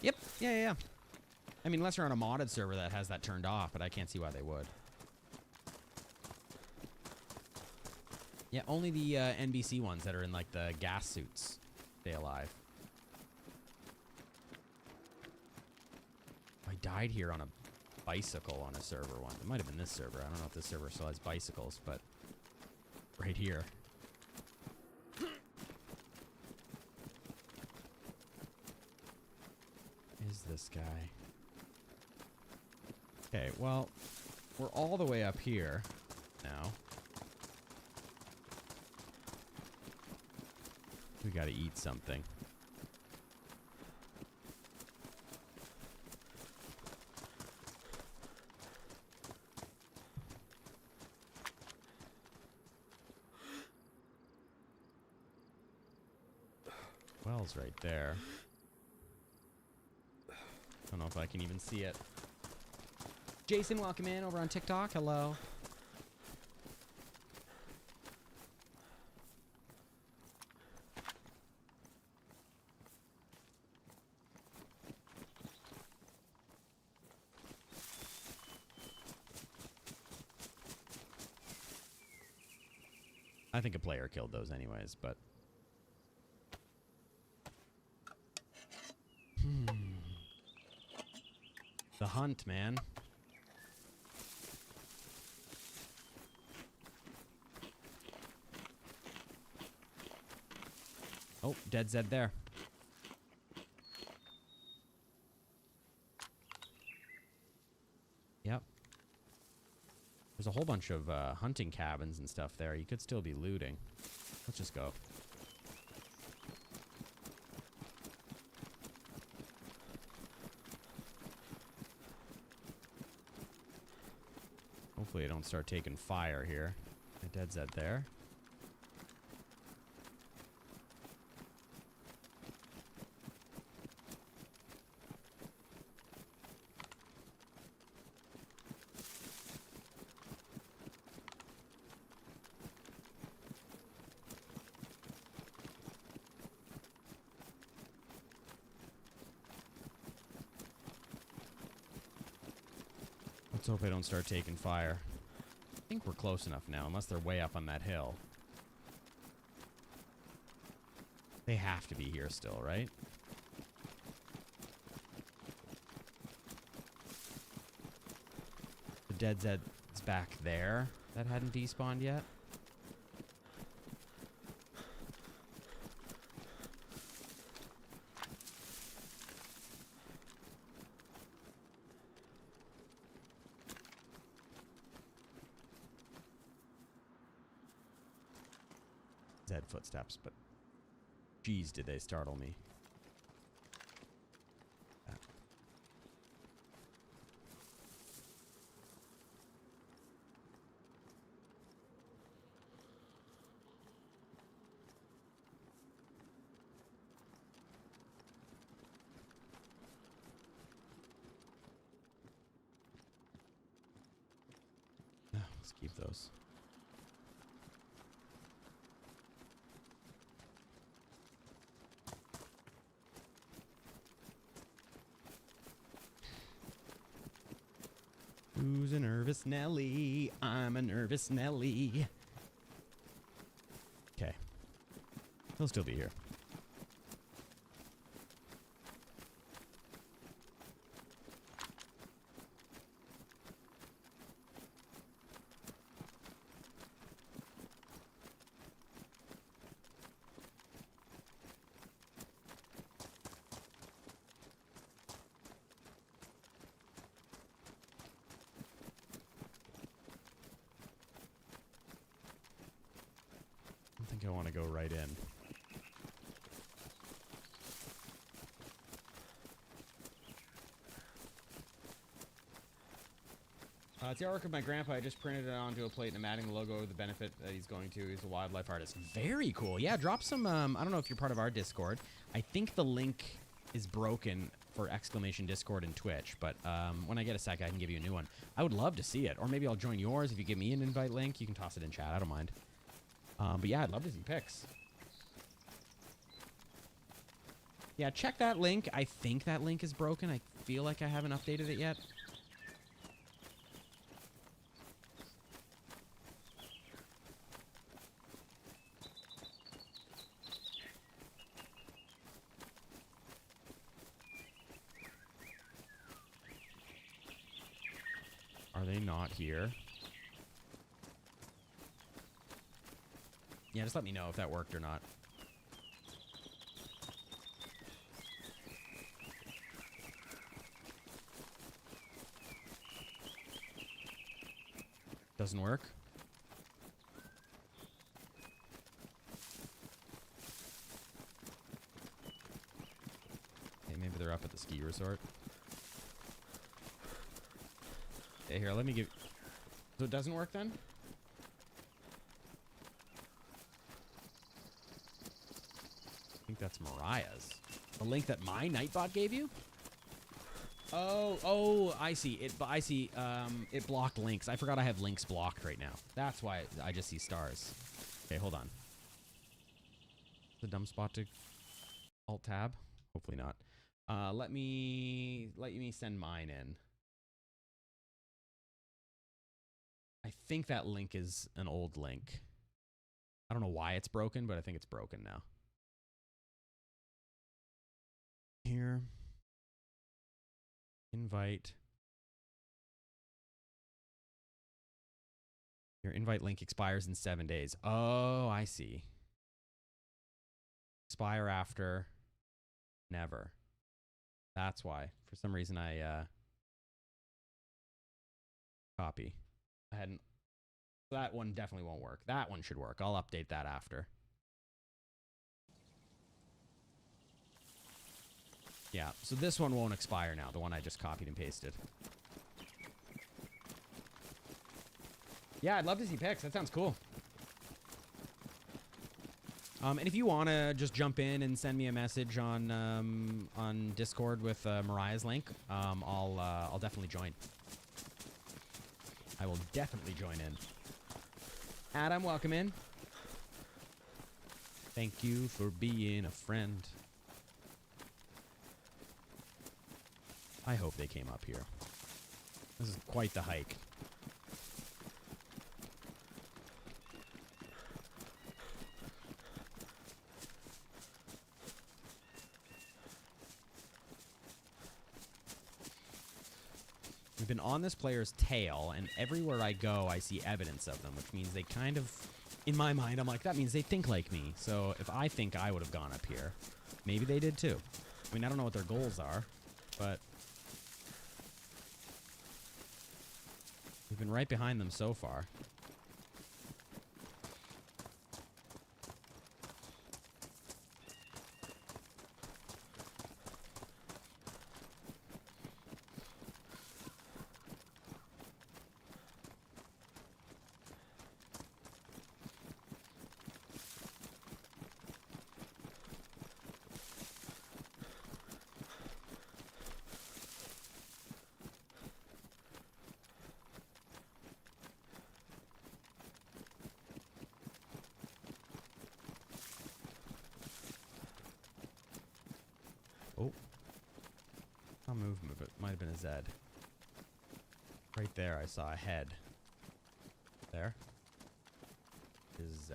Yep. Yeah. I mean, unless you're on a modded server that has that turned off, but I can't see why they would. Yeah, only the NBC ones that are in, like, the gas suits stay alive. I died here on a bicycle on a server once. It might have been this server. I don't know if this server still has bicycles, but right here. Is this guy? Okay, well, we're all the way up here now. We gotta eat something. Well's right there. Don't know if I can even see it. Jason, welcome in over on TikTok. Hello. I think a player killed those anyways, but... The hunt, man. Oh, DayZ there. Yep. There's a whole bunch of hunting cabins and stuff there. You could still be looting. Let's just go. Hopefully I don't start taking fire here. DayZ there. Let's hope I don't start taking fire. I think we're close enough now, unless they're way up on that hill. They have to be here still, right? The DayZ's back there. That hadn't despawned yet. Dead footsteps, but geez, did they startle me. Let's keep those. Who's a nervous Nelly? I'm a nervous Nelly. Okay. He'll still be here. I think I want to go right in. It's the artwork of my grandpa. I just printed it onto a plate and I'm adding the logo of the benefit that he's going to. He's a wildlife artist. Very cool. Yeah, drop some, I don't know if you're part of our Discord. I think the link is broken for exclamation Discord and Twitch, but when I get a sec, I can give you a new one. I would love to see it. Or maybe I'll join yours. If you give me an invite link, you can toss it in chat. I don't mind. But yeah, I'd love to see pics. Yeah, check that link. I think that link is broken. I feel like I haven't updated it yet. Are they not here? Yeah, just let me know if that worked or not. Doesn't work? Okay, maybe they're up at the ski resort. Okay, here, let me give... So it doesn't work then? I think that's Mariah's. The link that my Nightbot gave you? Oh, I see. It blocked links. I forgot I have links blocked right now. That's why I just see stars. Okay, hold on. The dumb spot to Alt-Tab? Hopefully not. Let me send mine in. I think that link is an old link. I don't know why it's broken, but I think it's broken now. Here. Invite. Your invite link expires in 7 days. Oh, I see. Expire after. Never. That's why. For some reason I copy. I hadn't. That one definitely won't work. That one should work. I'll update that after. Yeah, so this one won't expire now, the one I just copied and pasted. Yeah, I'd love to see pics. That sounds cool. And if you want to just jump in and send me a message on Discord with Mariah's link, I'll definitely join. I will definitely join in. Adam, welcome in. Thank you for being a friend. I hope they came up here. This is quite the hike. We've been on this player's tail, and everywhere I go, I see evidence of them, which means they kind of, in my mind, I'm like, that means they think like me. So if I think I would have gone up here, maybe they did too. I mean, I don't know what their goals are, but we've been right behind them so far. Oh. Not movement, but it might have been a Z. Right there, I saw a head. There. Is a Z.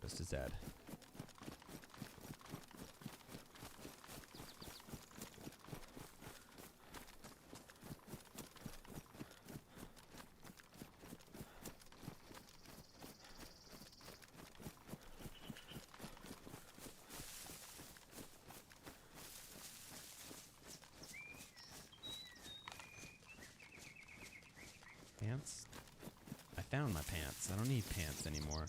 Just a Z. Pants? I found my pants. I don't need pants anymore.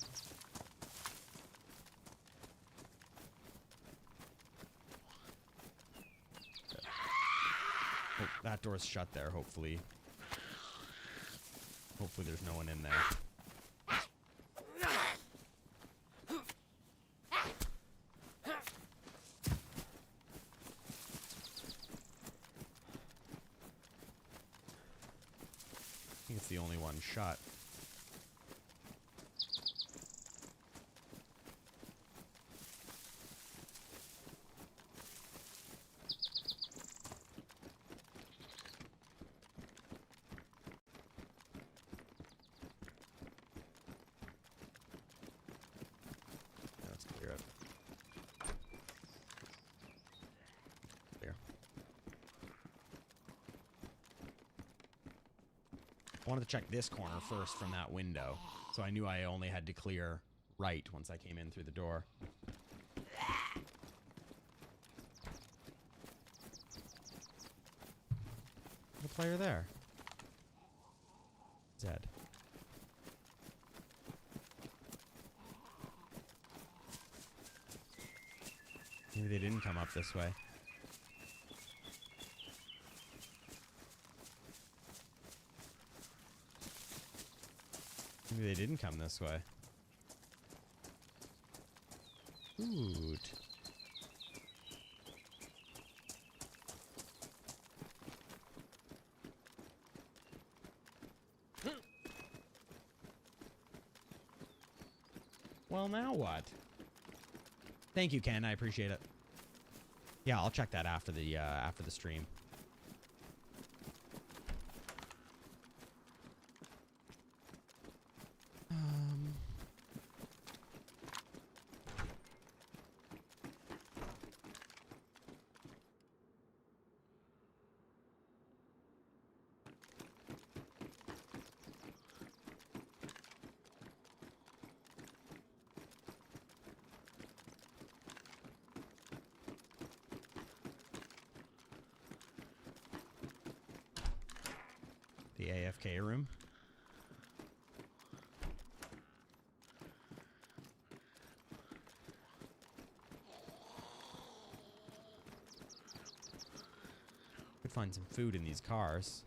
Oh, that door's shut there, hopefully. Hopefully there's no one in there. I think it's the only one shut. I wanted to check this corner first from that window. So I knew I only had to clear right once I came in through the door. The player there. Zed. Maybe they didn't come up this way. Maybe they didn't come this way. Food. Well, now what? Thank you, Ken. I appreciate it. Yeah, I'll check that after the stream. The AFK room. Could find some food in these cars.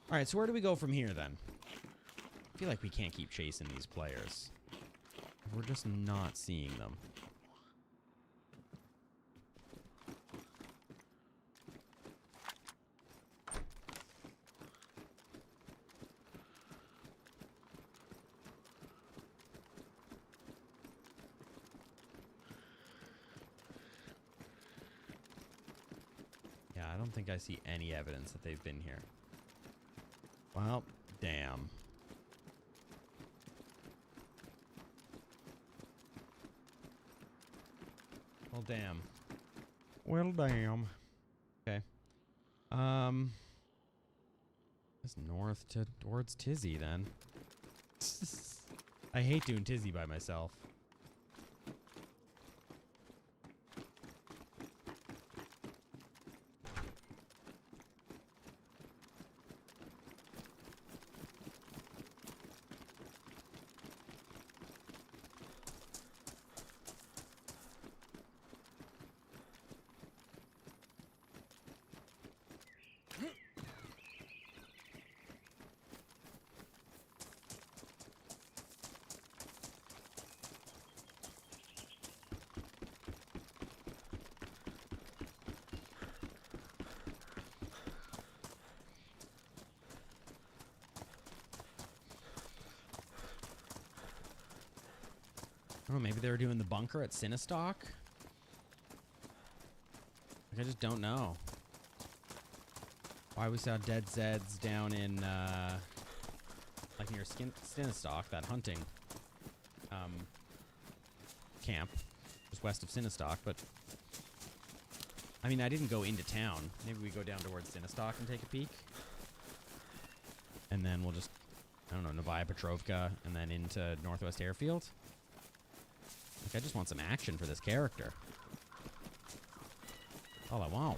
Alright, so where do we go from here then? I feel like we can't keep chasing these players. We're just not seeing them. Yeah, I don't think I see any evidence that they've been here. Well, damn. Well, damn. Well, damn. Okay. It's north towards Tizzy then. I hate doing Tizzy by myself. Oh, maybe they were doing the bunker at Sinistock? Like, I just don't know. Why we saw dead Zeds down in, like near Sinistock, that hunting, camp, just west of Sinistock, but, I mean, I didn't go into town. Maybe we go down towards Sinistock and take a peek. And then we'll just, I don't know, Novaya Petrovka, and then into Northwest Airfield. Like, I just want some action for this character. All I want.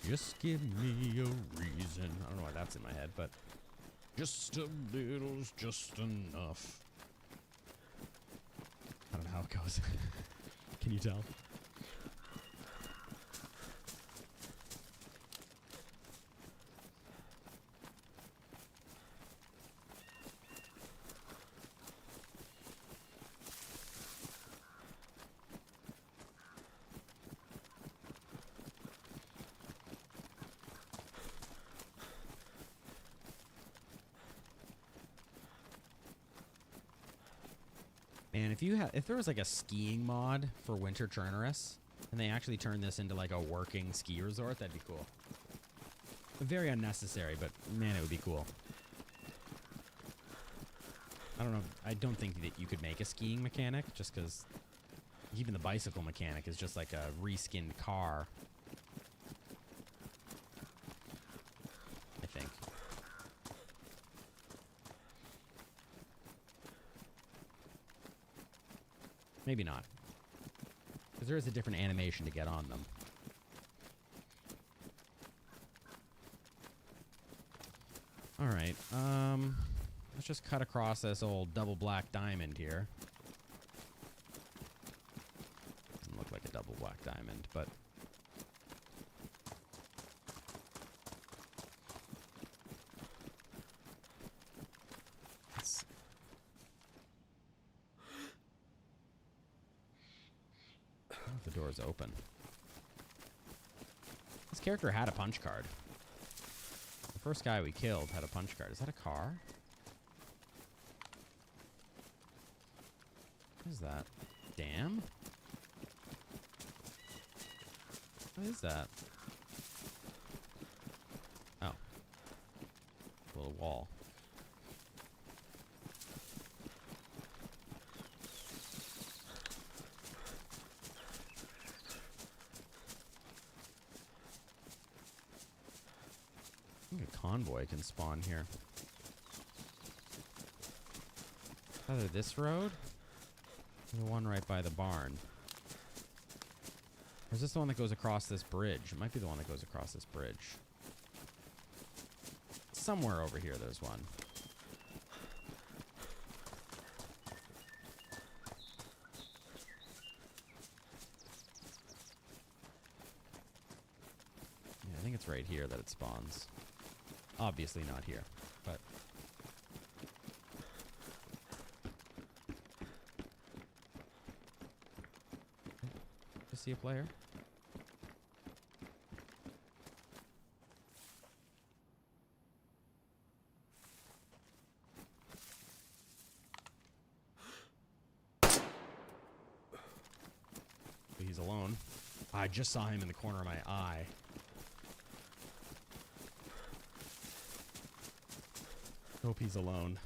Just give me a reason. I don't know why that's in my head, but just a little's just enough. I don't know how it goes. Can you tell? Man, if there was like a skiing mod for Winter Churnerus, and they actually turned this into like a working ski resort, that'd be cool. Very unnecessary, but man, it would be cool. I don't know. I don't think that you could make a skiing mechanic just because even the bicycle mechanic is just like a reskinned car. I think. Maybe not. Because there is a different animation to get on them. Alright, let's just cut across this old double black diamond here. Doesn't look like a double black diamond, but... the door's open. This character had a punch card. The first guy we killed had a punch card. Is that a car? What is that? Dam? What is that? Oh. A little wall. I think a convoy can spawn here. Either this road or the one right by the barn. Or is this the one that goes across this bridge? It might be the one that goes across this bridge. Somewhere over here there's one. Yeah, I think it's right here that it spawns. Obviously not here, but... Just see a player? He's alone. I just saw him in the corner of my eye. Hope he's alone.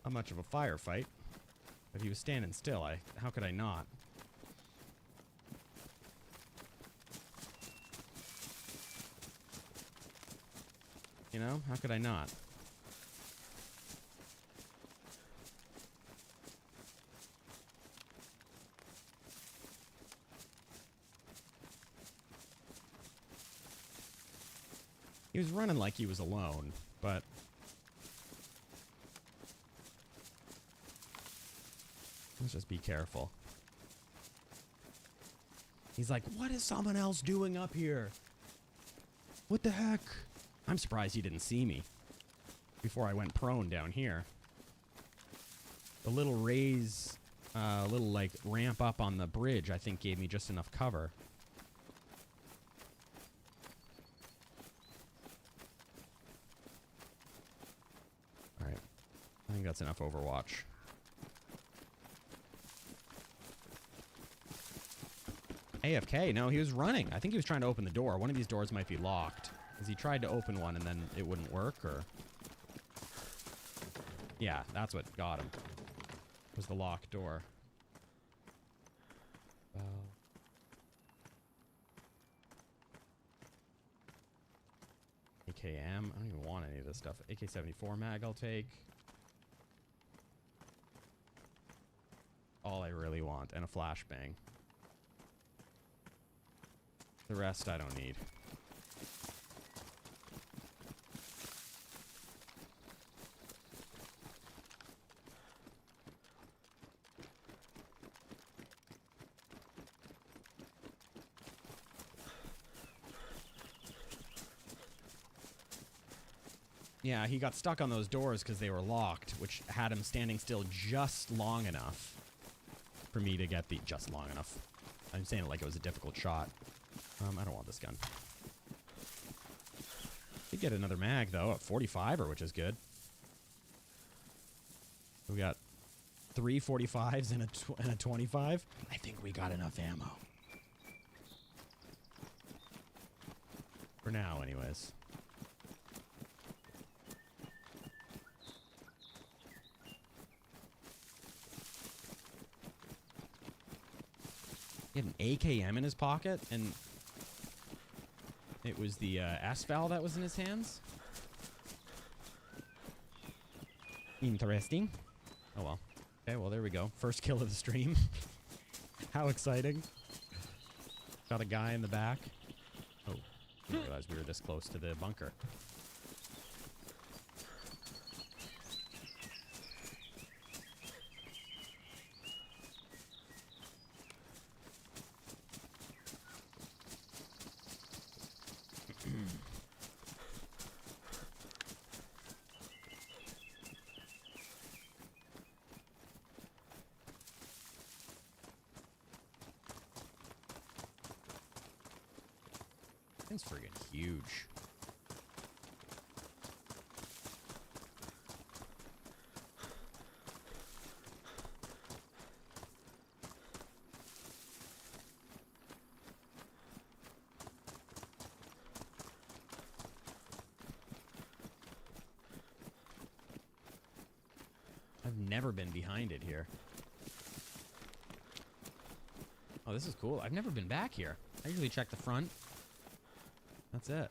Not much of a firefight. If he was standing still, how could I not? You know, how could I not? He was running like he was alone, but... Let's just be careful. He's like, what is someone else doing up here? What the heck? I'm surprised he didn't see me before I went prone down here. The little raise, little like ramp up on the bridge, I think gave me just enough cover. Alright. I think that's enough Overwatch. AFK? No, he was running. I think he was trying to open the door. One of these doors might be locked. Because he tried to open one and then it wouldn't work, or... Yeah, that's what got him. Was the locked door. AKM? I don't even want any of this stuff. AK-74 mag I'll take. All I really want. And a flashbang. The rest I don't need. Yeah, he got stuck on those doors because they were locked, which had him standing still just long enough for me to get the... Just long enough. I'm saying it like it was a difficult shot. I don't want this gun. Did get another mag, though, at 45er, which is good. We got 3 45s and a 25. I think we got enough ammo. now, anyways. He had an AKM in his pocket, and it was the FAL that was in his hands. Interesting. Oh, well. Okay, well, there we go. First kill of the stream. How exciting. Got a guy in the back. Oh, I didn't realize we were this close to the bunker. It's friggin' huge. I've never been behind it here. Oh, this is cool. I've never been back here. I usually check the front. That's it.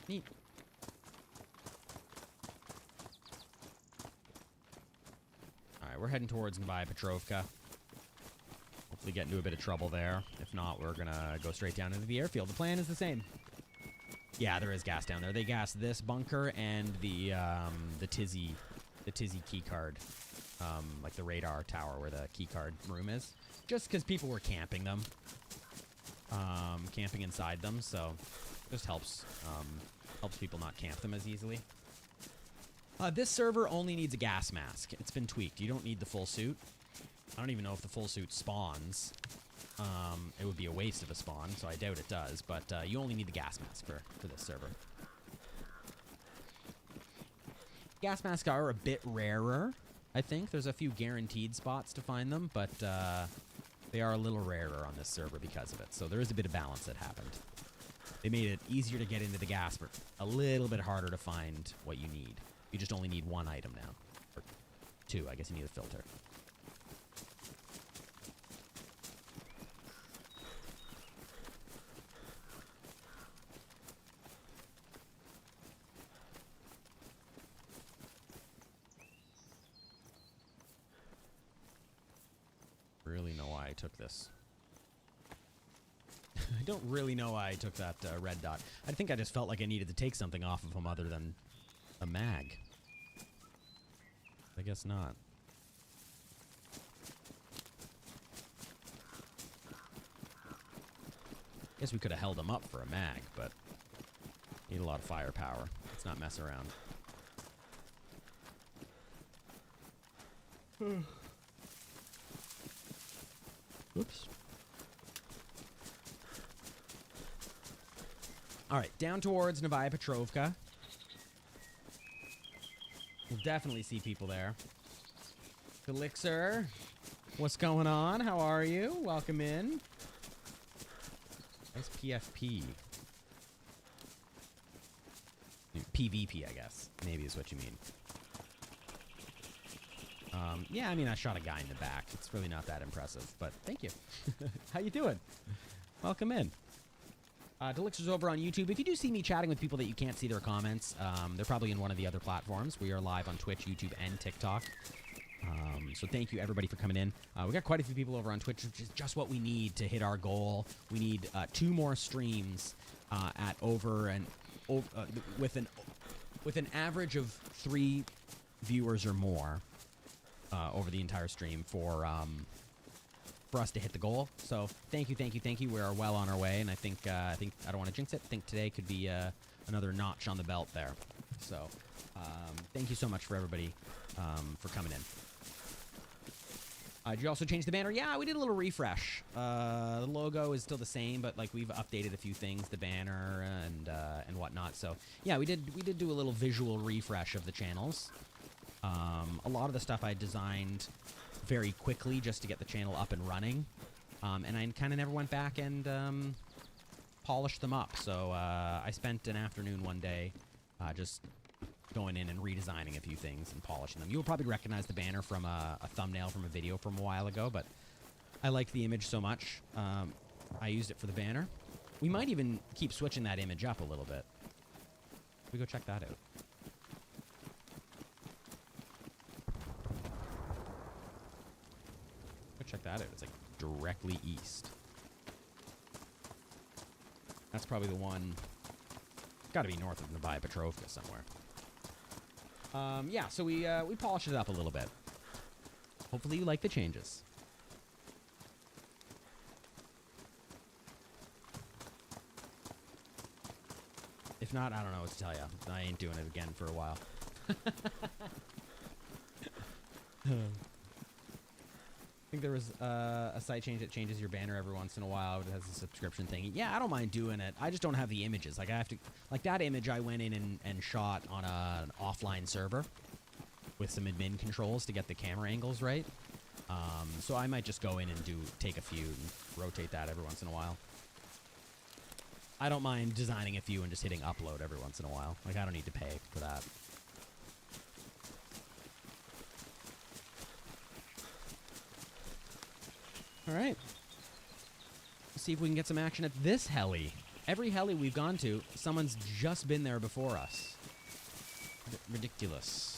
Neat. Alright, we're heading towards Novaya Petrovka. Hopefully get into a bit of trouble there. If not, we're gonna go straight down into the airfield. The plan is the same. Yeah, there is gas down there. They gassed this bunker and the Tizzy key card. Like the radar tower where the key card room is. Just because people were camping them. Camping inside them, so just helps people not camp them as easily. This server only needs a gas mask. It's been tweaked. You don't need the full suit. I don't even know if the full suit spawns. It would be a waste of a spawn, so I doubt it does, but you only need the gas mask for this server. Gas masks are a bit rarer, I think. There's a few guaranteed spots to find them, but they are a little rarer on this server because of it. So there is a bit of balance that happened. They made it easier to get into the gas, but a little bit harder to find what you need. You just only need one item now. Or two, I guess you need a filter. Really know why I took this. I don't really know why I took that red dot. I think I just felt like I needed to take something off of him other than a mag. I guess not. Guess we could have held him up for a mag, but need a lot of firepower. Let's not mess around. Oops. All right, down towards Novaya Petrovka. We'll definitely see people there. Elixir, what's going on? How are you? Welcome in. Nice PFP. PvP, I guess. Maybe is what you mean. Yeah, I mean, I shot a guy in the back. It's really not that impressive, but thank you. How you doing? Welcome in. Delixer's over on YouTube. If you do see me chatting with people that you can't see their comments, they're probably in one of the other platforms. We are live on Twitch, YouTube, and TikTok. So thank you, everybody, for coming in. We got quite a few people over on Twitch, which is just what we need to hit our goal. We need 2 more streams at over and with an average of 3 viewers or more over the entire stream for us to hit the goal. So thank you. We are well on our way, and I think I don't want to jinx it. I think today could be another notch on the belt there. So thank you so much for everybody for coming in. Did you also change the banner? Yeah, we did a little refresh. The logo is still the same, but like we've updated a few things, the banner and whatnot. So yeah, we did do a little visual refresh of the channels. A lot of the stuff I designed very quickly just to get the channel up and running. And I kind of never went back and polished them up. So I spent an afternoon one day just going in and redesigning a few things and polishing them. You'll probably recognize the banner from a thumbnail from a video from a while ago, but I liked the image so much, I used it for the banner. We might even keep switching that image up a little bit. We go check that out. Go check that out. It's like directly east. That's probably the one. It's got to be north of Novaya Petrovka somewhere. Yeah, so we polished it up a little bit. Hopefully you like the changes. If not, I don't know what to tell you. I ain't doing it again for a while. I think there was a site change that changes your banner every once in a while. It has a subscription thing. Yeah, I don't mind doing it. I just don't have the images. Like I have to, like that image I went in and shot on an offline server with some admin controls to get the camera angles right. So I might just go in and take a few and rotate that every once in a while. I don't mind designing a few and just hitting upload every once in a while. Like I don't need to pay for that. All right. Let's see if we can get some action at this heli. Every heli we've gone to, someone's just been there before us. Ridiculous.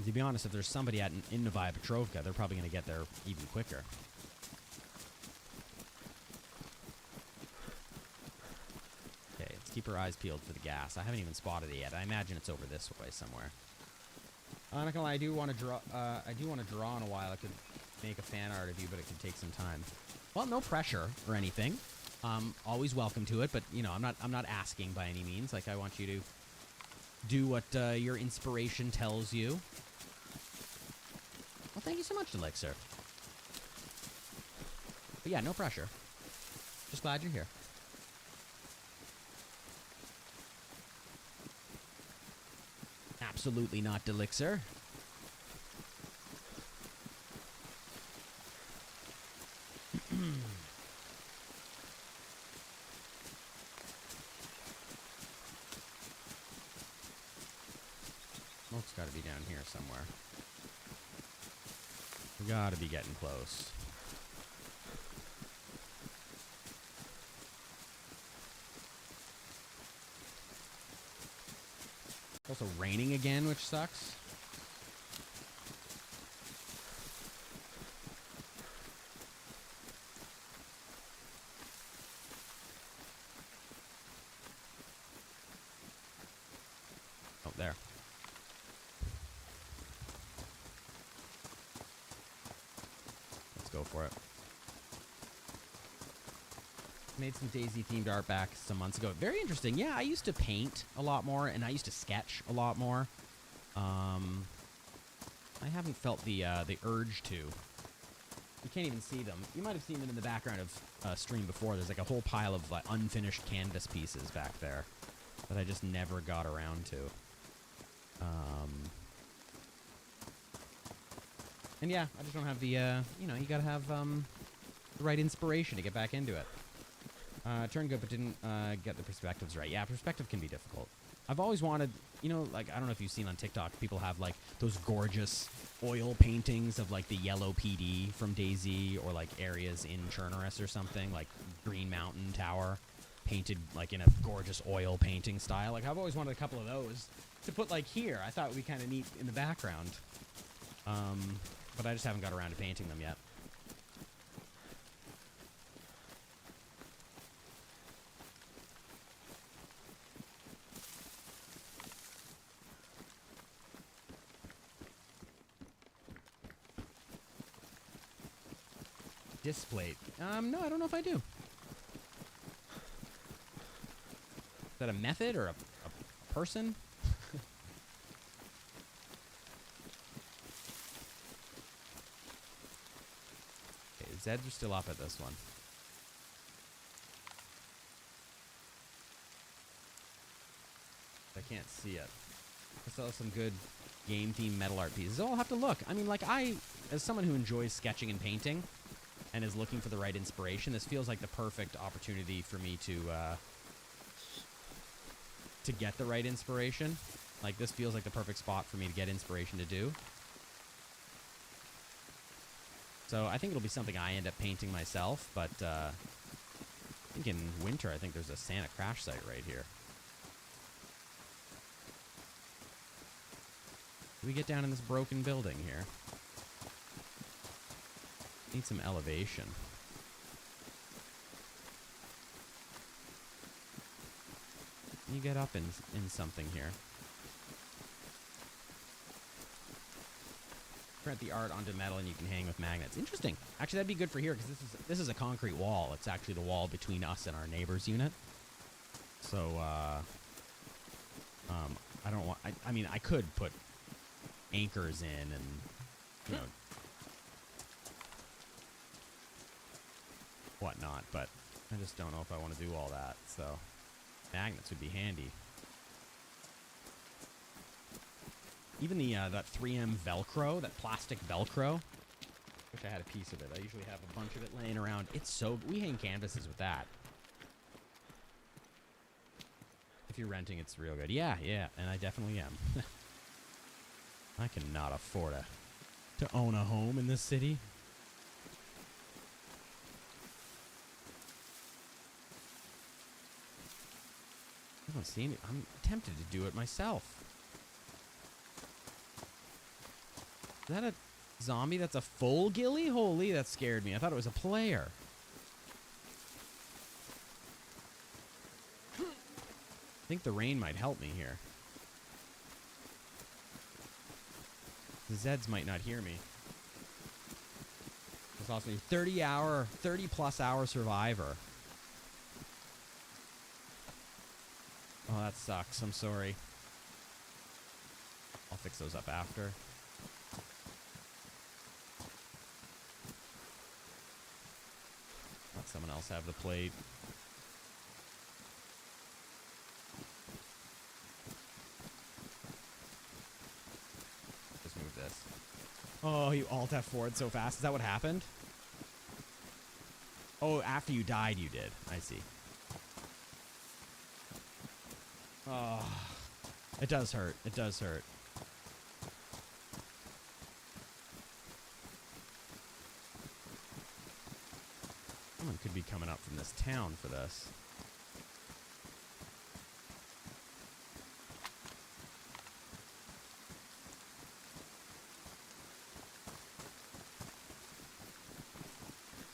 To be honest, if there's somebody in Novaya Petrovka, they're probably going to get there even quicker. Okay, let's keep our eyes peeled for the gas. I haven't even spotted it yet. I imagine it's over this way somewhere. I'm not gonna lie, I do want to draw. I do want to draw in a while. I could make a fan art of you, but it could take some time. Well, no pressure or anything. Always welcome to it, but you know, I'm not asking by any means. Like I want you to do what your inspiration tells you. Well, thank you so much, Elixir. But yeah, no pressure. Just glad you're here. Absolutely not, Elixir. Smoke's got to be down here somewhere. We gotta be getting close. It's also raining again, which sucks. Oh, there. Let's go for it. Made some DayZ themed art back some months ago. Very interesting. Yeah, I used to paint a lot more, and I used to sketch a lot more. I haven't felt the urge to. You can't even see them. You might have seen them in the background of stream before. There's like a whole pile of like unfinished canvas pieces back there that I just never got around to. And yeah, I just don't have the you know, you gotta have the right inspiration to get back into it. Turned good, but didn't get the perspectives right. Yeah, perspective can be difficult. I've always wanted, you know, like, I don't know if you've seen on TikTok, people have, like, those gorgeous oil paintings of, like, the yellow PD from DayZ or, like, areas in Chernobyl or something, like Green Mountain Tower, painted, like, in a gorgeous oil painting style. Like, I've always wanted a couple of those to put, like, here. I thought it would be kind of neat in the background. But I just haven't got around to painting them yet. Displayed. No, I don't know if I do. Is that a method or a person? Okay, Zeds are still up at this one. I can't see it. I still have some good game-themed metal art pieces. I'll have to look. I mean, like, as someone who enjoys sketching and painting and is looking for the right inspiration, this feels like the perfect opportunity for me to get the right inspiration. Like, this feels like the perfect spot for me to get inspiration to do. So I think it'll be something I end up painting myself, but I think in winter, I think there's a Santa crash site right here. We get down in this broken building here. Need some elevation. You get up in something here. Print the art onto metal and you can hang with magnets. Interesting. Actually, that'd be good for here because this is a concrete wall. It's actually the wall between us and our neighbor's unit. So I don't want. I mean, I could put anchors in and, you know, whatnot, but I just don't know if I want to do all that. So magnets would be handy. Even the that 3M Velcro, that plastic Velcro. Wish I had a piece of it. I usually have a bunch of it laying around. It's so we hang canvases with that. If you're renting, it's real good. Yeah, and I definitely am. I cannot afford to own a home in this city. I don't see any. I'm tempted to do it myself. Is that a zombie that's a full ghillie? Holy, that scared me. I thought it was a player. I think the rain might help me here. The Zeds might not hear me. It's also a 30+ hour survivor. Oh, that sucks. I'm sorry. I'll fix those up after. Let someone else have the plate. Just move this. Oh, you Alt F4'd so fast. Is that what happened? Oh, after you died, you did. I see. Oh, it does hurt. It does hurt. Someone could be coming up from this town for this.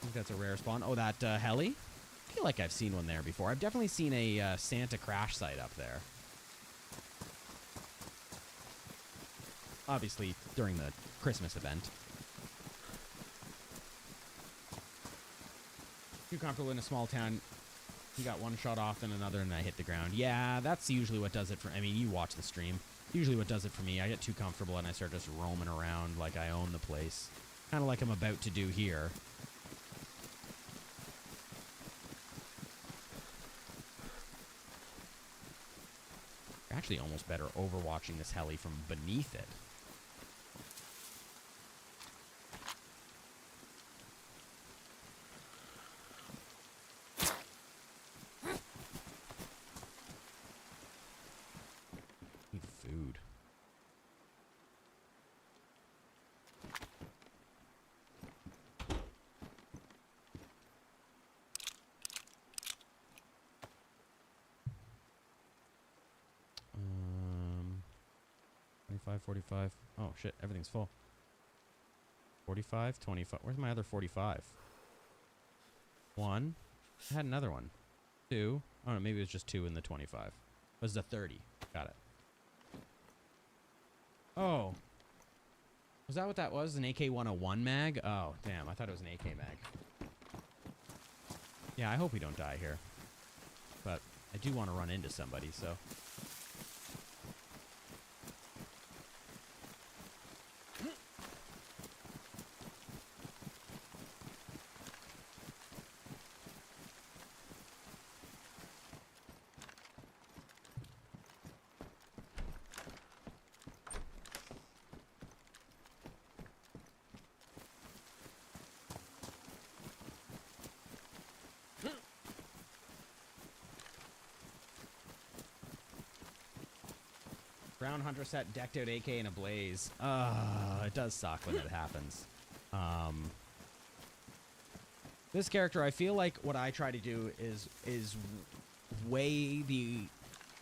I think that's a rare spawn. Oh, that heli? I feel like I've seen one there before. I've definitely seen a Santa crash site up there. Obviously, during the Christmas event. Too comfortable in a small town. You got one shot off, then another, and I hit the ground. Yeah, that's usually what does it for... I mean, you watch the stream. Usually what does it for me, I get too comfortable and I start just roaming around like I own the place. Kind of like I'm about to do here. Actually almost better overwatching this heli from beneath it. Need food. Um, 25, 45. Oh shit, everything's full. 45, 25. Where's my other 45? One. I had another one. Two. Oh no, maybe it was just two in the 25. It was the 30. Got it. Oh. Was that what that was? An AK-101 mag? Oh, damn. I thought it was an AK mag. Yeah, I hope we don't die here. But I do want to run into somebody, so... Brown Hunter set, decked out AK in a blaze. It does suck when it happens. This character, I feel like what I try to do is weigh the,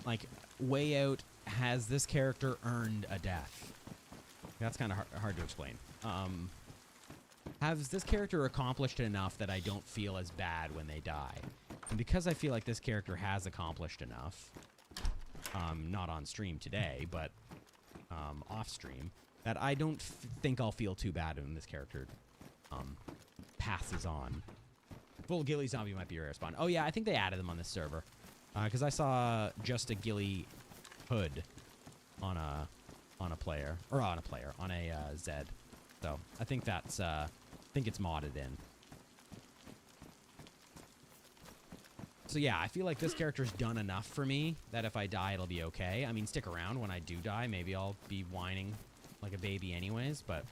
like, weigh out, has this character earned a death? That's kind of hard to explain. Has this character accomplished enough that I don't feel as bad when they die? And because I feel like this character has accomplished enough, not on stream today, but off stream, that I don't think I'll feel too bad when this character passes on. Full ghillie zombie might be a rare spawn. Oh yeah, I think they added them on this server. Because I saw just a ghillie hood on a player, or on a Z. So I think that's I think it's modded in. So yeah, I feel like this character's done enough for me that if I die, it'll be okay. I mean, stick around when I do die. Maybe I'll be whining like a baby anyways, but...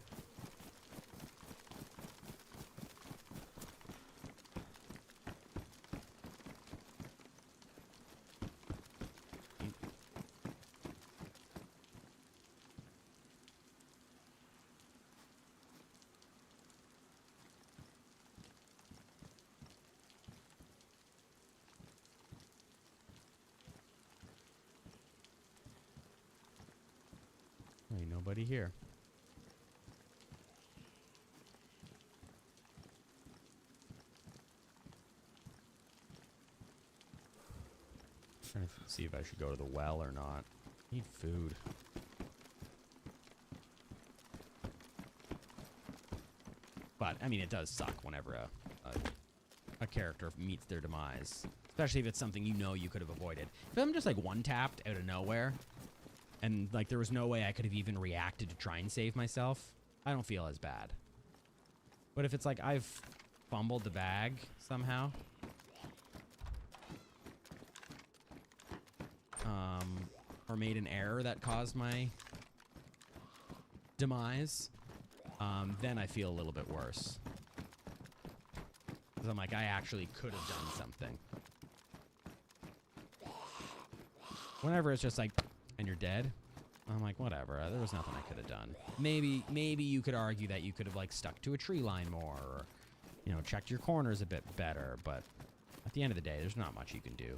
Ain't nobody here. Trying to see if I should go to the well or not. Need food. But I mean, it does suck whenever a character meets their demise, especially if it's something you know you could have avoided. If I'm just like one tapped out of nowhere, and like there was no way I could have even reacted to try and save myself, I don't feel as bad. But if it's like I've fumbled the bag somehow, or made an error that caused my demise, then I feel a little bit worse. Because I'm like, I actually could have done something. Whenever it's just like, and you're dead, I'm like, whatever, there was nothing I could have done. Maybe you could argue that you could have like stuck to a tree line more, or, you know, checked your corners a bit better, but at the end of the day, there's not much you can do.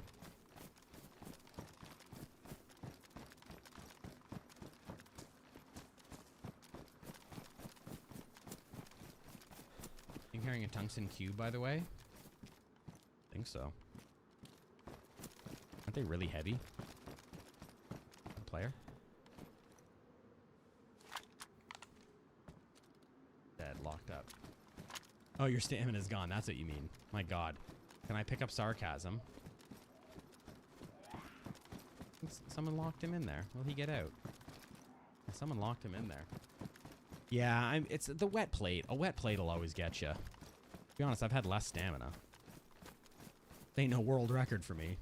You carrying a tungsten cube, by the way? I think so. Aren't they really heavy? Player? Dead, locked up. Oh, your stamina's gone. That's what you mean. My god. Can I pick up sarcasm? Someone locked him in there. Will he get out? Someone locked him in there. Yeah, it's the wet plate. A wet plate will always get you. To be honest, I've had less stamina. Ain't no world record for me.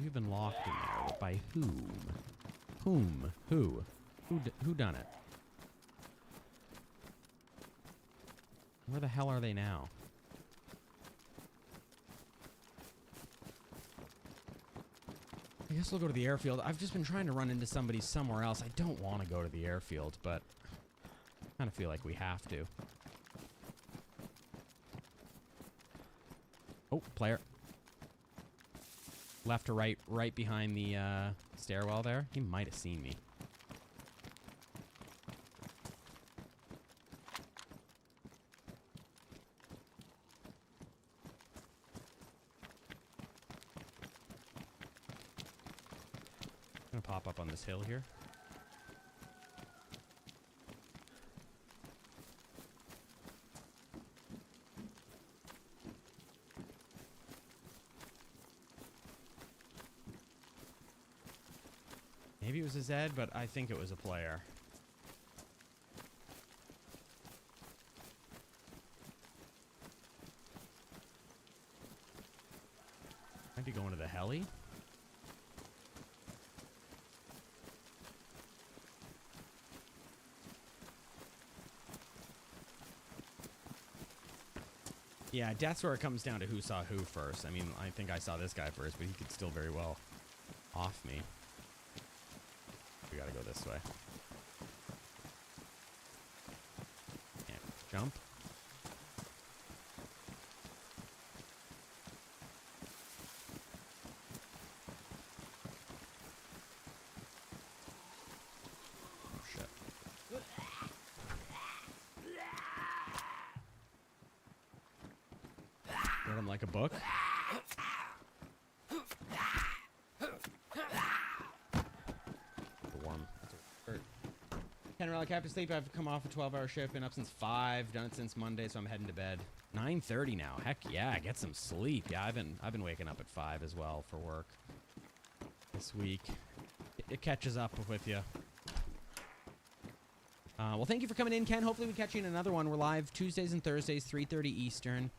You've been locked in there. By whom? Whom? Who done it? Where the hell are they now? I guess we'll go to the airfield. I've just been trying to run into somebody somewhere else. I don't want to go to the airfield, but I kind of feel like we have to. Oh, player. Left to right, right behind the stairwell there. He might have seen me. I'm gonna pop up on this hill here. Maybe it was a Zed, but I think it was a player. Might be going to the heli. Yeah, that's where it comes down to who saw who first. I mean, I think I saw this guy first, but he could still very well off me. We gotta go this way. Can't jump. Oh, shit. Read him like a book. Ken Relic, after sleep, I've come off a 12-hour shift, been up since 5, done it since Monday, so I'm heading to bed. 9:30 now. Heck yeah, get some sleep. Yeah, I've been waking up at 5 as well for work this week. It catches up with you. Well, thank you for coming in, Ken. Hopefully we catch you in another one. We're live Tuesdays and Thursdays, 3:30 Eastern,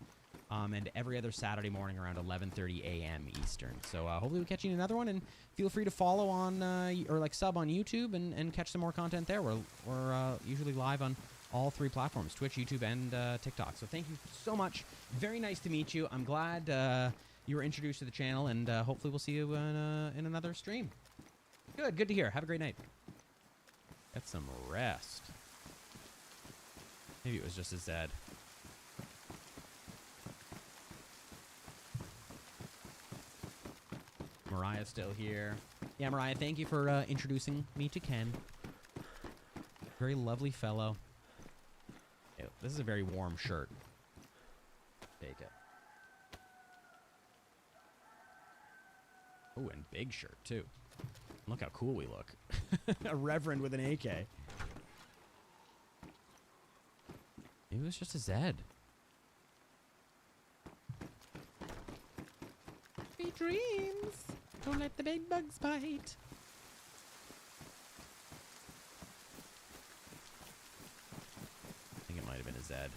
and every other Saturday morning around 11:30 a.m. Eastern. So hopefully we catch you in another one, and feel free to follow on or like sub on YouTube and catch some more content there. We're usually live on all 3 platforms, Twitch, YouTube, and TikTok. So thank you so much. Very nice to meet you. I'm glad you were introduced to the channel, and hopefully we'll see you in another stream. Good to hear. Have a great night. Get some rest. Maybe it was just a Zed. Mariah's still here. Yeah, Mariah, thank you for introducing me to Ken. Very lovely fellow. Ew, this is a very warm shirt. Take it. Oh, and big shirt, too. Look how cool we look. A reverend with an AK. Maybe it was just a Zed. Sweet dreams. Don't let the big bugs bite. I think it might have been a Zed.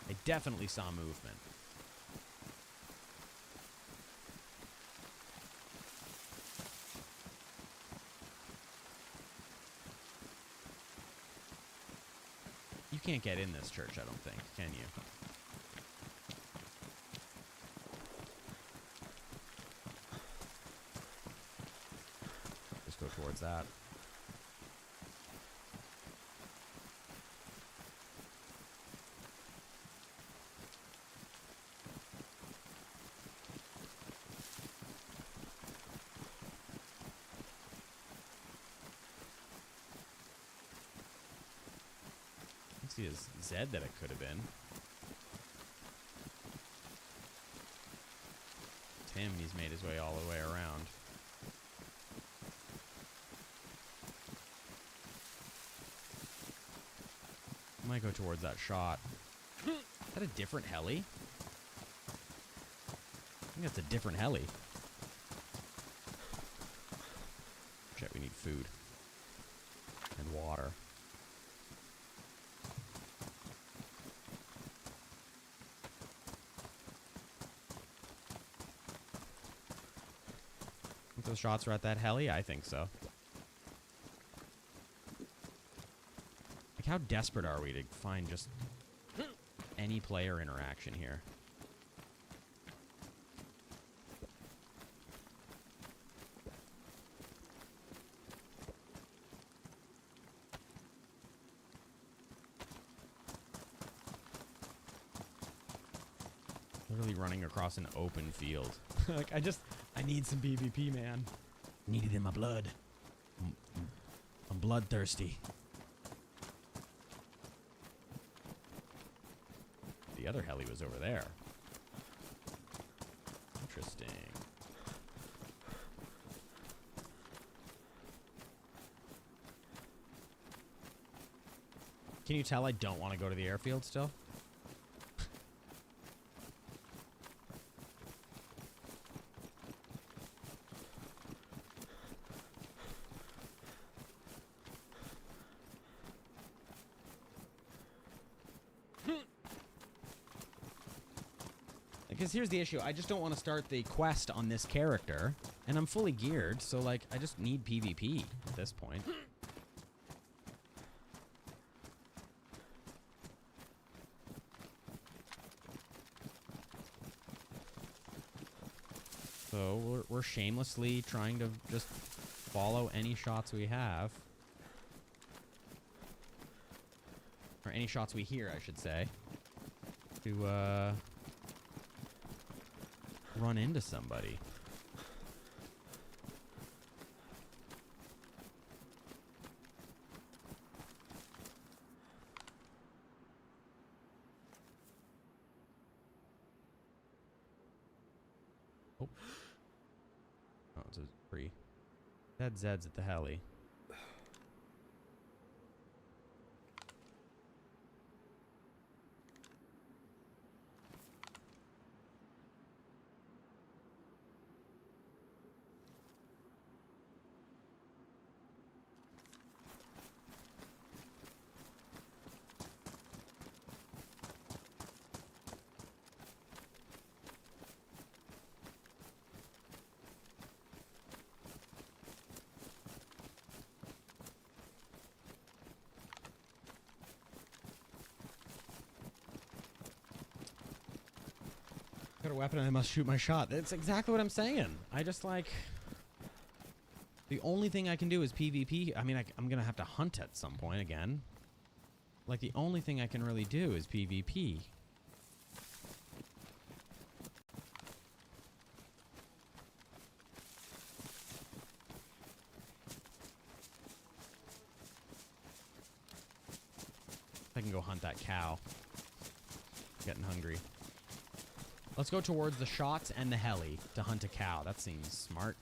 I definitely saw movement. You can't get in this church, I don't think, can you? Just go towards that. See his Zed that it could have been. It's him. He's made his way all the way around. I might go towards that shot. Is that a different heli? I think that's a different heli. Shit, we need food. And water. Those shots are at that heli? I think so. Like, how desperate are we to find just any player interaction here? Literally running across an open field. Like, I need some PvP, man. Need it in my blood. I'm bloodthirsty. The other heli was over there. Interesting. Can you tell I don't want to go to the airfield still? Because here's the issue. I just don't want to start the quest on this character. And I'm fully geared, so, like, I just need PvP at this point. So we're shamelessly trying to just follow any shots we have. Or any shots we hear, I should say. To run into somebody. Oh. Oh, it's a tree. That Zed's at the heli. Got a weapon and I must shoot my shot. That's exactly what I'm saying. I just like... The only thing I can do is PvP. I mean, I'm going to have to hunt at some point again. Like, the only thing I can really do is PvP. I can go hunt that cow. Getting hungry. Let's go towards the shots and the heli to hunt a cow. That seems smart.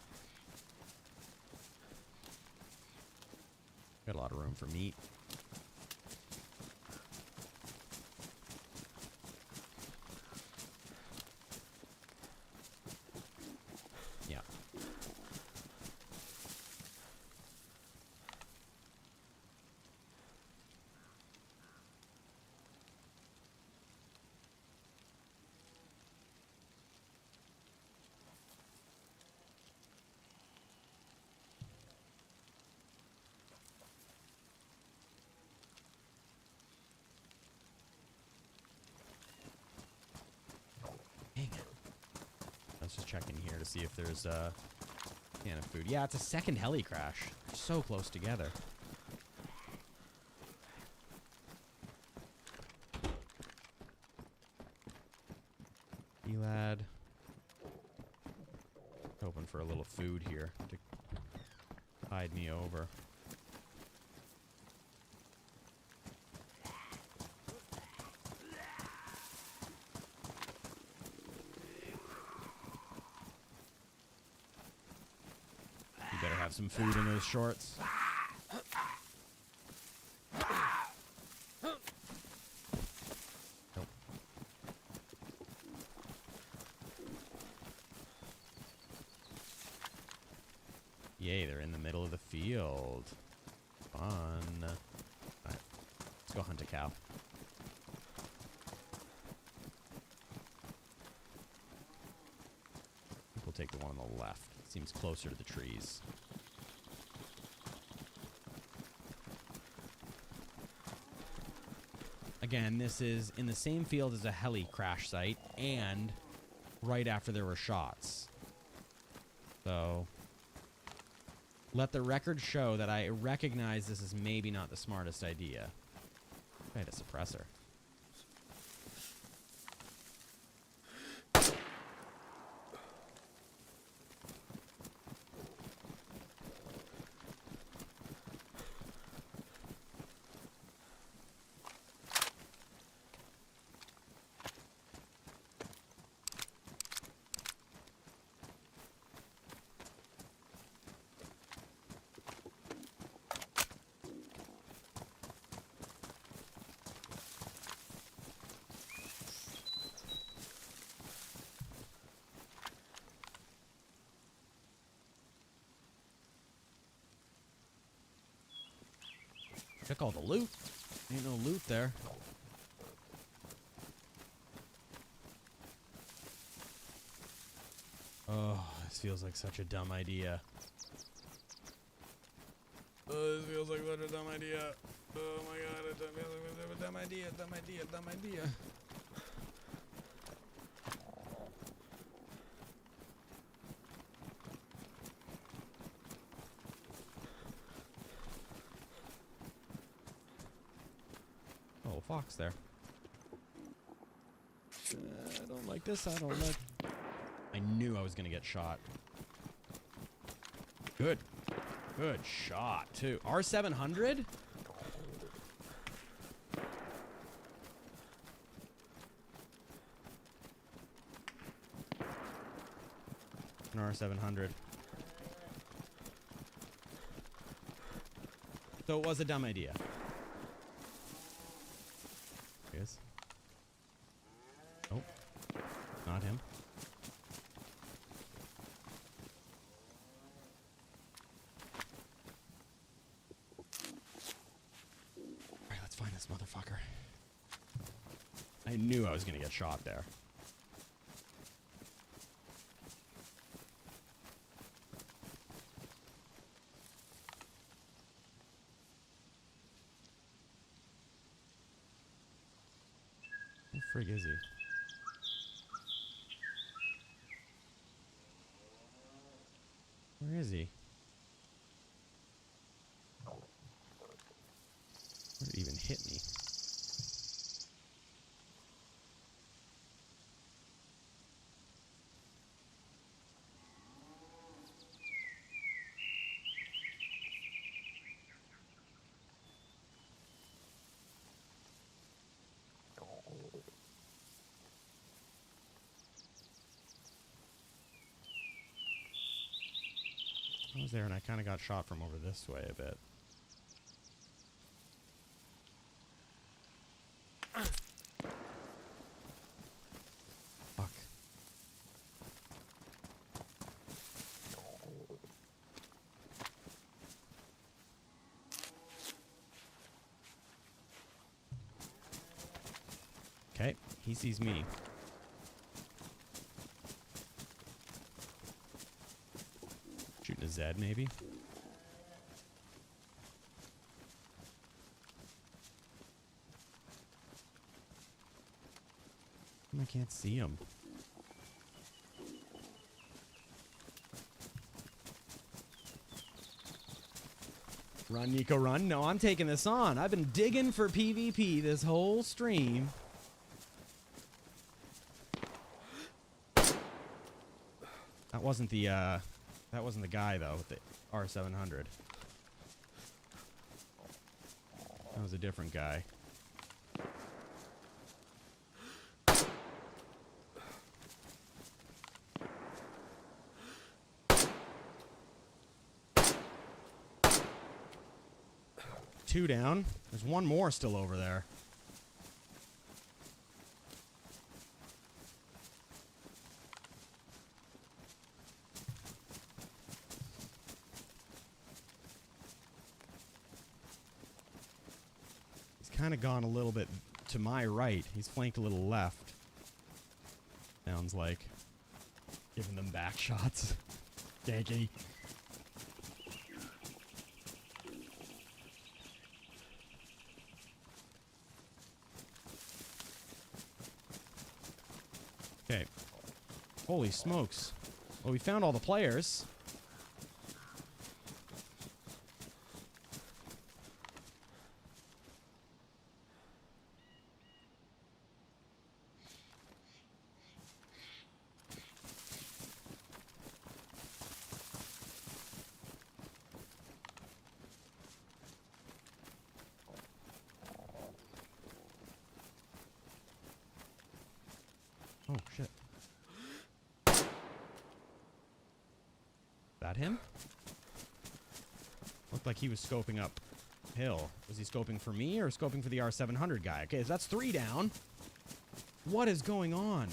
Got a lot of room for meat. Yeah. Dang it. Let's just check in here to see if there's a can of food. Yeah, it's a second heli crash. They're so close together. Elad. Hoping for a little food here to tide me over. You better have some food in those shorts. Nope. Yay, they're in the middle of the field. Fun. Alright, let's go hunt a cow. I think we'll take the one on the left. Seems closer to the trees. Again, this is in the same field as a heli crash site and right after there were shots. So, let the record show that I recognize this is maybe not the smartest idea. I had a suppressor. Took all the loot. Ain't no loot there. Oh, this feels like such a dumb idea. Oh, this feels like such a dumb idea. Oh my god, it feels like a dumb idea, dumb idea, dumb idea. fox there. I don't like this. I don't like... I knew I was going to get shot. Good. Good shot, too. R700? An R700. So it was a dumb idea. Yes. Nope. Not him. Alright, let's find this motherfucker. I knew I was gonna get shot there. Where the frig is he? Where is he? Where did it even hit me? I was there and I kind of got shot from over this way a bit. Fuck. Okay, he sees me. Shooting a Zed, maybe? I can't see him. Run, Nico, run. No, I'm taking this on. I've been digging for PvP this whole stream. That wasn't the guy, though, with the R700. That was a different guy. Two down. There's one more still over there. Kind of gone a little bit to my right. He's flanked a little left. Sounds like. Giving them back shots. Yankee. Okay. Holy smokes. Well, we found all the players. Oh, shit. That him? Looked like he was scoping up hill. Was he scoping for me or scoping for the R700 guy? Okay, so that's 3 down. What is going on?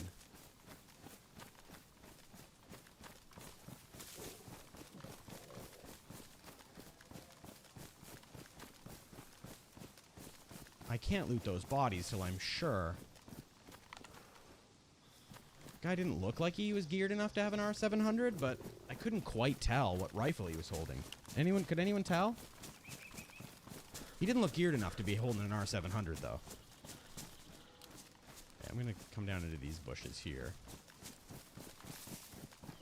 I can't loot those bodies till I'm sure. Guy didn't look like he was geared enough to have an R700, but I couldn't quite tell what rifle he was holding. Could anyone tell? He didn't look geared enough to be holding an R700, though. Okay, I'm gonna come down into these bushes here.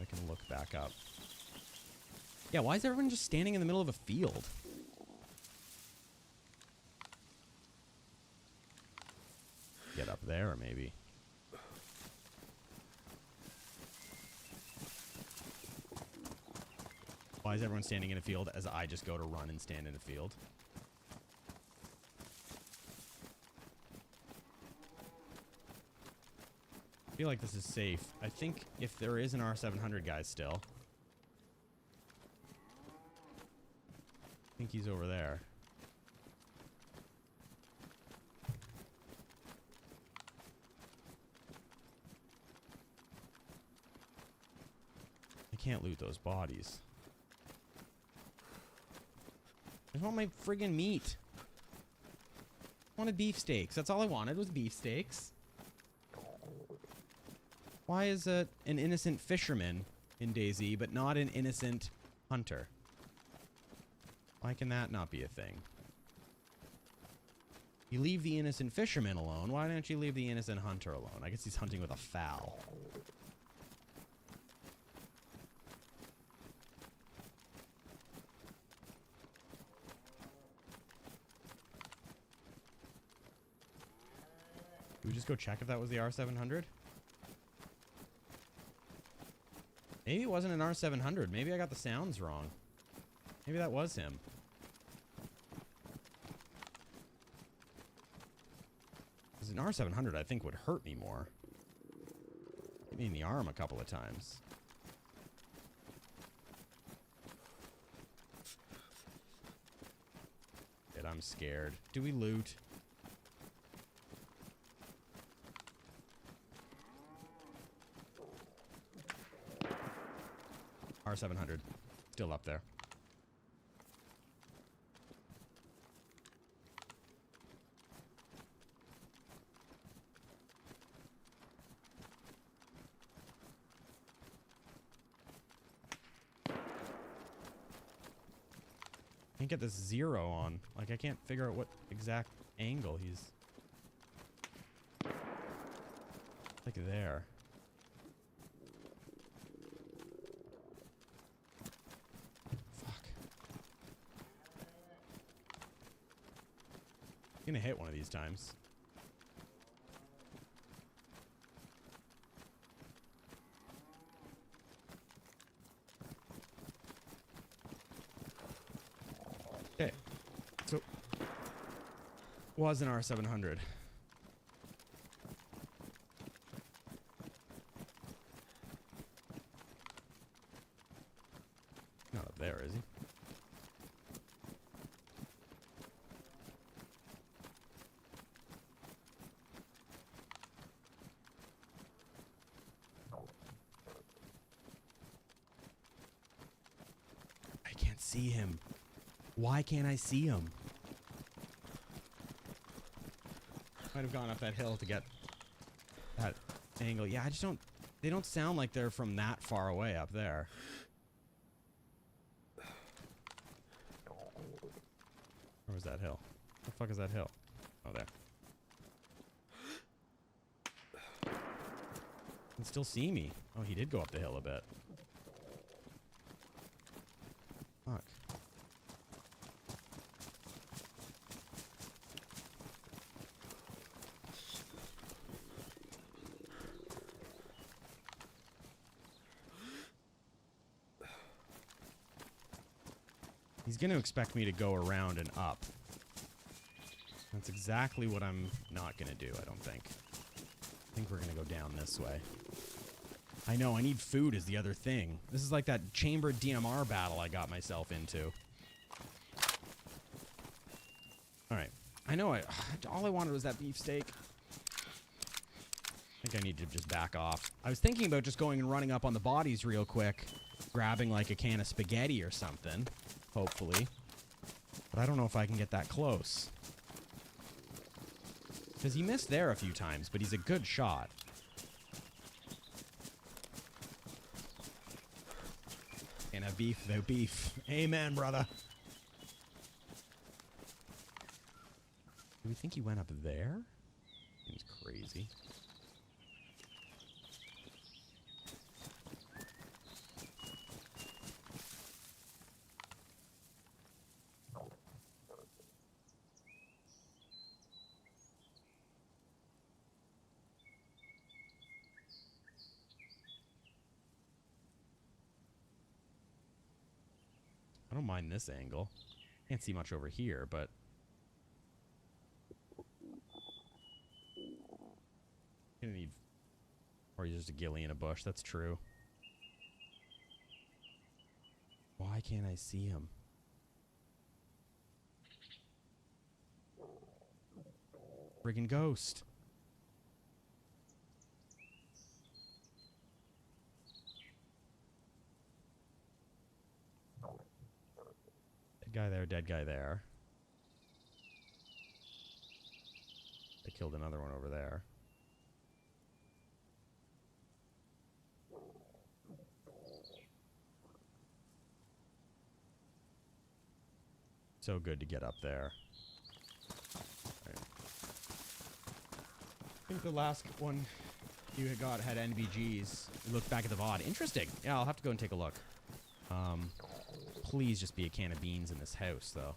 I can look back up. Yeah, why is everyone just standing in the middle of a field? Get up there, maybe. Why is everyone standing in a field as I just go to run and stand in a field? I feel like this is safe. I think if there is an R700 guy still. I think he's over there. I can't loot those bodies. I just want my friggin' meat. I wanted beefsteaks. That's all I wanted was beefsteaks. Why is an innocent fisherman in DayZ, but not an innocent hunter? Why can that not be a thing? You leave the innocent fisherman alone. Why don't you leave the innocent hunter alone? I guess he's hunting with a FAL. Did we just go check if that was the R700? Maybe it wasn't an R700. Maybe I got the sounds wrong. Maybe that was him. Because an R700 I think would hurt me more. Hit me in the arm a couple of times. Shit, I'm scared. Do we loot? R700. Still up there. Can't get this 0 on. Like, I can't figure out what exact angle he's... like there. Gonna hit one of these times. Okay. So was an R700. Not up there, is he? See him. Why can't I see him? Might have gone up that hill to get that angle. Yeah, I just don't... they don't sound like they're from that far away up there. Where was that hill? What the fuck is that hill? Oh, there. He can still see me. Oh, he did go up the hill a bit. Fuck. He's going to expect me to go around and up. That's exactly what I'm not going to do, I don't think. I think we're going to go down this way. I know, I need food is the other thing. This is like that chambered DMR battle I got myself into. Alright. I know all I wanted was that beefsteak. I think I need to just back off. I was thinking about just going and running up on the bodies real quick. Grabbing like a can of spaghetti or something. Hopefully. But I don't know if I can get that close. Because he missed there a few times, but he's a good shot. Can't have beef without beef. Amen, brother. Do we think he went up there? Seems crazy. don't mind this angle. Can't see much over here, but... Gonna need... Or he's just a ghillie in a bush. That's true. Why can't I see him? Friggin' ghost. Dead guy there, dead guy there. They killed another one over there. So good to get up there. Right. I think the last one you had got had NVGs. We looked back at the VOD. Interesting. Yeah, I'll have to go and take a look. Please just be a can of beans in this house, though.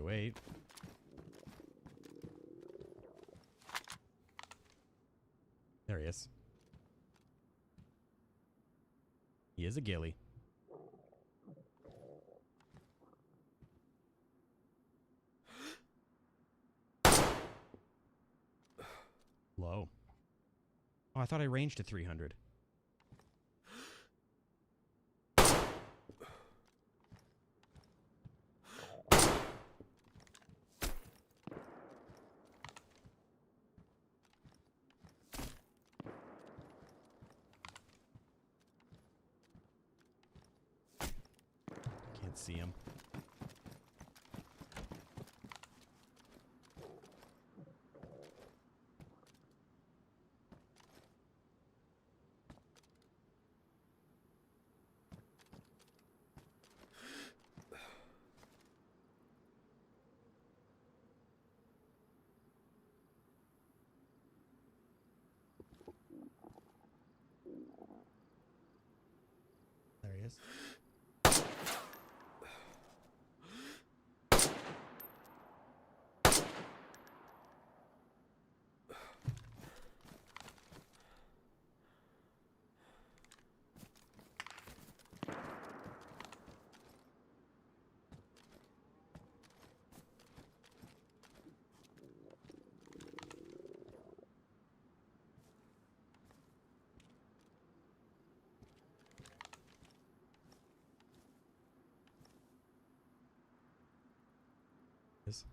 Wait. There he is. He is a ghillie. Low. Oh, I thought I ranged to 300. See him. There he is. Is.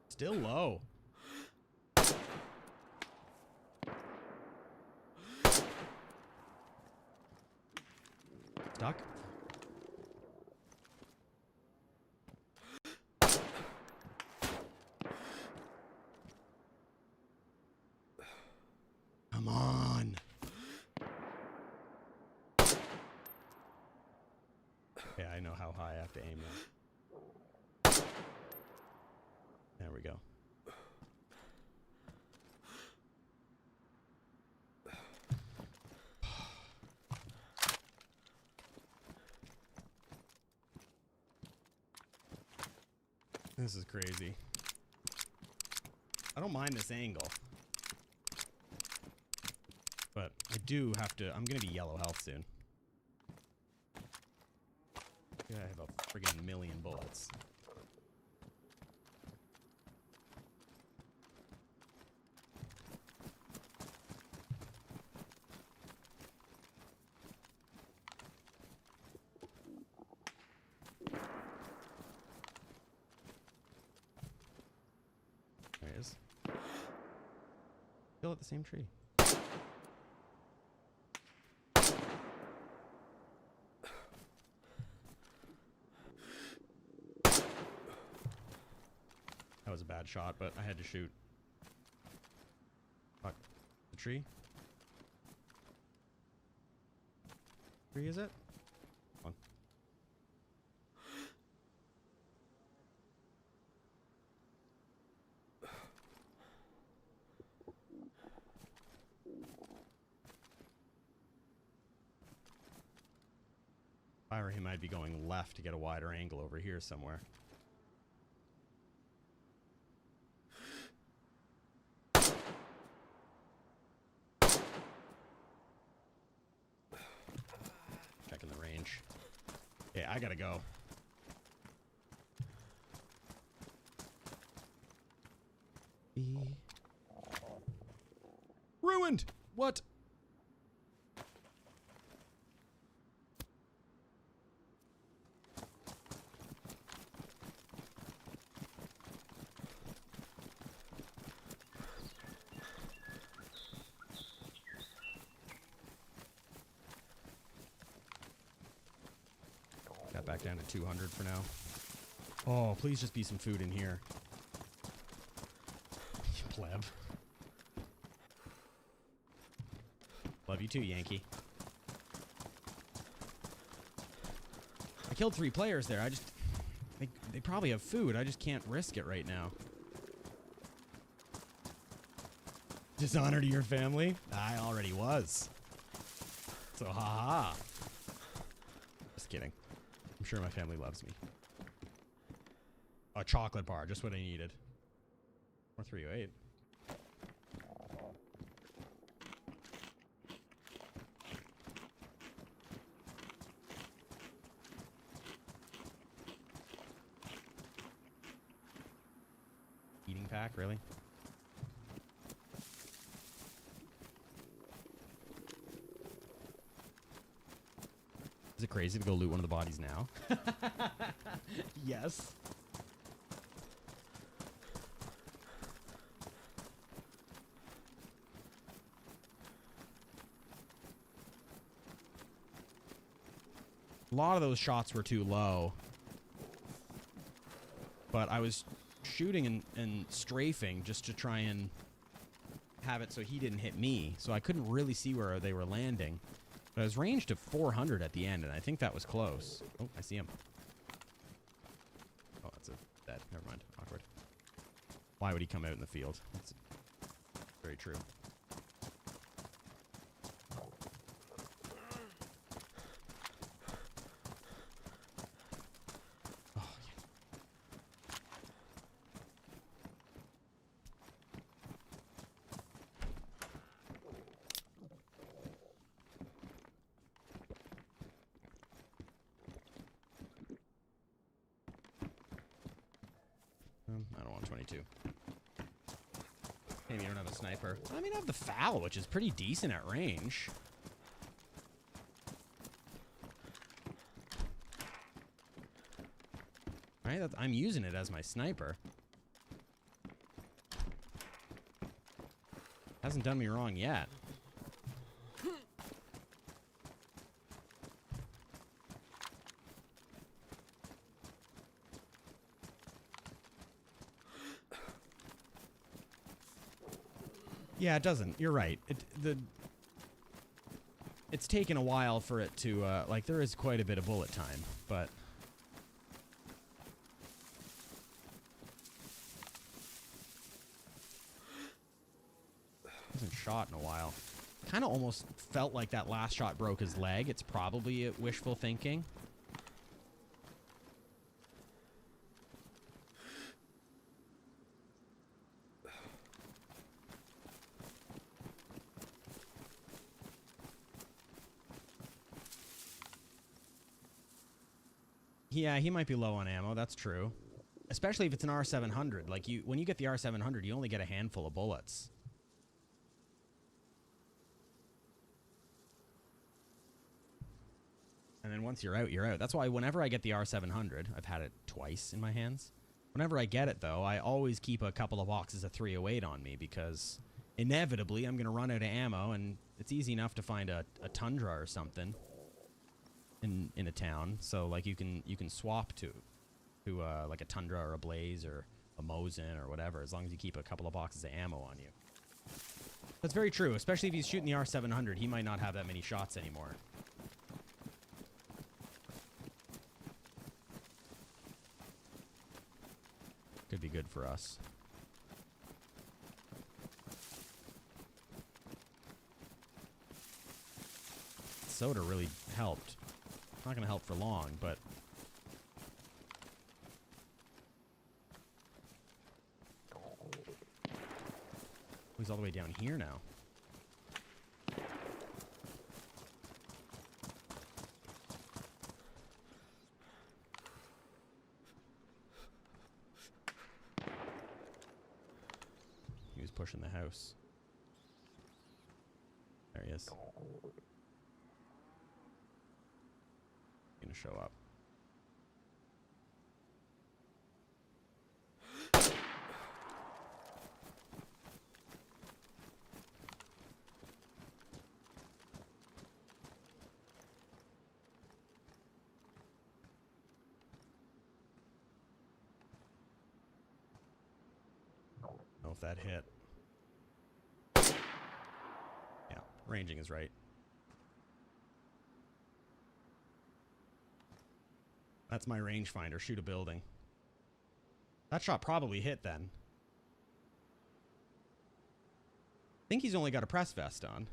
Still low. Stuck. Come on. Okay, I know how high I have to aim now. There we go. This is crazy. I don't mind this angle. But I do have to... I'm going to be yellow health soon. I have a friggin' million bullets. There he is. Still at the same tree. bad shot, but I had to shoot. Fuck. The tree? Tree, is it? Hold on. If I were him, I'd be going left to get a wider angle over here somewhere. Checking the range. Yeah, I gotta go. Ruined! What? Got back down to 200 for now. Oh, please just be some food in here. You pleb. Love you too, Yankee. I killed 3 players there. I just... They probably have food. I just can't risk it right now. Dishonor to your family? I already was. So, haha. Just kidding. I'm sure my family loves me. A chocolate bar, just what I needed. Or 308. Eating pack, really? Is it crazy to go loot one of the bodies now? Yes. A lot of those shots were too low. But I was shooting and strafing just to try and have it so he didn't hit me. So I couldn't really see where they were landing. But I was ranged to 400 at the end, and I think that was close. Oh, I see him. Oh, that's a dead. Never mind. Awkward. Why would he come out in the field? That's very true. Oh, yeah. I don't want 22. Maybe you don't have a sniper. I mean, I have the FAL, which is pretty decent at range. Right? I'm using it as my sniper. Hasn't done me wrong yet. Yeah, it doesn't. You're right. It's taken a while for it to, like, there is quite a bit of bullet time, but... Hasn't shot in a while. Kind of almost felt like that last shot broke his leg. It's probably wishful thinking. Yeah, he might be low on ammo. That's true. Especially if it's an R700. Like, when you get the R700, you only get a handful of bullets. And then once you're out, you're out. That's why whenever I get the R700, I've had it twice in my hands. Whenever I get it, though, I always keep a couple of boxes of 308 on me because inevitably I'm going to run out of ammo, and it's easy enough to find a Tundra or something in a town. So, like, you can swap to like a Tundra or a Blaze or a Mosin or whatever, as long as you keep a couple of boxes of ammo on you. That's very true, especially if he's shooting the R700. He might not have that many shots anymore. Could be good for us. Soda really helped. Not going to help for long, but... He's all the way down here now. He was pushing the house. There he is. Gonna show up. Know if that hit. Yeah, ranging is right. That's my rangefinder. Shoot a building. That shot probably hit then. I think he's only got a press vest on.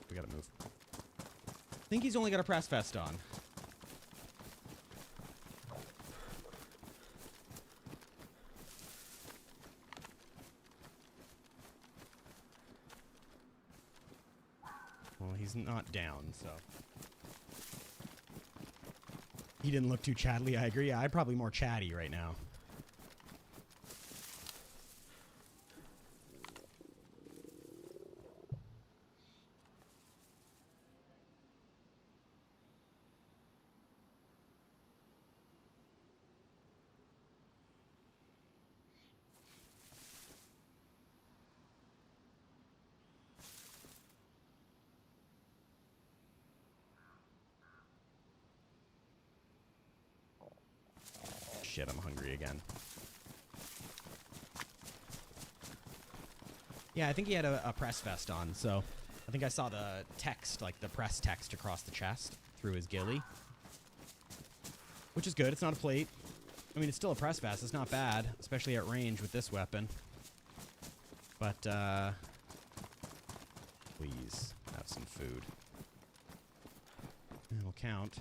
We gotta move. I think he's only got a press vest on. Well, he's not down, so... He didn't look too chattily, I agree. Yeah, I'm probably more chatty right now. Shit, I'm hungry again. Yeah, I think he had a press vest on, so I think I saw the text, like the press text across the chest through his ghillie. Which is good, it's not a plate. I mean, it's still a press vest, it's not bad, especially at range with this weapon. But, please, have some food. It'll count.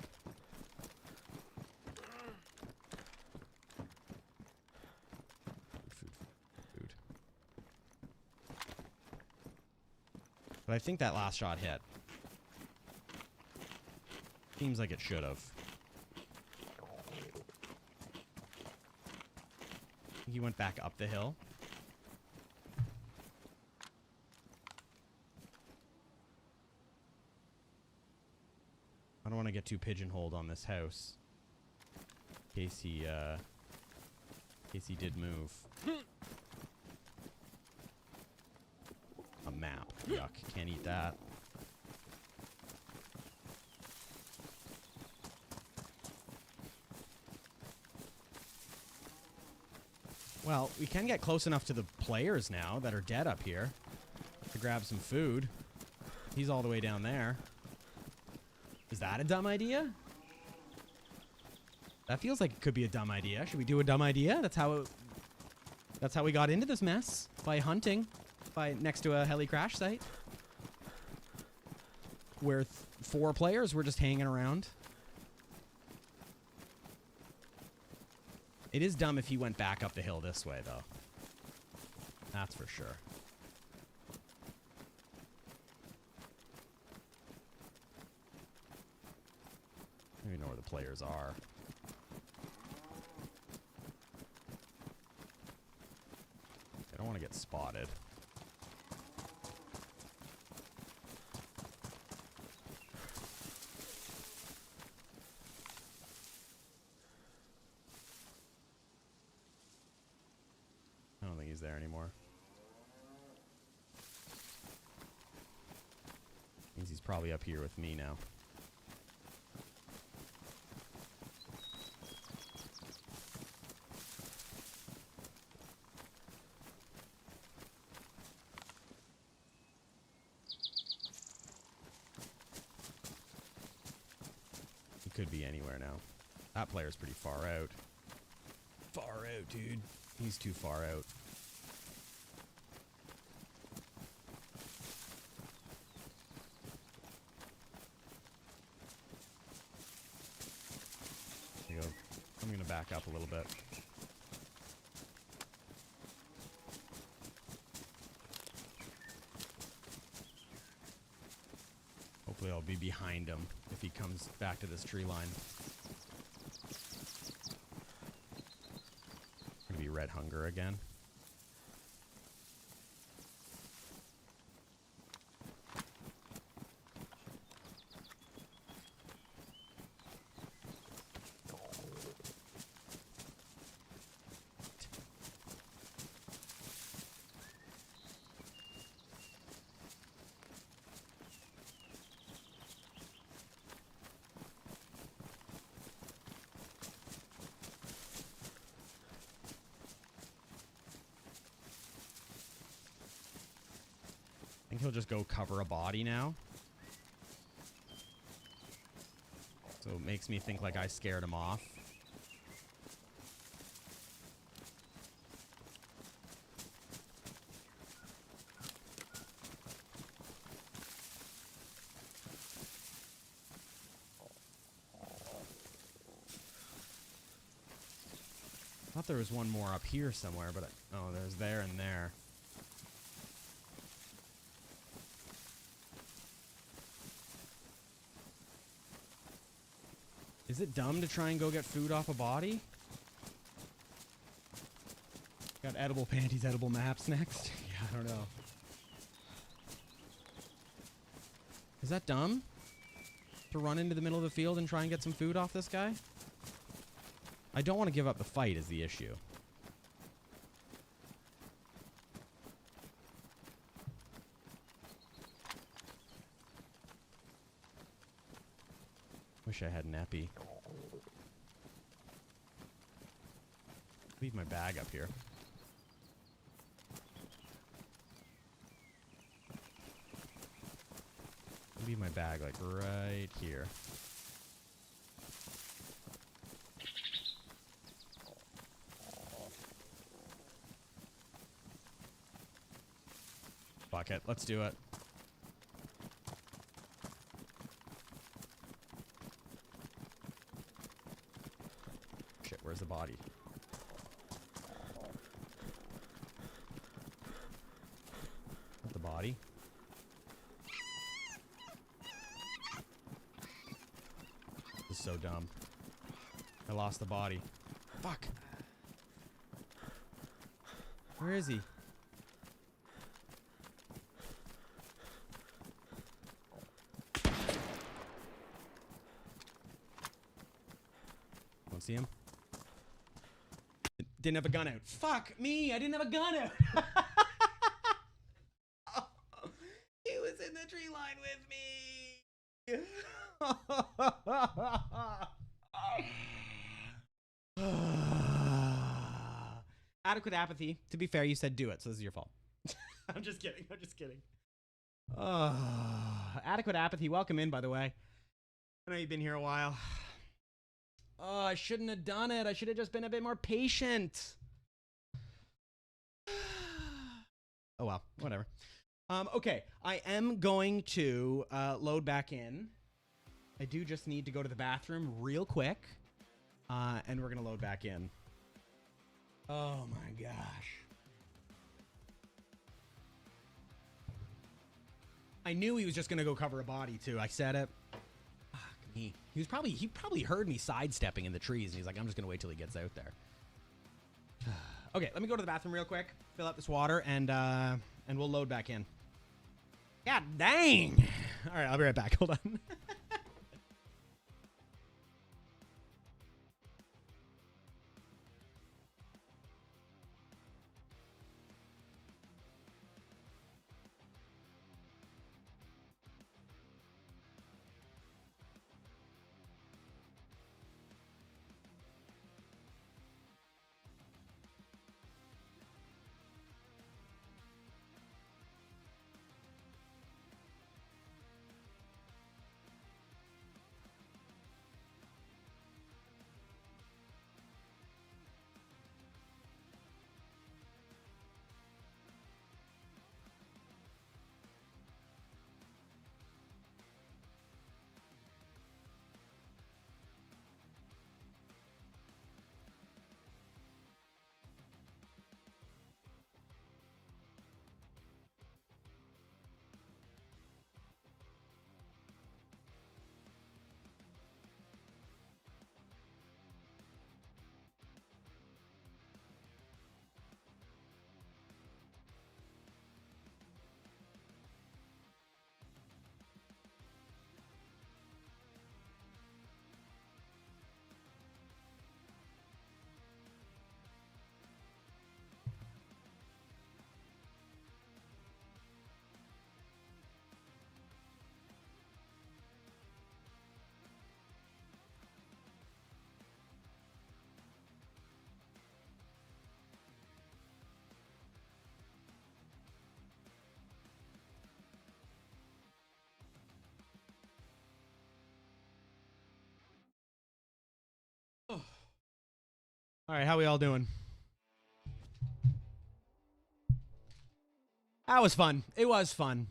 But I think that last shot hit. Seems like it should have. He went back up the hill. I don't want to get too pigeonholed on this house. In case he did move. A map. Yuck. Can't eat that. Well, we can get close enough to the players now that are dead up here to grab some food. He's all the way down there. Is that a dumb idea? That feels like it could be a dumb idea. Should we do a dumb idea? That's how we got into this mess. By hunting. By next to a heli crash site. Where 4 players were just hanging around. It is dumb if he went back up the hill this way, though. That's for sure. I don't even know where the players are. I don't want to get spotted. I don't think he's there anymore. Means he's probably up here with me now. could be anywhere now. That player's pretty far out. Far out, dude. He's too far out. There you go. I'm gonna back up a little bit. Hopefully I'll be behind him if he comes back to this tree line. Gonna be red hunger again. I think he'll just go cover a body now. So it makes me think like I scared him off. I thought there was one more up here somewhere, but oh, there's there and there. Is it dumb to try and go get food off a body? Got edible panties, edible maps next? Yeah, I don't know. Is that dumb? To run into the middle of the field and try and get some food off this guy? I don't want to give up the fight is the issue. Wish I had an epi. Leave my bag up here. Leave my bag like right here. Fuck it, let's do it. Shit, where's the body? Not the body. This is so dumb. I lost the body. Fuck. Where is he? Don't see him. Didn't have a gun out. Fuck me! I didn't have a gun out. He was in the tree line with me. Adequate apathy. To be fair, you said do it, so this is your fault. I'm just kidding. I'm just kidding. Adequate apathy. Welcome in, by the way. I know you've been here a while. Oh, I shouldn't have done it. I should have just been a bit more patient. Oh, well. Whatever. Okay. I am going to load back in. I do just need to go to the bathroom real quick. And we're going to load back in. Oh, my gosh. I knew he was just going to go cover a body, too. I said it. He probably heard me sidestepping in the trees, and he's like, I'm just gonna wait till he gets out there. Okay, let me go to the bathroom real quick, fill out this water, and we'll load back in. God dang! All right, I'll be right back. Hold on. All right, how we all doing? That was fun. It was fun.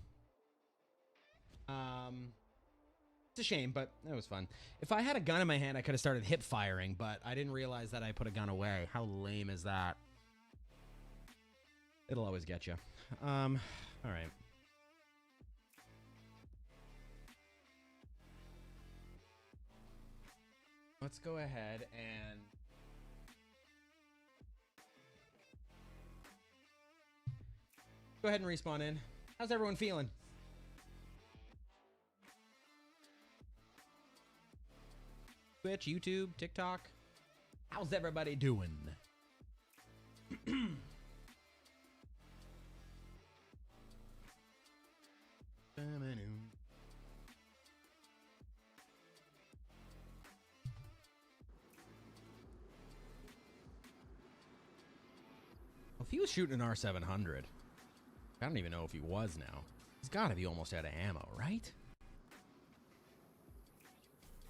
It's a shame, but it was fun. If I had a gun in my hand, I could have started hip firing, but I didn't realize that I put a gun away. How lame is that? It'll always get you. All right. Let's go ahead and go ahead and respawn in. How's everyone feeling? Twitch, YouTube, TikTok. How's everybody doing? If he was shooting an R700, I don't even know if he was now. He's got to be almost out of ammo, right?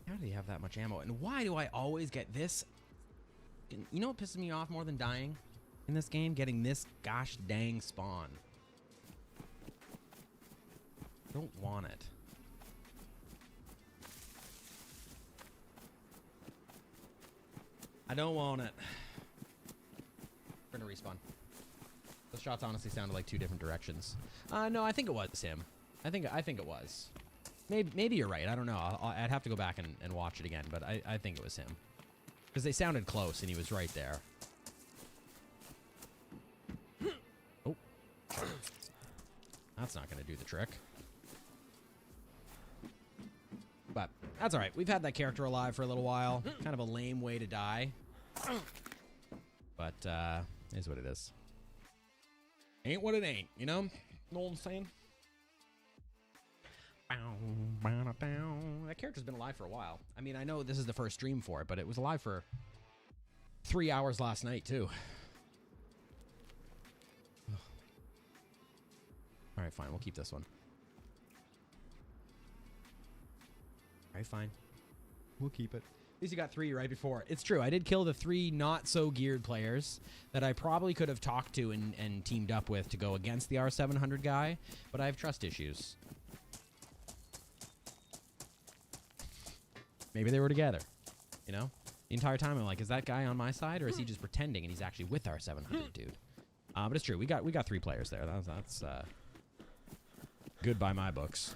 How did he have that much ammo? And why do I always get this? You know what pisses me off more than dying in this game? Getting this gosh dang spawn. Don't want it. I don't want it. We're gonna respawn. Those shots honestly sounded like two different directions. No, I think it was him. I think it was. Maybe you're right. I don't know. I'd have to go back and watch it again, but I think it was him. Because they sounded close, and he was right there. Oh. That's not going to do the trick. But that's all right. We've had that character alive for a little while. Kind of a lame way to die. But it is what it is. Ain't what it ain't, you know? Know what I'm saying? That character's been alive for a while. I mean, I know this is the first stream for it, but it was alive for 3 hours last night, too. All right, fine. We'll keep this one. All right, fine. We'll keep it. At least you got 3 right before. It's true. I did kill the 3 not-so-geared players that I probably could have talked to and teamed up with to go against the R700 guy, but I have trust issues. Maybe they were together, you know? The entire time I'm like, is that guy on my side, or is he just pretending and he's actually with our 700 dude? But it's true. We got 3 players there. That's good by my books.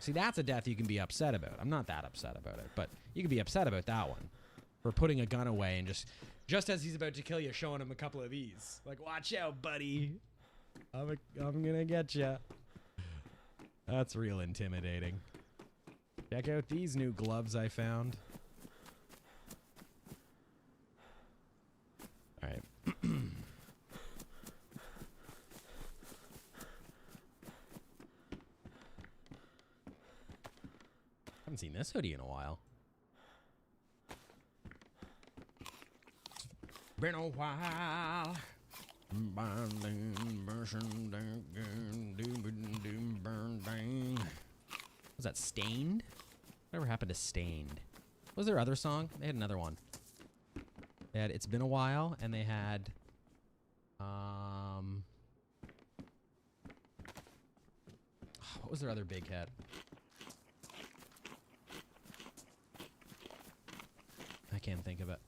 See, that's a death you can be upset about. I'm not that upset about it, but you can be upset about that one for putting a gun away and just as he's about to kill you, showing him a couple of these. Like, watch out, buddy. I'm gonna get you. That's real intimidating. Check out these new gloves I found. All right. Haven't seen this hoodie in a while. Been a while. Was that Stained? Whatever happened to Stained? What was their other song? They had another one. They had It's Been a While, and they had what was their other big hit? I can't think of it.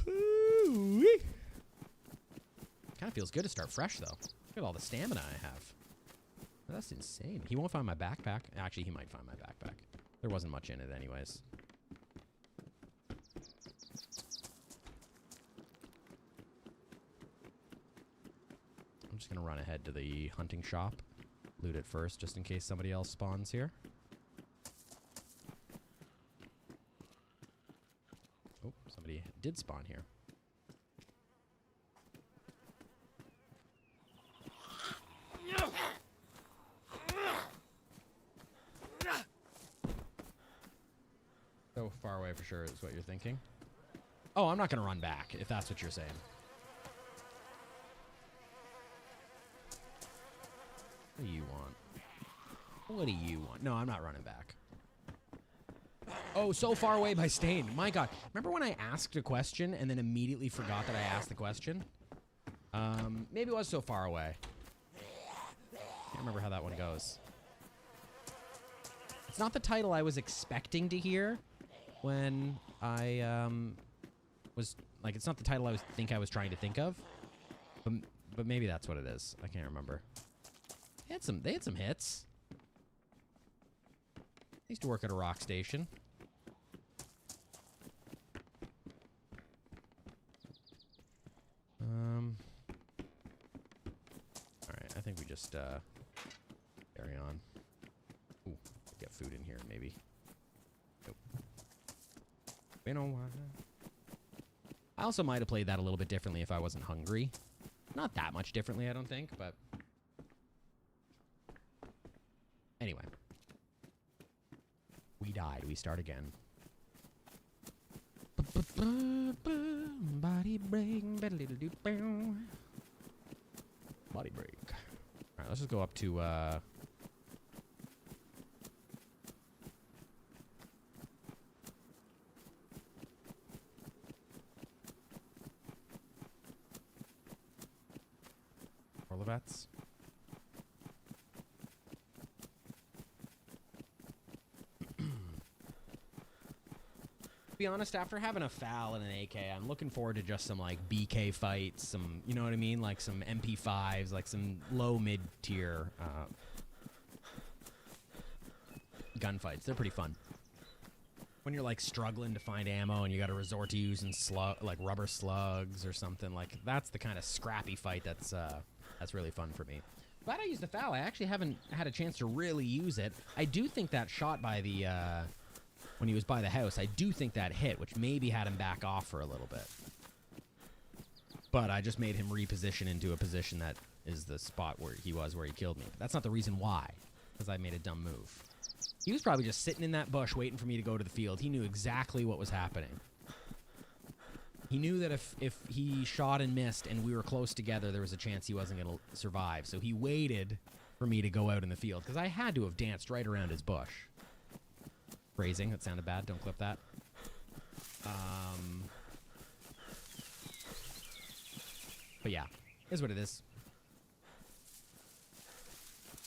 Ooh-wee. Kind of feels good to start fresh, though. Look at all the stamina I have. That's insane. He won't find my backpack. Actually, he might find my backpack. There wasn't much in it anyways. I'm just going to run ahead to the hunting shop. Loot it first, just in case somebody else spawns here. Oh, somebody did spawn here. So far away for sure is what you're thinking. Oh, I'm not going to run back, if that's what you're saying. What do you want? What do you want? No, I'm not running back. Oh, so far away by Stain. My God. Remember when I asked a question and then immediately forgot that I asked the question? Maybe it was so far away. Can't remember how that one goes. It's not the title I was expecting to hear when I was like. It's not the title I was trying to think of. But maybe that's what it is. I can't remember. They had some hits. I used to work at a rock station. Alright, I think we just carry on. Ooh, get food in here, maybe. Nope. Been a while. I also might have played that a little bit differently if I wasn't hungry. Not that much differently, I don't think, but... Anyway. We died. We start again. Body break. Body break. Alright, let's just go up to, Orlovets. To be honest, after having a FAL and an AK, I'm looking forward to just some, like, BK fights, some, you know what I mean? Like, some MP5s, like, some low, mid-tier, gunfights. They're pretty fun. When you're, like, struggling to find ammo and you gotta resort to using, like, rubber slugs or something, like, that's the kind of scrappy fight that's really fun for me. Glad I used the FAL. I actually haven't had a chance to really use it. I do think that shot by the, when he was by the house, I do think that hit, which maybe had him back off for a little bit. But I just made him reposition into a position that is the spot where he killed me. But that's not the reason why, because I made a dumb move. He was probably just sitting in that bush waiting for me to go to the field. He knew exactly what was happening. He knew that if he shot and missed and we were close together, there was a chance he wasn't going to survive. So he waited for me to go out in the field, because I had to have danced right around his bush. Phrasing, that sounded bad. Don't clip that. But yeah, is what it is.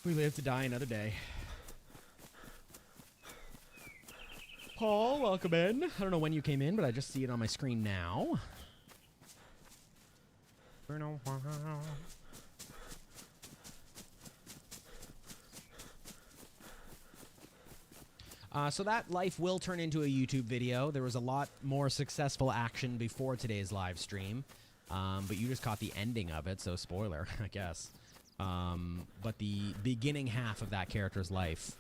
We live to die another day. Paul, welcome in. I don't know when you came in, but I just see it on my screen now. So that life will turn into a YouTube video. There was a lot more successful action before today's live stream, but you just caught the ending of it, so spoiler, I guess. But the beginning half of that character's life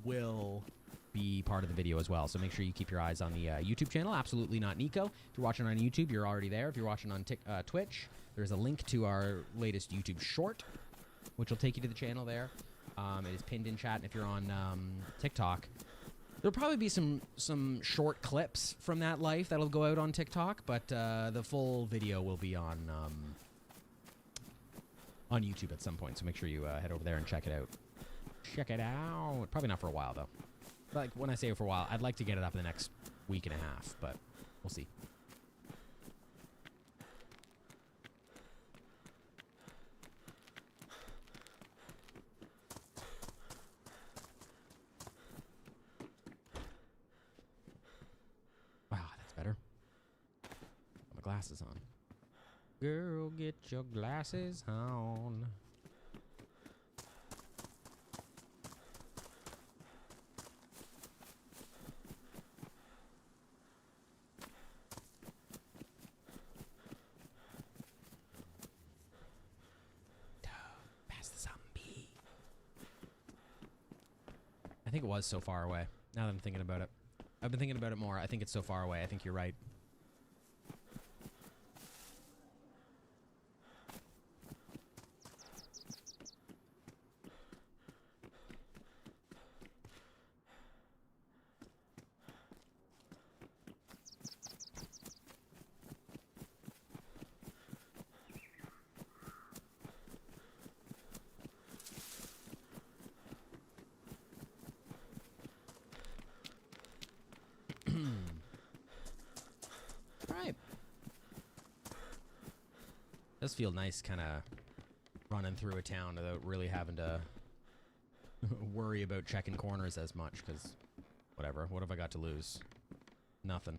will be part of the video as well, so make sure you keep your eyes on the YouTube channel. Absolutely Not Nico. If you're watching on YouTube, you're already there. If you're watching on Twitch, there's a link to our latest YouTube short, which will take you to the channel there. It is pinned in chat, and if you're on TikTok, there'll probably be some short clips from that life that'll go out on TikTok, but the full video will be on YouTube at some point, so make sure you head over there and check it out. Check it out. Probably not for a while, though. Like, when I say for a while, I'd like to get it up in the next week and a half, but we'll see. Better. Put my glasses on. Girl, get your glasses on. Pass the zombie. I think it was so far away, now that I'm thinking about it. I've been thinking about it more. I think it's so far away. I think you're right. Does feel nice kind of running through a town without really having to worry about checking corners as much, because whatever. What have I got to lose? Nothing.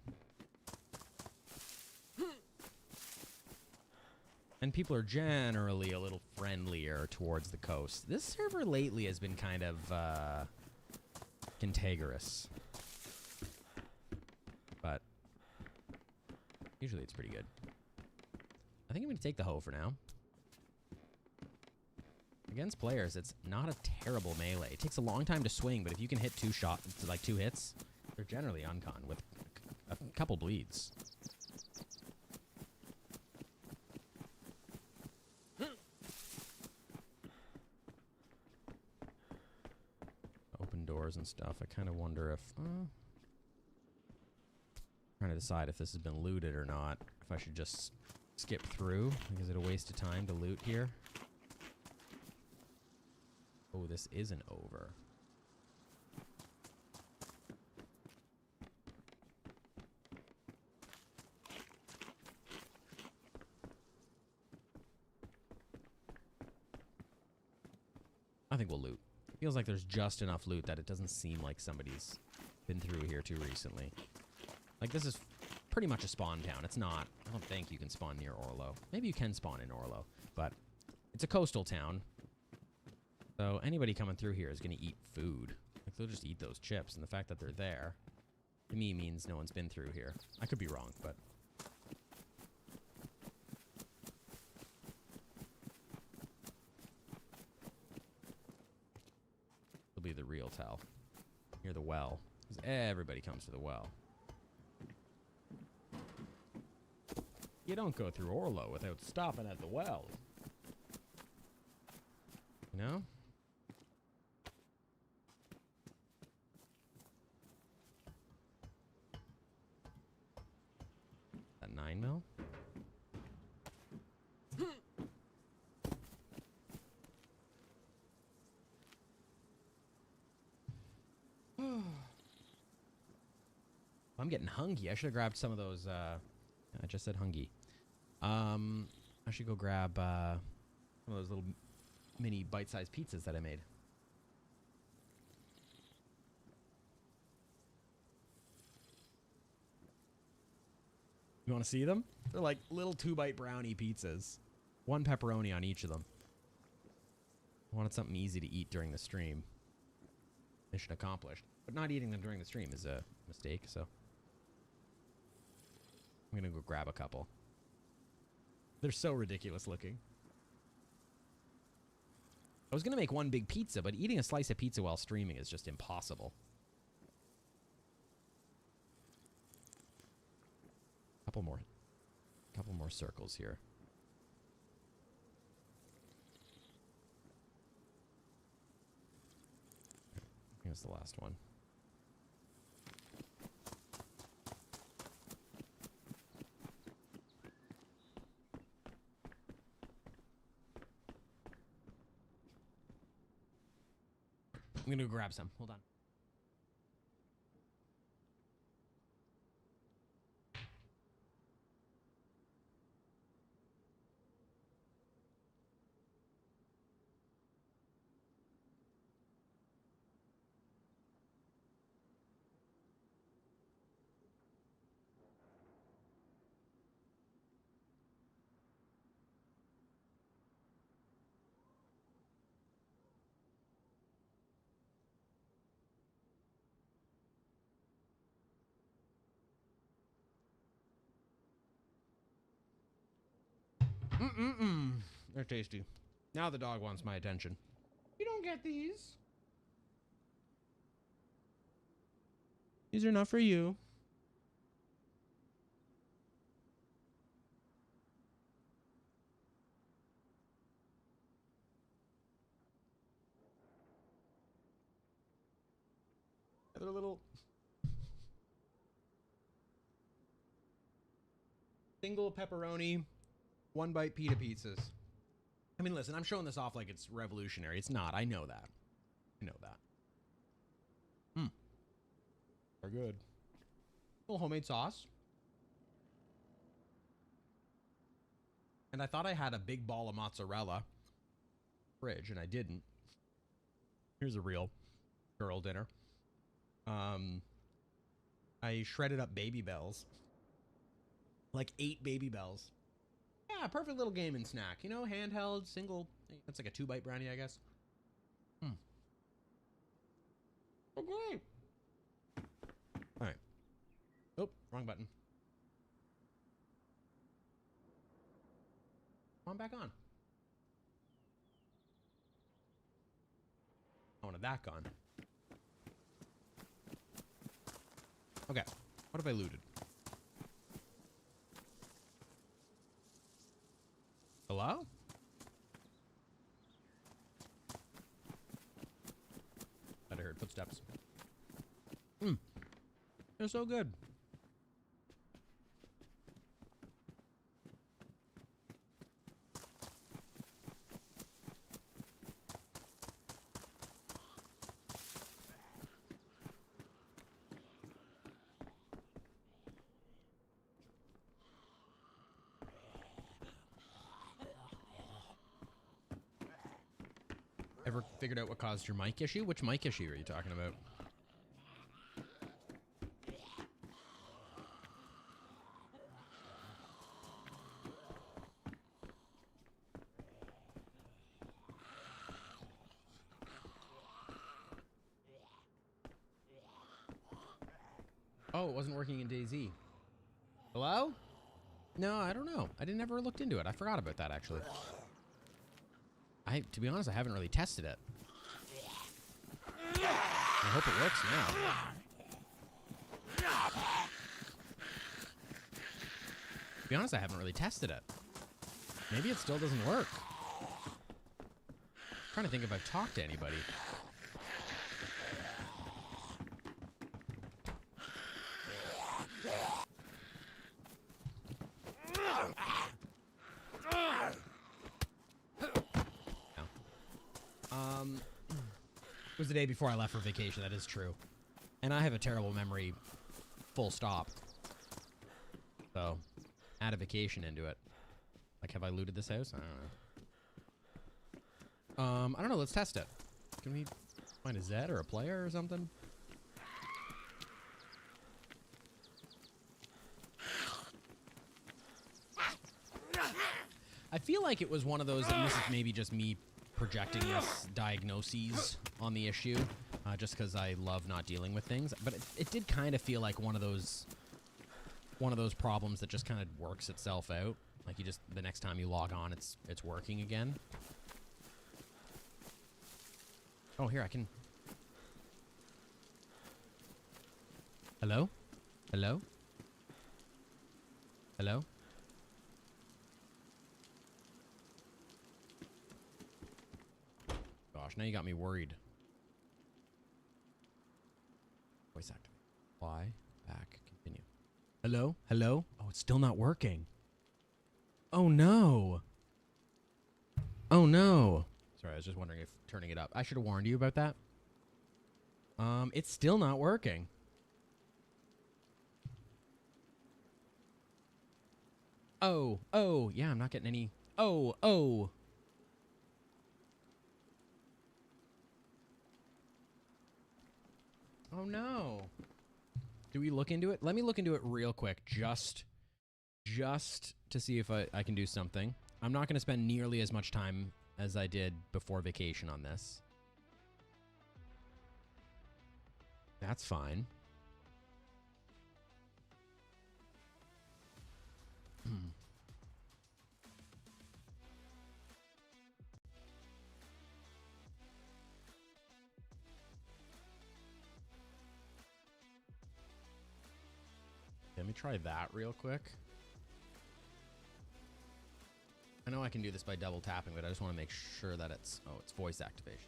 And people are generally a little friendlier towards the coast. This server lately has been kind of cantankerous. But usually it's pretty good. I think I'm going to take the hoe for now. Against players, it's not a terrible melee. It takes a long time to swing, but if you can hit two hits, they're generally uncon with a couple bleeds. Open doors and stuff. I kind of wonder if... trying to decide if this has been looted or not. If I should just skip through. Is it a waste of time to loot here? Oh, this isn't over. I think we'll loot. Feels like there's just enough loot that it doesn't seem like somebody's been through here too recently. Like, this is pretty much a spawn town. It's not. I don't think you can spawn near Orlo. Maybe you can spawn in Orlo, but it's a coastal town. So anybody coming through here is going to eat food. Like, they'll just eat those chips, and the fact that they're there, to me, means no one's been through here. I could be wrong, but... it'll be the real tell. Near the well. Because everybody comes to the well. You don't go through Orlo without stopping at the well. You know? That 9 mil? I'm getting hungry. I should have grabbed some of those. I just said hungry. I should go grab some of those little mini bite-sized pizzas that I made. You want to see them? They're like little 2-bite brownie pizzas. 1 pepperoni on each of them. I wanted something easy to eat during the stream. Mission accomplished. But not eating them during the stream is a mistake, so... I'm gonna go grab a couple. They're so ridiculous looking. I was gonna make 1 big pizza, but eating a slice of pizza while streaming is just impossible. Couple more circles here. Here's the last one. I'm gonna go grab some. Hold on. They're tasty. Now the dog wants my attention. You don't get these. These are not for you. They're little single pepperoni, 1-bite pita pizzas. I mean, listen, I'm showing this off like it's revolutionary. It's not. I know that. I know that. They're good. Little homemade sauce. And I thought I had a big ball of mozzarella fridge, and I didn't. Here's a real girl dinner. I shredded up Baby Bells. Like 8 Baby Bells. Yeah, perfect little gaming snack. You know, handheld, single. That's like a 2-bite brownie, I guess. Okay. All right. Oh, wrong button. Come on back on. I wanted that gone. Okay. What have I looted? Hello? Thought I heard footsteps. They're so good. Ever figured out what caused your mic issue? Which mic issue are you talking about? Oh, it wasn't working in DayZ. Hello? No, I don't know. I never looked into it. I forgot about that, actually. To be honest, I haven't really tested it. I hope it works now. To be honest, I haven't really tested it. Maybe it still doesn't work. I'm trying to think if I've talked to anybody. It was the day before I left for vacation, that is true. And I have a terrible memory, full stop. So, add a vacation into it. Like, have I looted this house? I don't know. I don't know, let's test it. Can we find a Zed or a player or something? I feel like it was one of those, and this is maybe just me projecting this diagnoses on the issue, just because I love not dealing with things. But it did kind of feel like one of those problems that just kind of works itself out. Like you just, the next time you log on, it's working again. Oh, here I can. Hello? Hello? Hello? Gosh, now you got me worried. Voice activate. Fly, back, continue. Hello? Hello? Oh, it's still not working. Oh no. Oh no. Sorry, I was just wondering if turning it up. I should have warned you about that. It's still not working. Oh, yeah, I'm not getting any. Oh. Oh no. Do we look into it? Let me look into it real quick, just to see if I can do something. I'm not going to spend nearly as much time as I did before vacation on this. That's fine. Let me try that real quick. I know I can do this by double tapping, but I just want to make sure that it's... Oh, it's voice activation.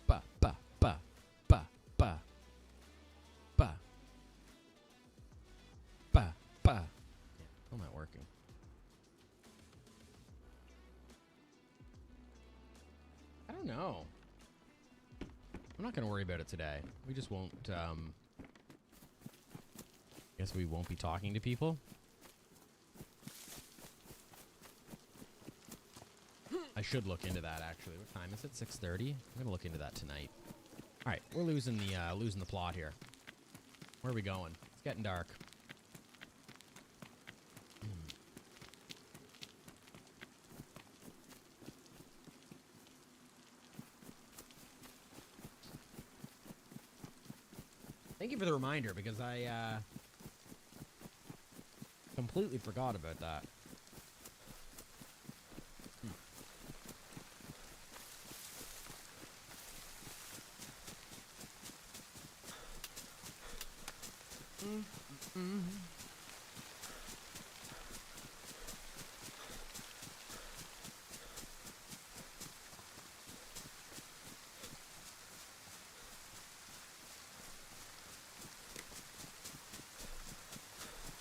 Ba, ba, ba, ba, ba. Ba. Ba, ba. Yeah, still not working. I don't know. I'm not going to worry about it today. We just won't... Guess we won't be talking to people. should look into that, actually. What time is it? 6:30? I'm going to look into that tonight. All right, we're losing the plot here. Where are we going? It's getting dark. Thank you for the reminder, because I completely forgot about that.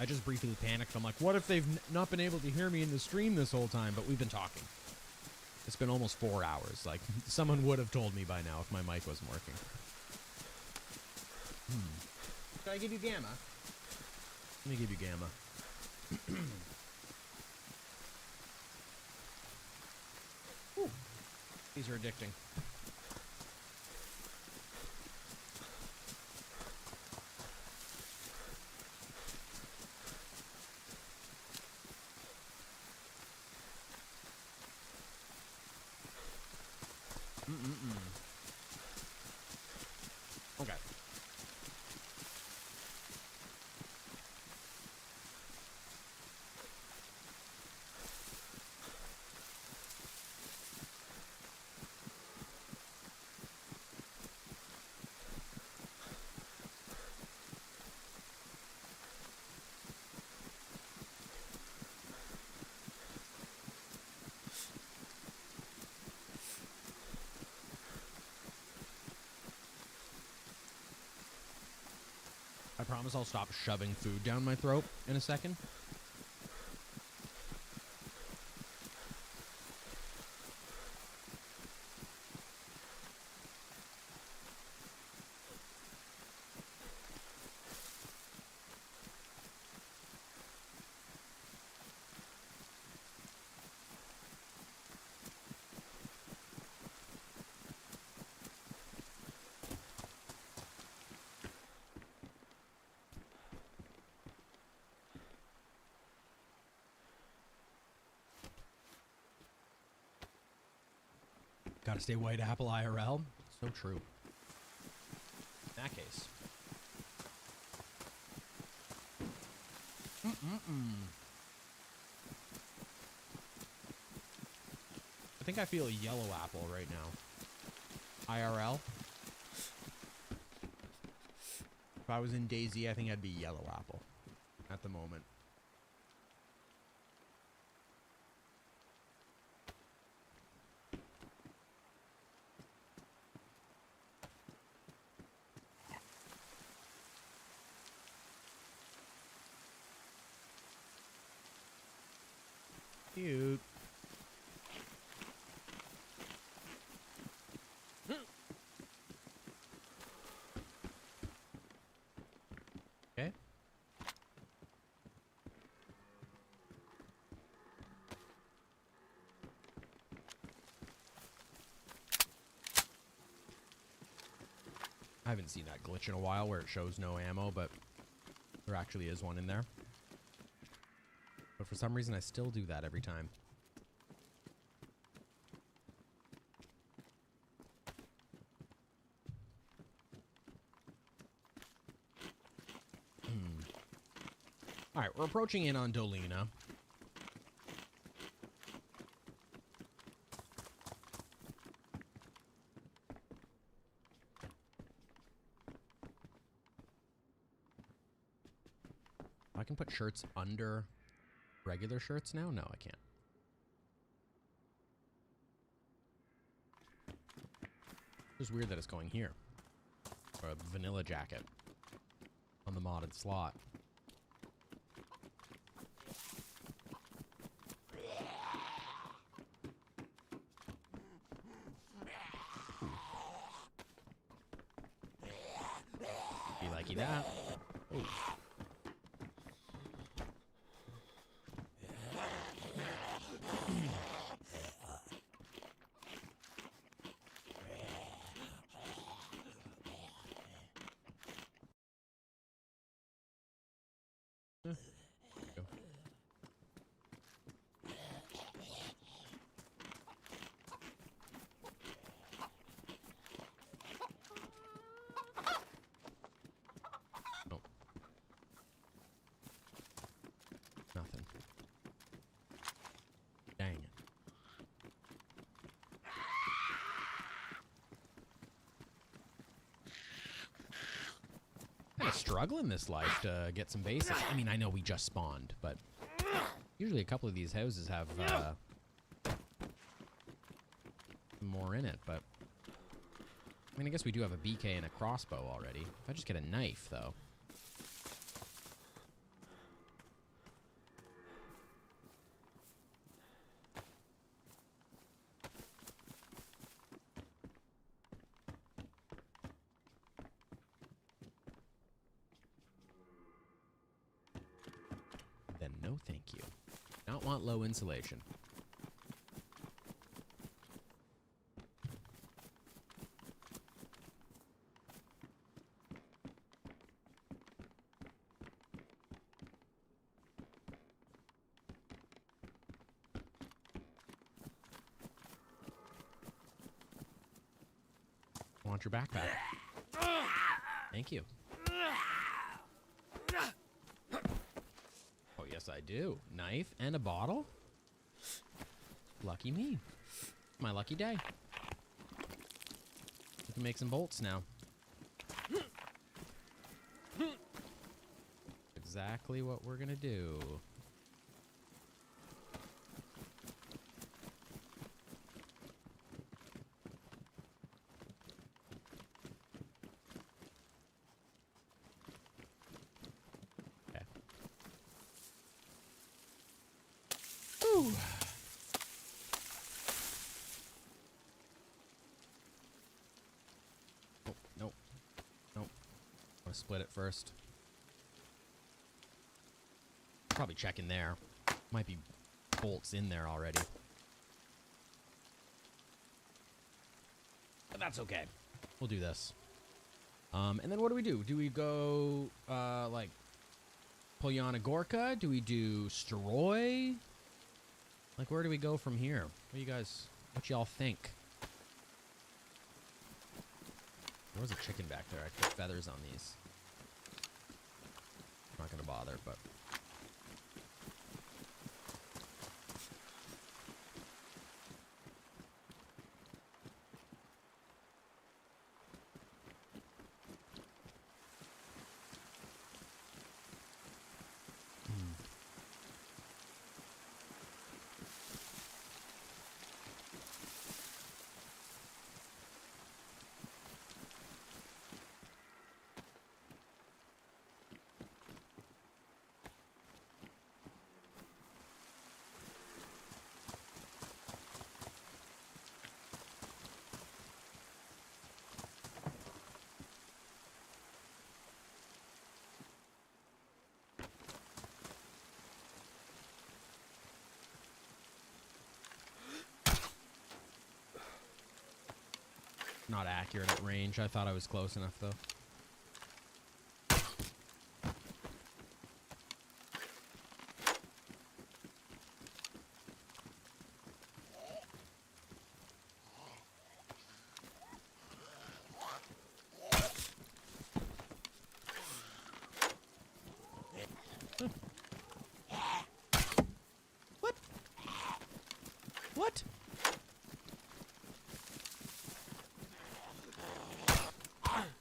I just briefly panicked. I'm like, what if they've not been able to hear me in the stream this whole time? But we've been talking. It's been almost 4 hours. Like, someone would have told me by now if my mic wasn't working. Should I give you Gamma? Let me give you Gamma. Ooh, these are addicting. Okay. I promise I'll stop shoving food down my throat in a second. Gotta stay white apple IRL. So true. In that case. I think I feel a yellow apple right now. IRL. If I was in DayZ, I think I'd be yellow apple at the moment. Cute. Okay. I haven't seen that glitch in a while where it shows no ammo, but there actually is one in there. But for some reason, I still do that every time. All right, we're approaching in on Dolina. I can put shirts under regular shirts now? No, I can't. It's weird that it's going here. Or a vanilla jacket on the modded slot. Be likey that. Ooh. Go. Nope. Nothing. Dang it. Kind of struggle in this life to get some basics. I mean, I know we just spawned, but usually a couple of these houses have more in it, but I mean, I guess we do have a BK and a crossbow already. If I just get a knife, though. Then no thank you. Don't want low insulation. Want your backpack? Thank you. Oh, yes, I do. Knife and a bottle? Lucky me. My lucky day. We can make some bolts now. Exactly what we're gonna do. Ooh. Oh, nope. Nope. I want to split it first. Probably check in there. Might be bolts in there already. But that's okay. We'll do this. And then what do? Do we go, like, Polyana Gorka? Do we do Steroy? Like, where do we go from here? What y'all think? There was a chicken back there. I put feathers on these. I'm not gonna bother, but... Not accurate at range. I thought I was close enough, though. What? What?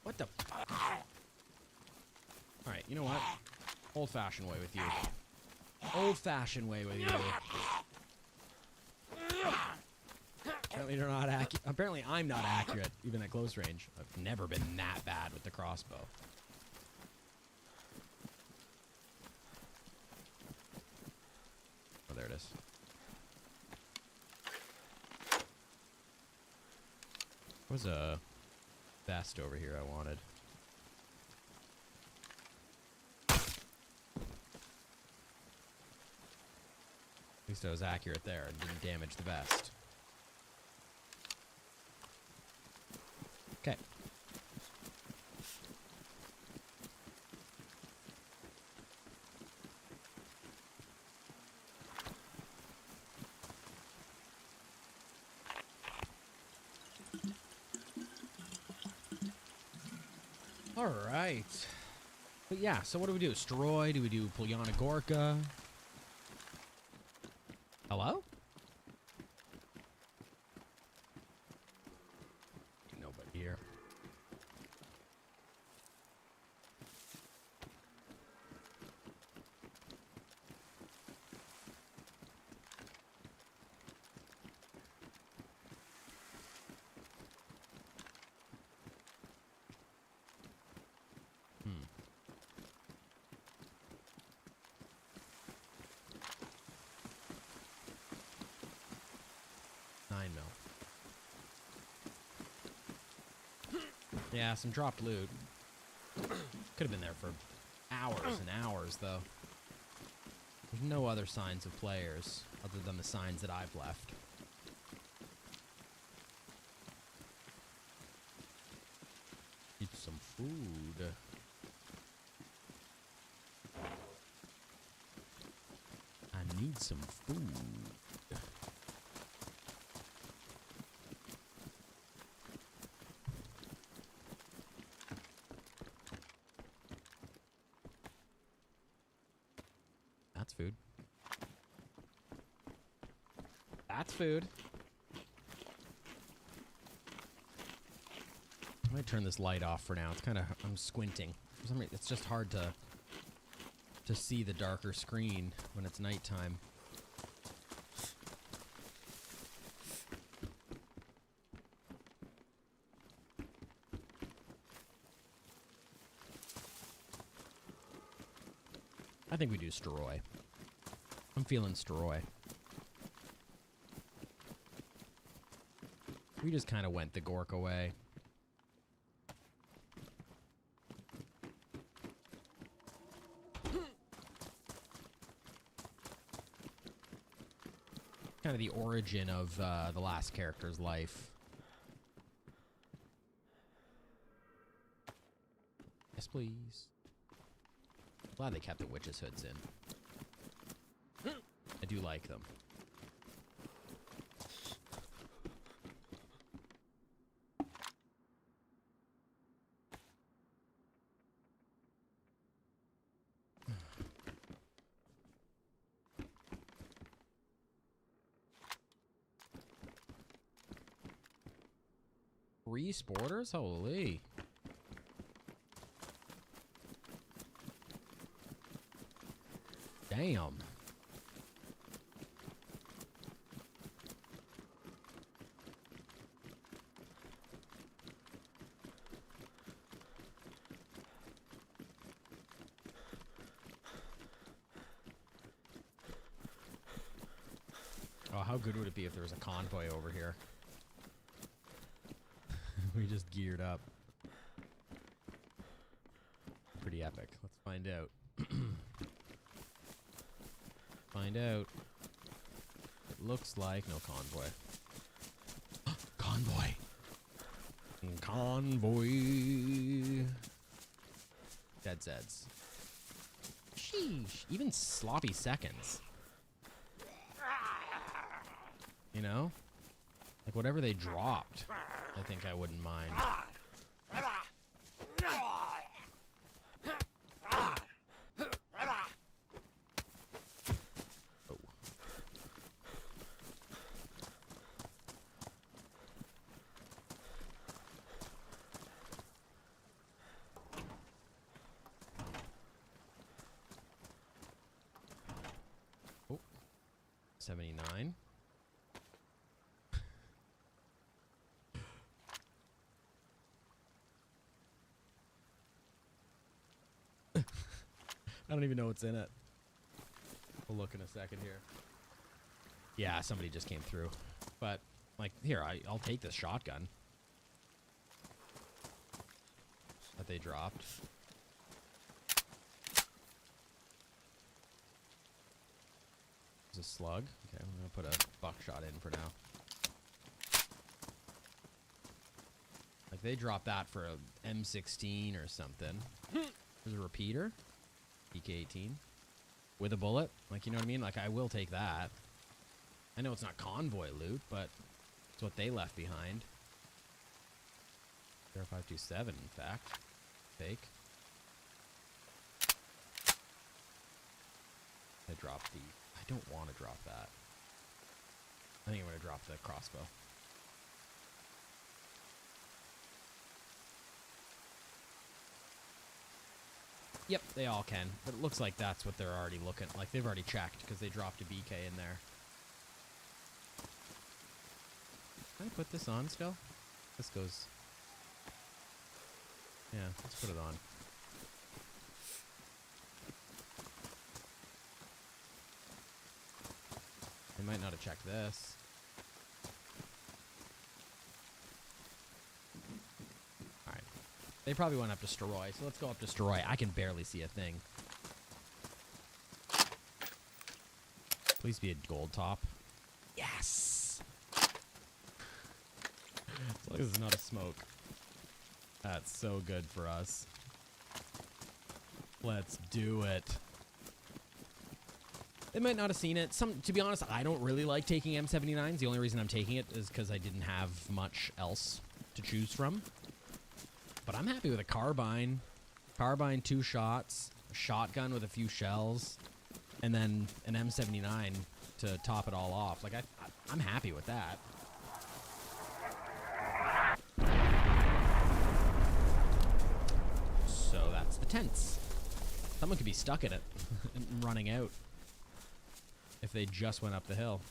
What the? Alright, you know what? Old-fashioned way with you. Old-fashioned way with you. Apparently you're not accurate. Apparently I'm not accurate, even at close range. I've never been that bad with the crossbow. Oh, there it is. There was a vest over here I wanted. At least I was accurate there and didn't damage the vest. Okay. All right. But yeah, so what do we do? Stroy? Do we do Polyana Gorka? Hello? Nobody here. Yeah, some dropped loot. Could have been there for hours and hours, though. There's no other signs of players other than the signs that I've left. Eat some food. I need some food. That's food. That's food. I might turn this light off for now. It's kind of, I'm squinting. For some reason, it's just hard to see the darker screen when it's nighttime. I think we do Steroy. I'm feeling Steroy. We just kind of went the Gorka way. Kind of the origin of the last character's life. Yes, please. Glad they kept the witches' hoods in. I do like them. Three sporters? Holy. Damn. Oh, how good would it be if there was a convoy over here? We just geared up. Pretty epic. Let's find out. Find out. It looks like no convoy. Convoy. Convoy. Dead Zeds. Sheesh. Even sloppy seconds. You know? Like whatever they dropped, I think I wouldn't mind. Oh. Oh. 79. I don't even know what's in it. We'll look in a second here. Yeah, somebody just came through. But, like, here, I'll take this shotgun that they dropped. There's a slug. Okay, I'm going to put a buckshot in for now. Like, they dropped that for a M16 or something. There's a repeater. PK-18 with a bullet, like, you know what I mean? Like, I will take that. I know it's not convoy loot, but it's what they left behind. 0527, in fact. Fake. I dropped the... I don't want to drop that. I think I'm going to drop the crossbow. Yep, they all can. But it looks like that's what they're already looking... Like, they've already checked because they dropped a BK in there. Can I put this on still? This goes... Yeah, let's put it on. They might not have checked this. Alright. They probably went up to Steroy, so let's go up to Steroy. I can barely see a thing. Please be a gold top. Yes! As long as it's not a smoke. That's so good for us. Let's do it. They might not have seen it. To be honest, I don't really like taking M79s. The only reason I'm taking it is because I didn't have much else to choose from. But I'm happy with a carbine. Carbine, 2 shots, a shotgun with a few shells, and then an M79 to top it all off. Like, I'm happy with that. So that's the tents. Someone could be stuck in it and running out if they just went up the hill.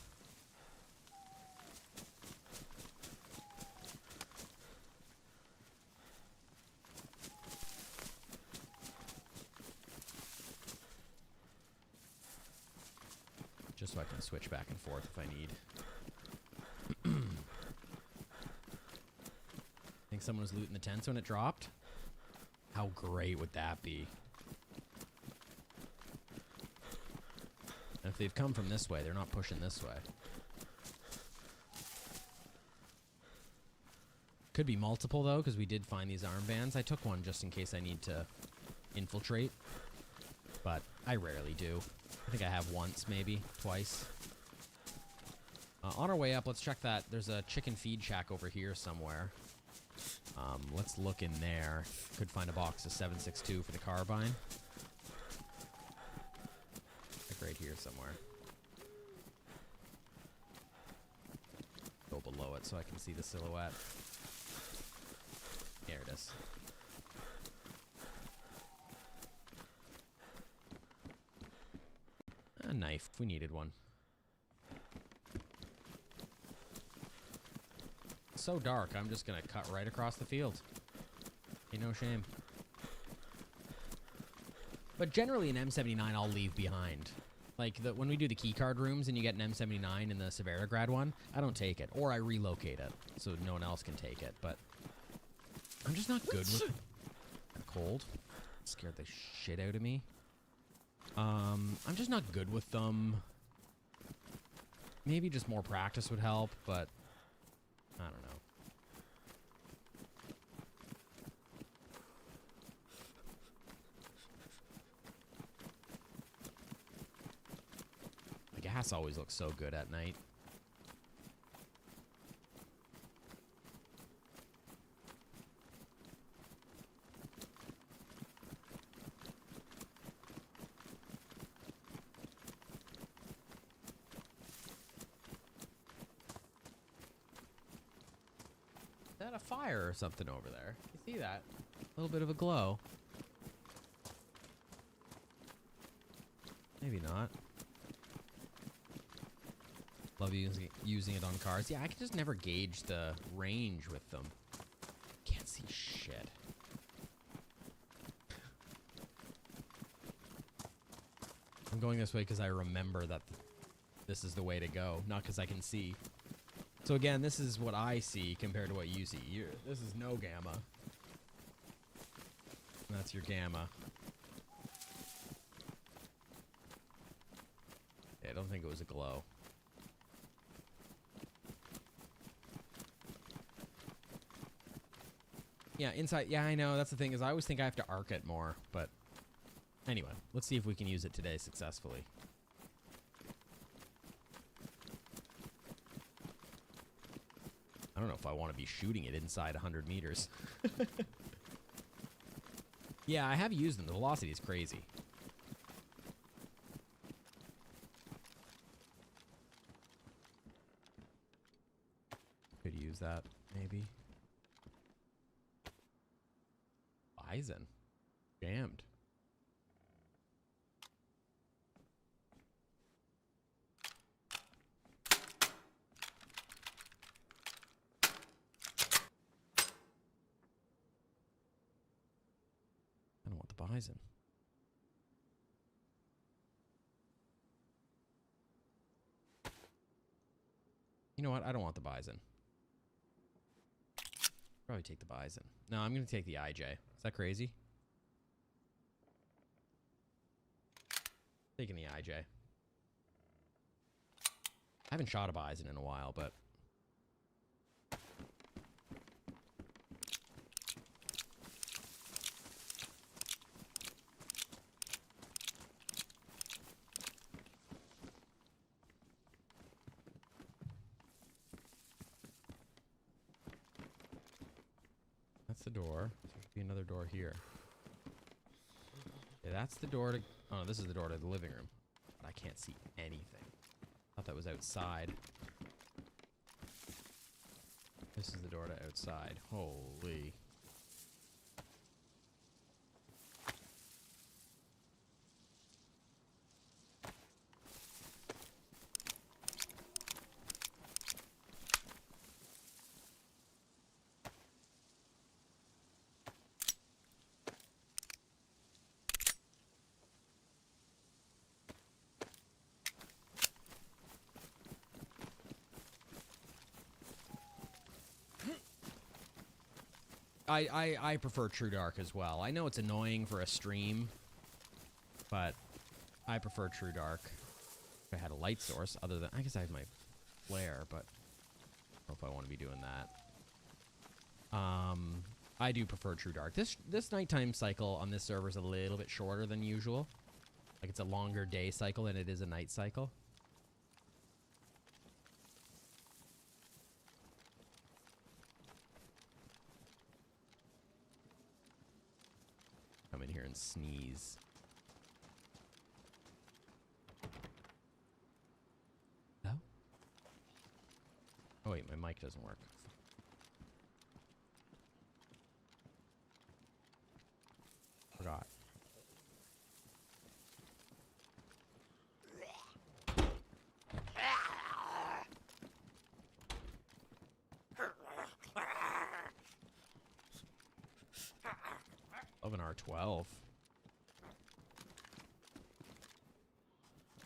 Just so I can switch back and forth if I need. Think someone was looting the tents when it dropped? How great would that be? And if they've come from this way, they're not pushing this way. Could be multiple, though, because we did find these armbands. I took one just in case I need to infiltrate. But I rarely do. I think I have once, maybe, twice. On our way up, let's check that. There's a chicken feed shack over here somewhere. Let's look in there. Could find a box of 7.62 for the carbine. Like right here somewhere. Go below it so I can see the silhouette. There it is. A knife, if we needed one. So dark, I'm just gonna cut right across the field. Ain't no shame. But generally an M79 I'll leave behind. Like, when we do the keycard rooms and you get an M79 in the Severigrad one, I don't take it. Or I relocate it, so no one else can take it. But I'm just not good with... Cold. Scared the shit out of me. I'm just not good with them. Maybe just more practice would help, but... I don't know. The gas always looks so good at night. Is that a fire or something over there? You see that? A little bit of a glow. Maybe not. Love using it on cars. Yeah, I can just never gauge the range with them. Can't see shit. I'm going this way because I remember that this is the way to go, not because I can see. So again, this is what I see compared to what you see. This is no gamma. And that's your gamma. Yeah, I don't think it was a glow. Yeah, inside. Yeah, I know. That's the thing, is I always think I have to arc it more. But anyway, let's see if we can use it today successfully. I don't know if I want to be shooting it inside 100 meters. Yeah, I have used them. The velocity is crazy. Could use that, maybe. Bison. Jammed. I don't want the bison. You know what? I don't want the bison. Probably take the bison. No, I'm going to take the IJ. Is that crazy? Taking the IJ. I haven't shot a bison in a while, but... That's the door. There should be another door here. Yeah, that's the door to... Oh, no, this is the door to the living room. But I can't see anything. Thought that was outside. This is the door to outside. Holy... I prefer True Dark as well. I know it's annoying for a stream, but I prefer True Dark. If I had a light source, other than... I guess I have my flare, but I don't know if I want to be doing that. I do prefer True Dark. This nighttime cycle on this server is a little bit shorter than usual. Like, it's a longer day cycle than it is a night cycle. Come in here and sneeze. No? Oh wait, my mic doesn't work. Forgot. Of an R12.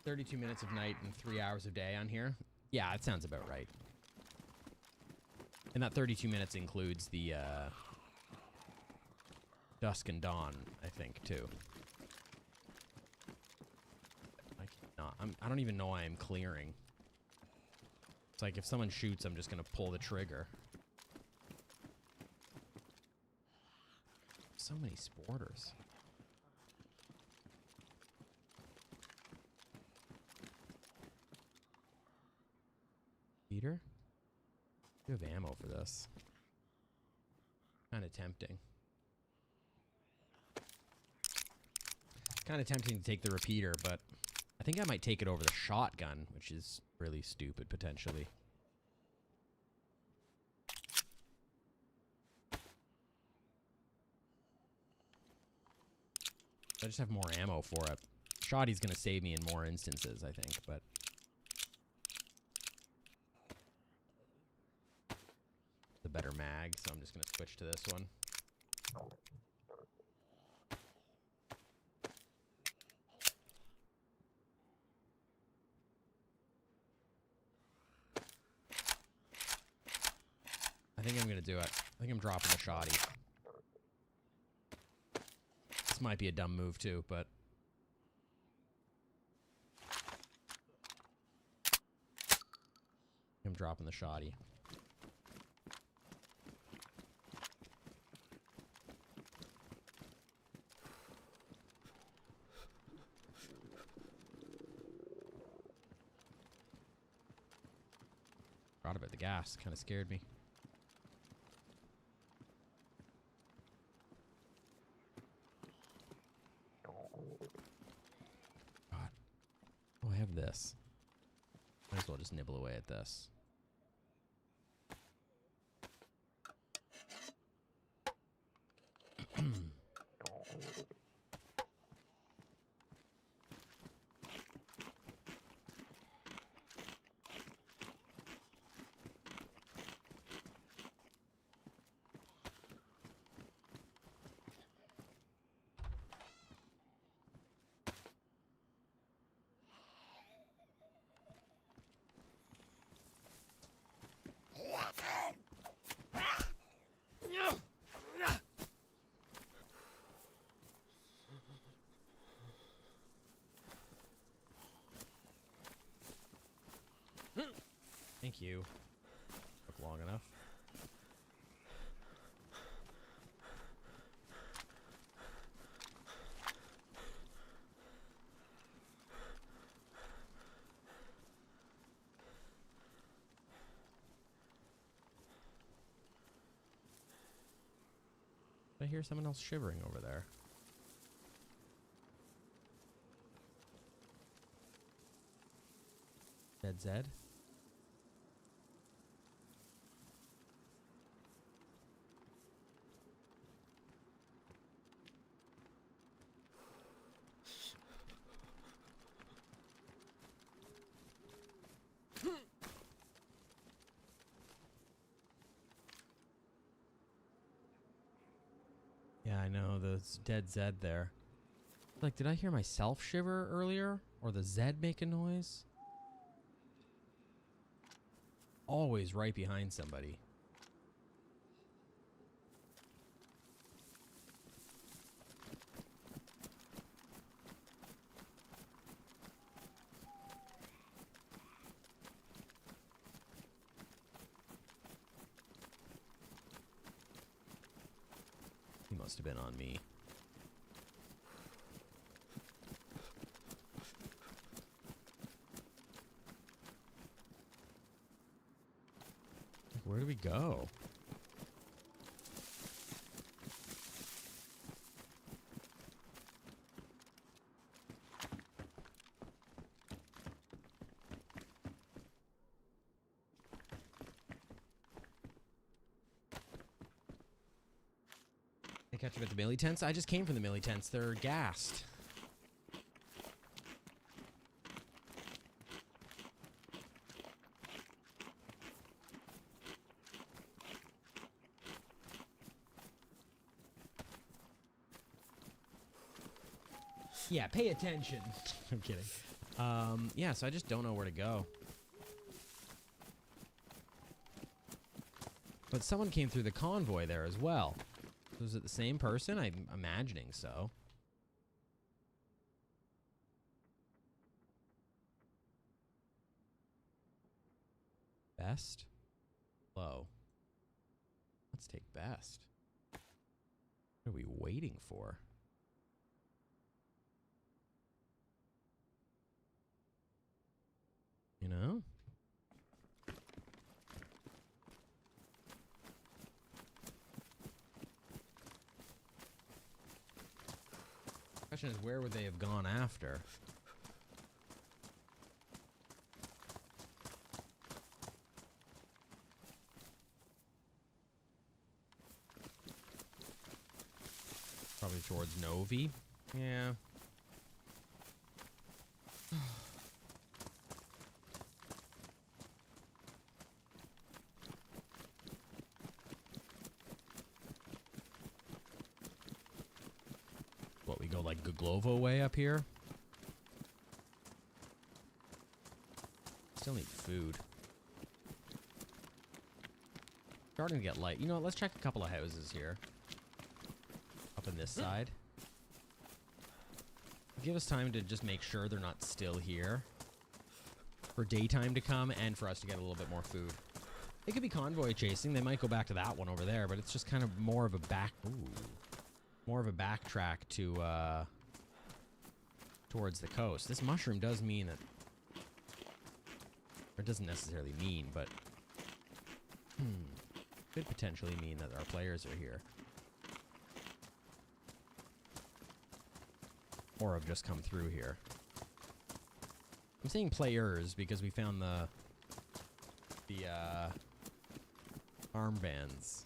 32 minutes of night and 3 hours of day on here. Yeah, that sounds about right. And that 32 minutes includes the dusk and dawn, I think, too. I don't even know why I'm clearing. It's like if someone shoots, I'm just gonna pull the trigger. So many sporters. Peter? You have ammo for this. Kind of tempting. Kind of tempting to take the repeater, but I think I might take it over the shotgun, which is really stupid, potentially. I just have more ammo for it. Shoddy's gonna save me in more instances, I think, but... It's a better mag, so I'm just gonna switch to this one. I think I'm gonna do it. I think I'm dropping the shoddy. This might be a dumb move too, but... I'm dropping the shoddy. Forgot about the gas. Kind of scared me. have this. Might as well just nibble away at this. Thank you. Took long enough. I hear someone else shivering over there. DayZ? Yeah, I know, the DayZ there. Like, did I hear myself shiver earlier? Or the Z make a noise? Always right behind somebody. He must have been on me. Where do we go? They catch you at the melee tents? I just came from the melee tents. They're gassed. Yeah, pay attention. I'm kidding. Yeah, so I just don't know where to go. But someone came through the convoy there as well. Was it the same person? I'm imagining so. Best? Low. Let's take best. What are we waiting for? You know? Question is, where would they have gone after? Probably towards Novi. Yeah. What, we go like Guglovo way up here? Still need food. Starting to get light. You know what, let's check a couple of houses here. Up in this side. Give us time to just make sure they're not still here. For daytime to come and for us to get a little bit more food. It could be convoy chasing. They might go back to that one over there, but it's just kind of more of a more of a backtrack to towards the coast. This mushroom does mean that, or it doesn't necessarily mean, but could potentially mean that our players are here. Or have just come through here. I'm saying players because we found the armbands.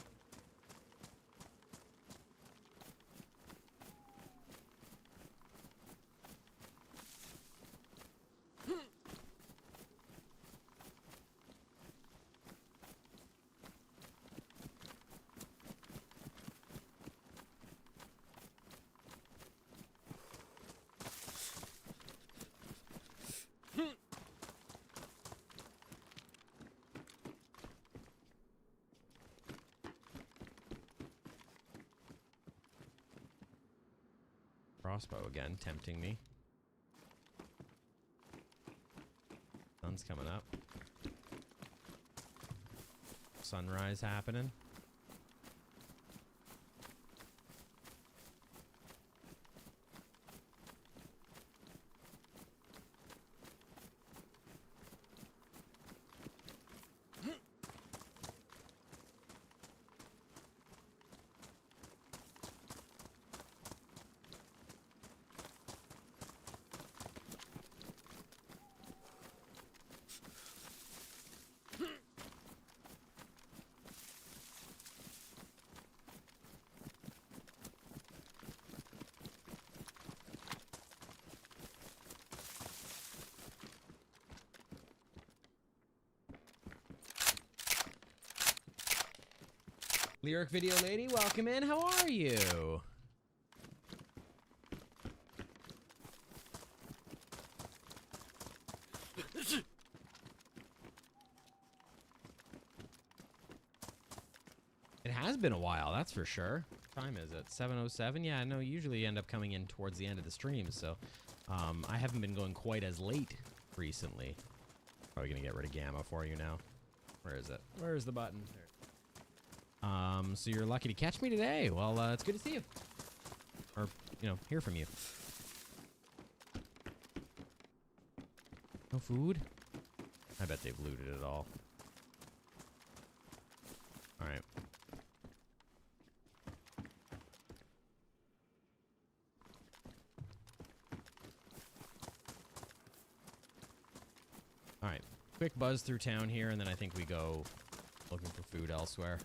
Crossbow again, tempting me. Sun's coming up. Sunrise happening. Lyric Video Lady, welcome in. How are you? It has been a while, that's for sure. What time is it? 7:07? Yeah, no, usually end up coming in towards the end of the stream, so I haven't been going quite as late recently. Probably gonna get rid of Gamma for you now. Where is it? Where's the button? There. So you're lucky to catch me today. Well, it's good to see you. Or, you know, hear from you. No food? I bet they've looted it all. Alright. Alright. Quick buzz through town here, and then I think we go looking for food elsewhere.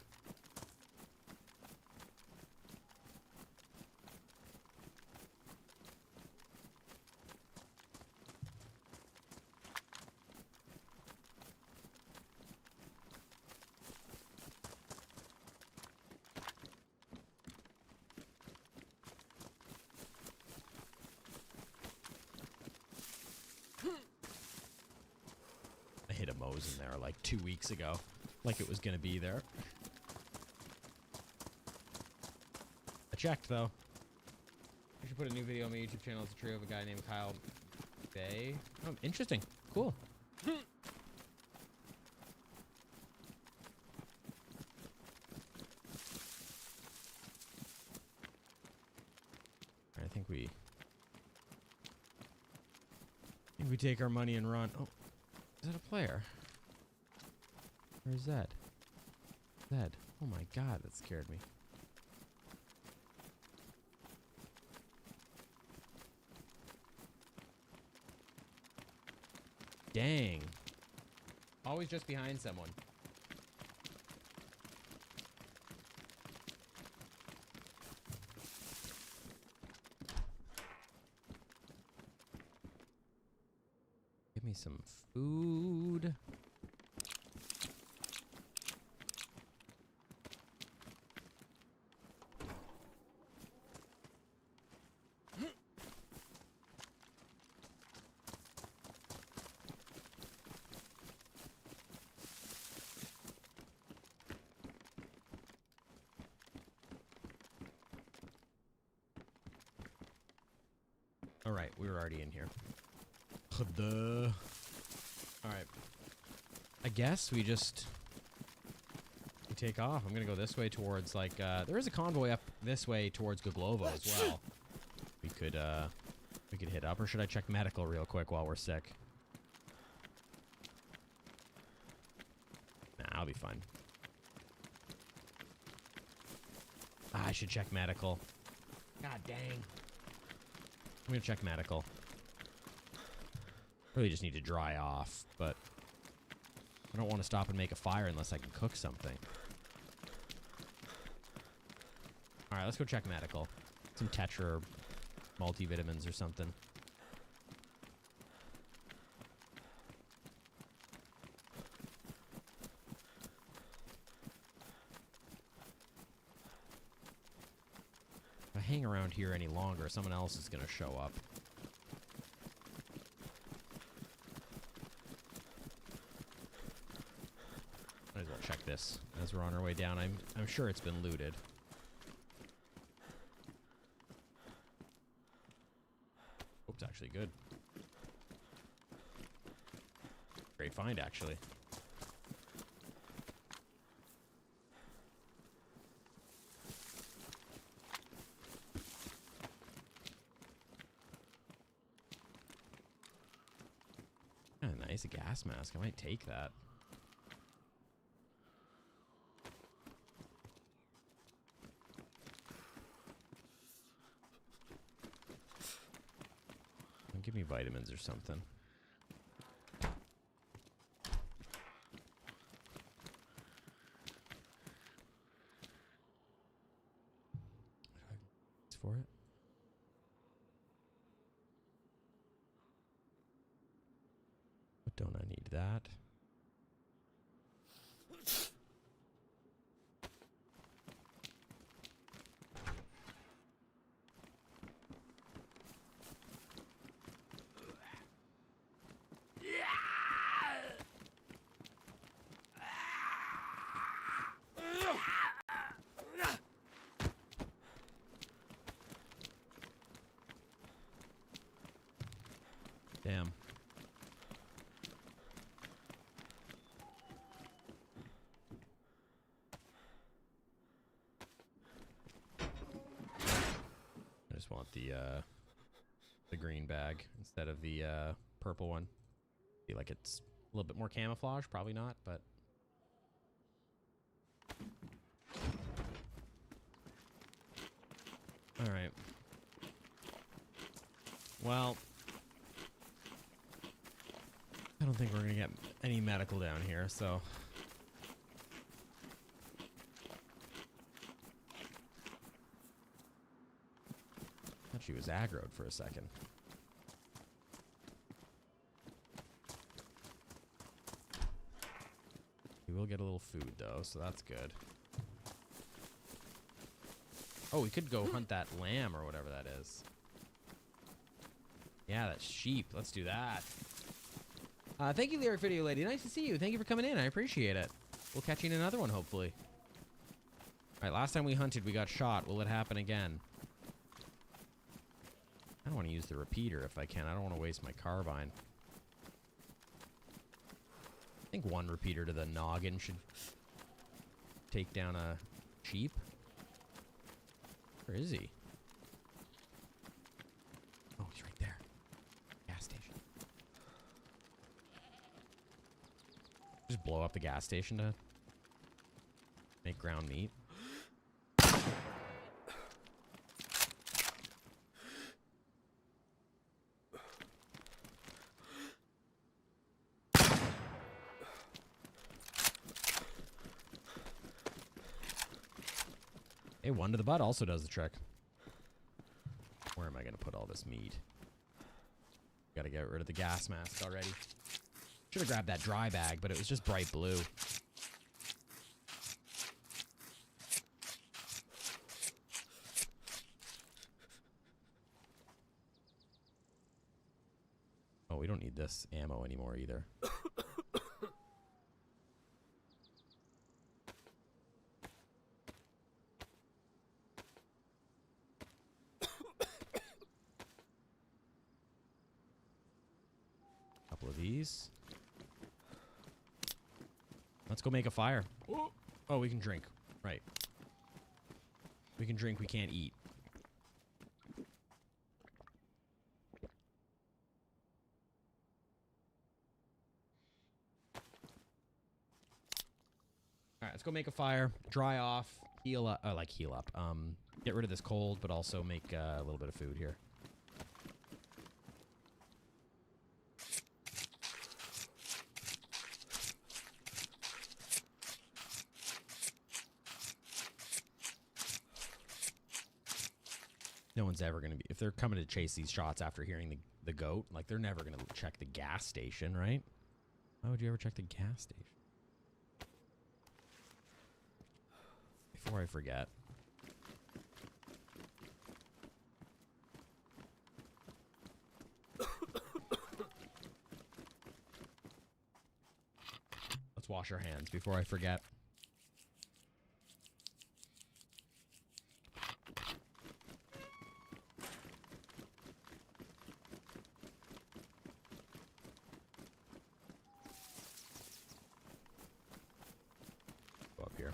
I hit a Moe's in there like 2 weeks ago, like it was gonna be there. I checked though. I should put a new video on my YouTube channel. It's a trio of a guy named Kyle Bay. Oh, interesting. Cool. I think we take our money and run. Oh, is that a player? Where's Zed? Zed. Oh my god, that scared me. Dang. Always just behind someone. Give me some food. All right, we were already in here. Duh. All right. I guess we take off. I'm gonna go this way towards like there is a convoy up this way towards Goglovo as well. We could hit up, or should I check medical real quick while we're sick? Nah, I'll be fine. I should check medical. God dang. I'm gonna check medical. Really just need to dry off, but I don't want to stop and make a fire unless I can cook something. All right, let's go check medical. Some Tetra or multivitamins or something. If I hang around here any longer, someone else is going to show up. Might as well check this as we're on our way down. I'm sure it's been looted. Hope's actually good. Great find, actually. Nice, a gas mask. I might take that. Give me vitamins or something. For it. But don't I need that? Damn. I just want the green bag instead of the purple one. Feel like it's a little bit more camouflage, probably not, but all right. Well, I don't think we're gonna get any medical down here, so I thought she was aggroed for a second. We will get a little food though, so that's good. Oh, we could go hunt that lamb or whatever that is. Yeah, that sheep. Let's do that. Thank you, Lyric Video Lady. Nice to see you. Thank you for coming in. I appreciate it. We'll catch you in another one, hopefully. All right, last time we hunted, we got shot. Will it happen again? I don't want to use the repeater if I can. I don't want to waste my carbine. I think one repeater to the noggin should take down a sheep. Where is he? Oh, he's right there. Gas station. Just blow up the gas station to make ground meat. Hey, one to the butt also does the trick. Where am I going to put all this meat? Got to get rid of the gas mask already. Should have grabbed that dry bag, but it was just bright blue. Oh, we don't need this ammo anymore either. Couple of these. Let's go make a fire. Oh, we can drink. Right. We can drink, we can't eat. Alright, let's go make a fire. Dry off. Heal up. Heal up. Get rid of this cold, but also make a little bit of food here. No one's ever going to be... If they're coming to chase these shots after hearing the goat, like, they're never going to check the gas station, right? Why would you ever check the gas station? Before I forget. Let's wash our hands before I forget. Go up here.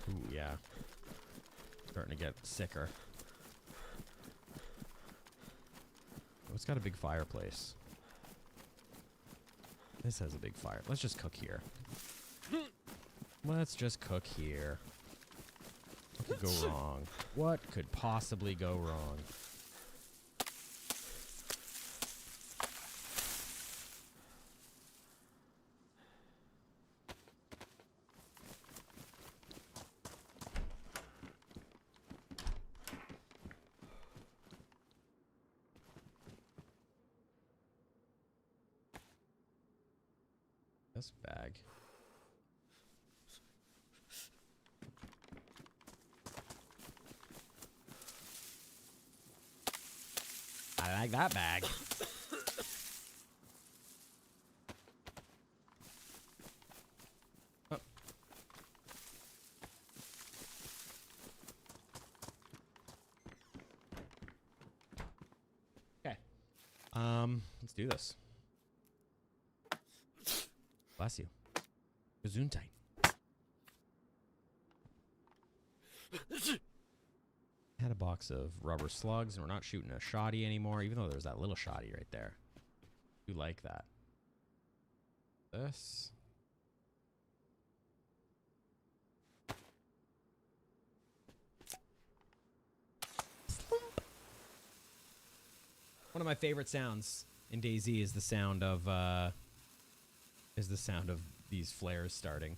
Ooh, yeah. Starting to get sicker. Oh, it's got a big fireplace. This has a big fire. Let's just cook here. Let's just cook here. What could go wrong? What could possibly go wrong? This bag. I like that bag. Oh. Okay. Let's do this. Bless you. Gesundheit. Had a box of rubber slugs, and we're not shooting a shoddy anymore, even though there's that little shoddy right there. You like that. This. One of my favorite sounds in DayZ is the sound of these flares starting.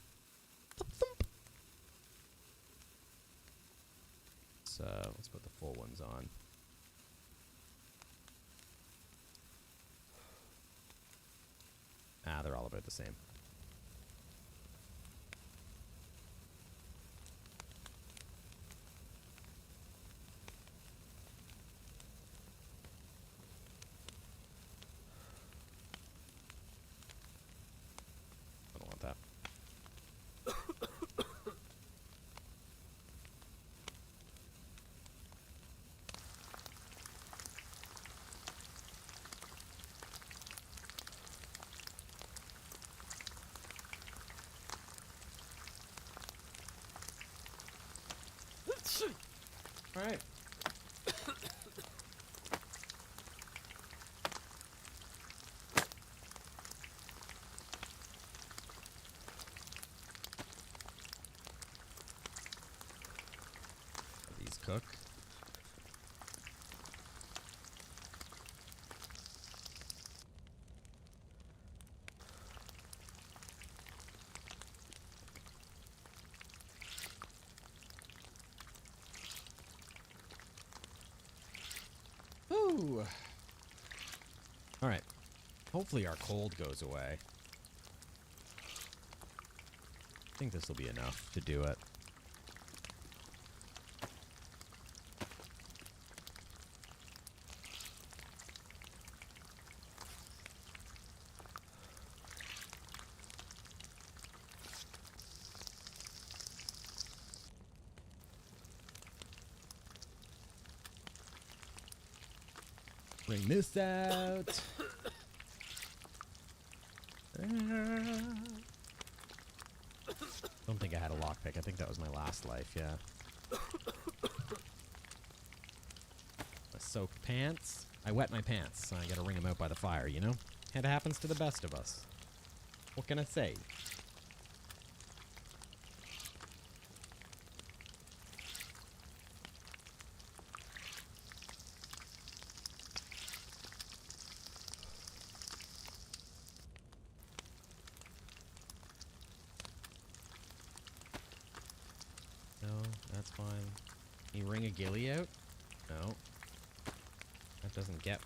So let's put the full ones on. Ah, they're all about the same. I don't want that. All right. These cook. Ooh. All right. Hopefully our cold goes away. I think this will be enough to do it. Bring this out. Don't think I had a lockpick. I think that was my last life, yeah. My soaked pants. I wet my pants, so I gotta wring them out by the fire, you know? It happens to the best of us. What can I say? That's fine. Can you wring a ghillie out? No. That doesn't get...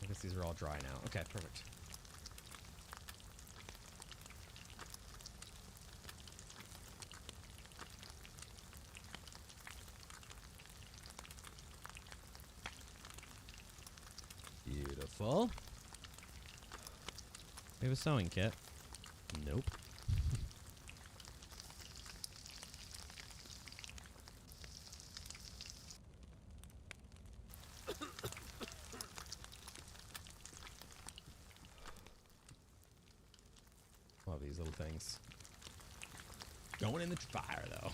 I guess these are all dry now. Okay, perfect. Beautiful. We have a sewing kit. Nope. Love these little things. Going in the fire, though.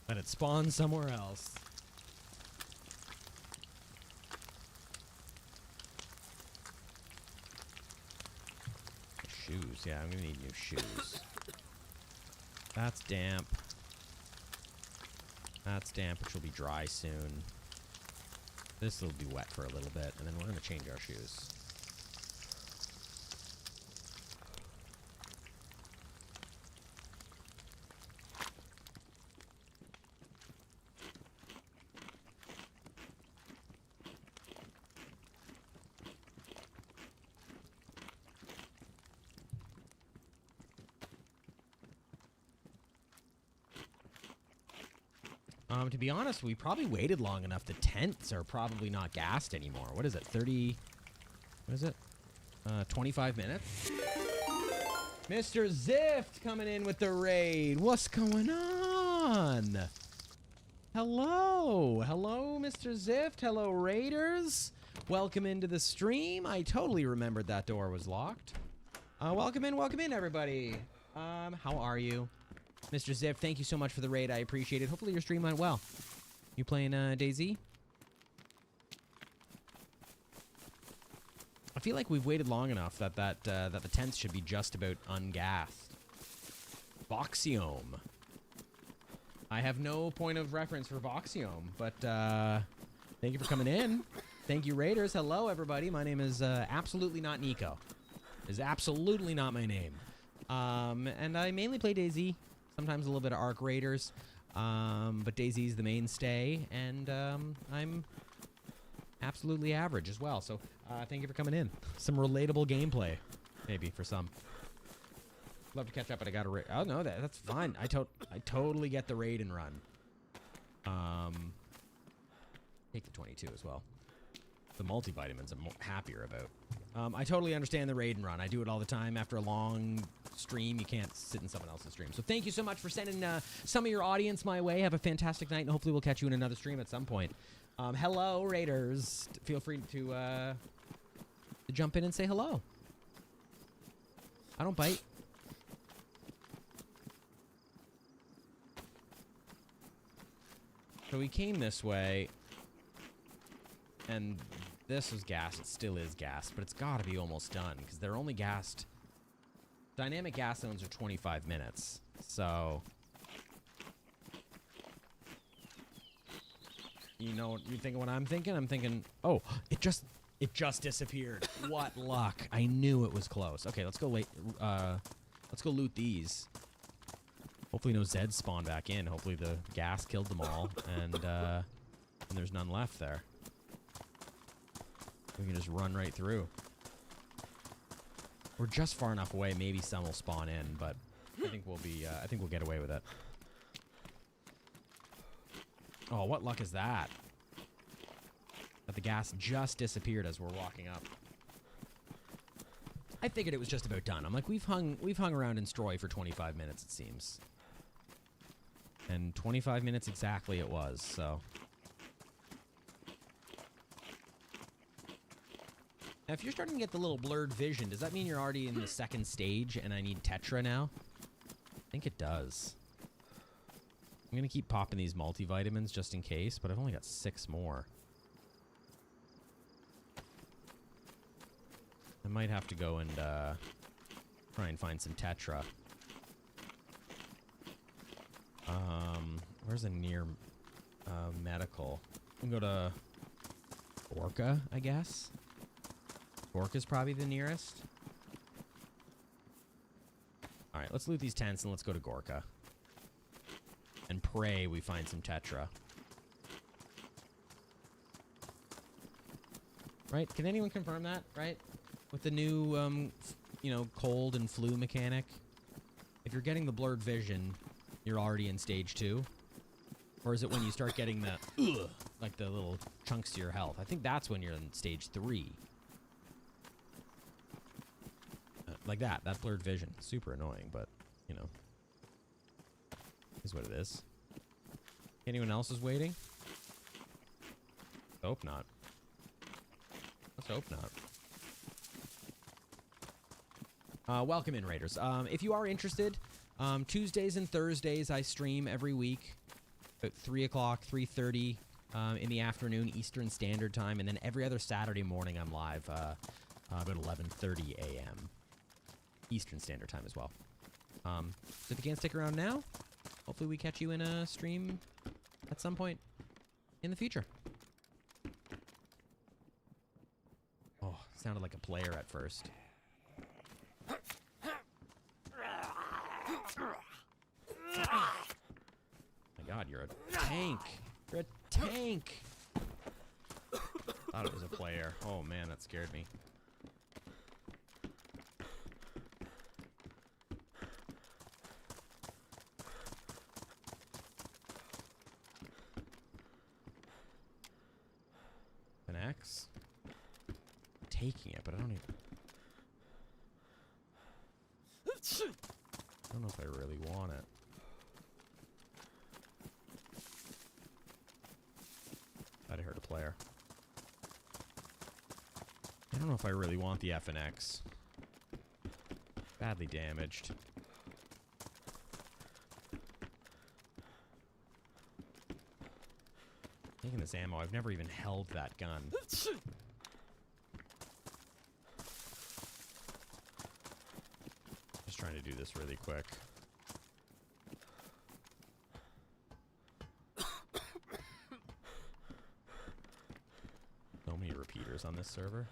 Let it spawn somewhere else. Shoes. Yeah, I'm gonna need new shoes. That's damp. That's damp, which will be dry soon. This will be wet for a little bit, and then we're gonna change our shoes. To be honest, we probably waited long enough. The tents are probably not gassed anymore. What is it? 30... What is it? 25 minutes? Mr. Zift coming in with the raid. What's going on? Hello. Hello, Mr. Zift. Hello, raiders. Welcome into the stream. I totally remembered that door was locked. Welcome in, everybody. How are you? Mr. Ziff, thank you so much for the raid. I appreciate it. Hopefully your stream went well. You playing DayZ? I feel like we've waited long enough that the tents should be just about ungassed. Voxiome. I have no point of reference for Voxiome, but thank you for coming in. Thank you, raiders. Hello, everybody. My name is absolutely not Nico. Is absolutely not my name. And I mainly play DayZ. Sometimes a little bit of Arc Raiders, but DayZ is the mainstay, and I'm absolutely average as well. So thank you for coming in. Some relatable gameplay, maybe for some. Love to catch up, but I got to raid. Oh no, that's fine. I totally get the raid and run. Take the 22 as well. The multivitamins I'm happier about. I totally understand the raid and run. I do it all the time. After a long stream, you can't sit in someone else's stream. So thank you so much for sending some of your audience my way. Have a fantastic night, and hopefully we'll catch you in another stream at some point. Hello, raiders. Feel free to jump in and say hello. I don't bite. So we came this way, and this was gas. It still is gas, but it's got to be almost done because they're only gassed. Dynamic gas zones are 25 minutes, so you know, you thinking what I'm thinking? I'm thinking, oh, it just disappeared. What luck! I knew it was close. Okay, let's go let's go loot these. Hopefully no Zeds spawn back in. Hopefully the gas killed them all, and there's none left there. We can just run right through. We're just far enough away. Maybe some will spawn in, but I think we'll be. I think we'll get away with it. Oh, what luck is that? That the gas just disappeared as we're walking up. I figured it was just about done. I'm like, we've hung around in Stroy for 25 minutes, it seems. And 25 minutes exactly it was. So. Now, if you're starting to get the little blurred vision, does that mean you're already in the second stage and I need Tetra now? I think it does. I'm going to keep popping these multivitamins just in case, but I've only got 6 more. I might have to go and try and find some Tetra. Where's a near medical? We can go to Orca, I guess. Orca's probably the nearest. Alright, let's loot these tents and let's go to Gorka. And pray we find some Tetra. Right? Can anyone confirm that? Right? With the new, you know, cold and flu mechanic, if you're getting the blurred vision, you're already in stage 2? Or is it when you start getting the, like the little chunks to your health? I think that's when you're in stage 3. Like that blurred vision. Super annoying, but, you know, is what it is. Anyone else is waiting? Hope not. Let's hope not. Welcome in, Raiders. If you are interested, Tuesdays and Thursdays I stream every week at 3 o'clock, 3:30 in the afternoon Eastern Standard Time, and then every other Saturday morning I'm live about 11:30 a.m. Eastern Standard Time as well. So if you can't stick around now, hopefully we catch you in a stream at some point in the future. Oh, sounded like a player at first. My God, you're a tank. You're a tank. Thought it was a player. Oh man, that scared me. An X? Taking it, but I don't even... I don't know if I really want it. Thought I heard a player. I don't know if I really want the F and X. Badly damaged. Taking this ammo, I've never even held that gun. Just trying to do this really quick. So many repeaters on this server.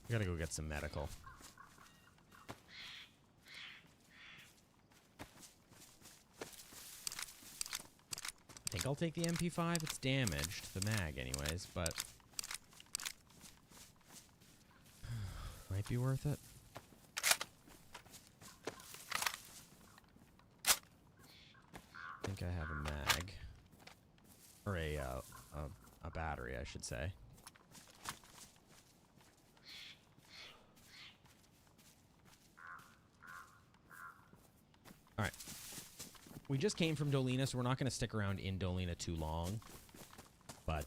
We gotta go get some medical. I think I'll take the MP5. It's damaged, the mag anyways, but... might be worth it. I think I have a mag. Or a battery, I should say. Alright. We just came from Dolina, so we're not going to stick around in Dolina too long. But,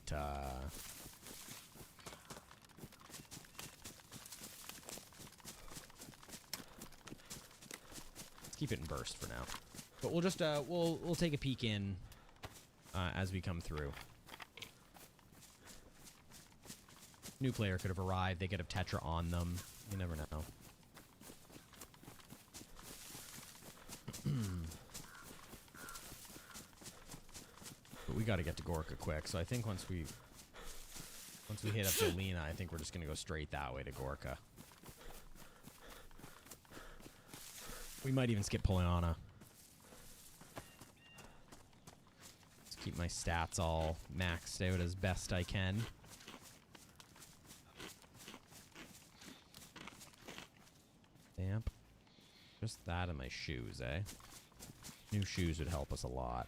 let's keep it in burst for now. But we'll just, we'll take a peek in, as we come through. New player could have arrived. They could have Tetra on them. You never know. But we got to get to Gorka quick, so I think once we hit up Dolina, I think we're just going to go straight that way to Gorka. We might even skip Poliana. Let's keep my stats all maxed out as best I can. Damp. Just that and my shoes, eh? New shoes would help us a lot.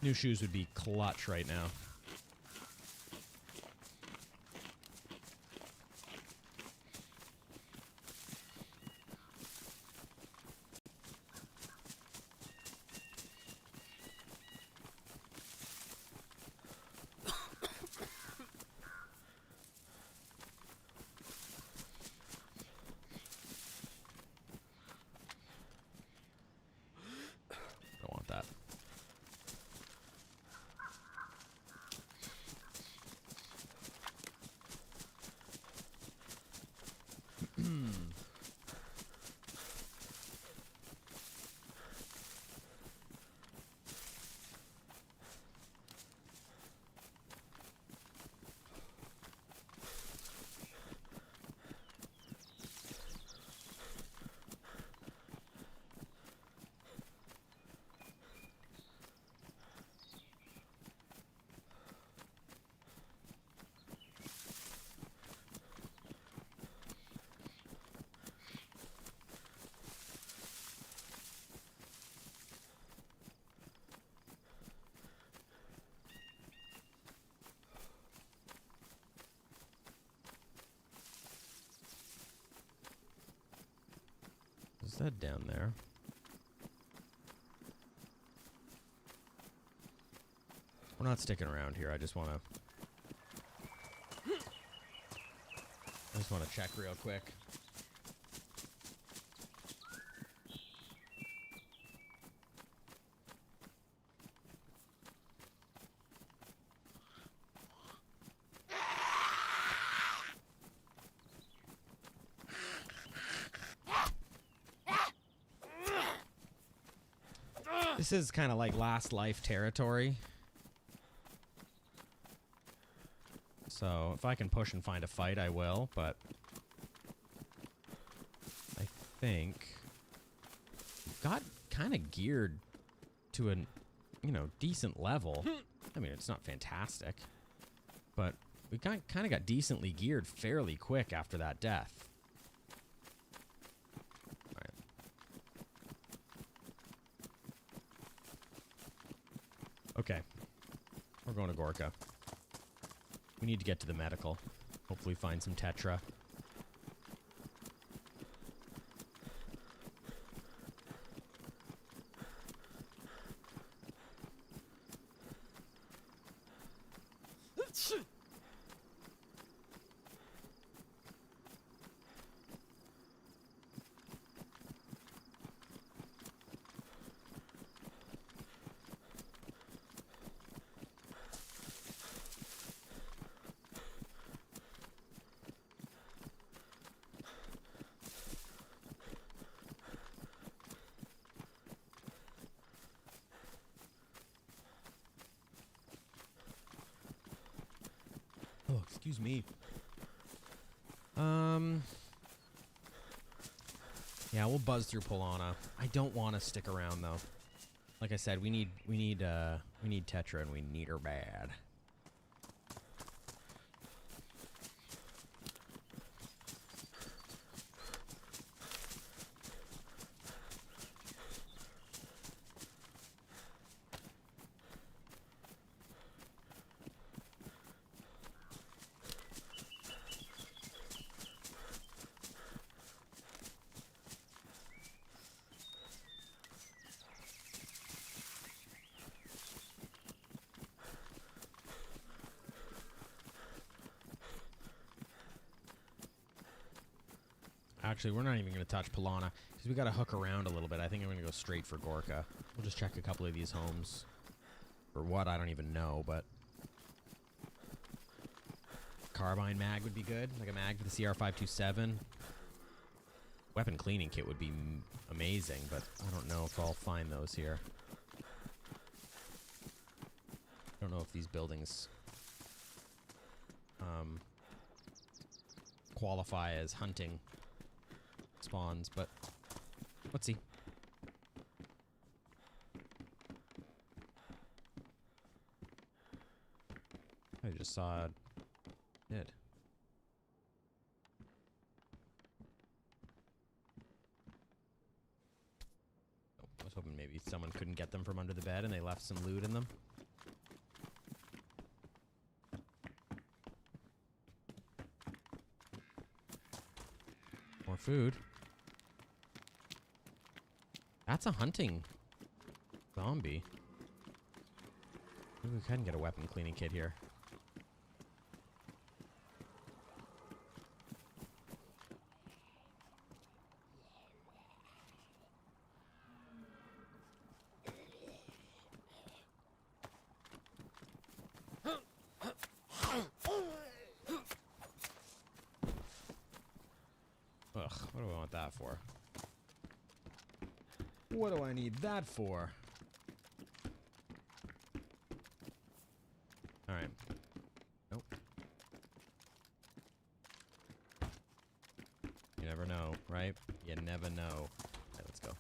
New shoes would be clutch right now. Said down there. We're not sticking around here. I just want to check real quick. This is kind of like Last Life territory. So if I can push and find a fight, I will, but I think got kind of geared to an, decent level. I mean, it's not fantastic, but we kind of got decently geared fairly quick after that death. All right. Okay. We're going to Gorka. We need to get to the medical. Hopefully find some Tetra. Oh, excuse me. Yeah, we'll buzz through Polana. I don't want to stick around though. Like I said, we need Tetra and we need her bad. Actually, we're not even going to touch Polana because we got to hook around a little bit. I think I'm going to go straight for Gorka. We'll just check a couple of these homes. For what, I don't even know, but carbine mag would be good. Like a mag for the CR527. Weapon cleaning kit would be amazing, but I don't know if I'll find those here. I don't know if these buildings qualify as hunting spawns, but let's see. I just saw it. Did. Oh, I was hoping maybe someone couldn't get them from under the bed and they left some loot in them. More food. That's a hunting zombie. Maybe we can get a weapon cleaning kit here. Ugh, what do I want that for? What do I need that for? Alright. Nope. You never know, right? You never know. Alright, let's go.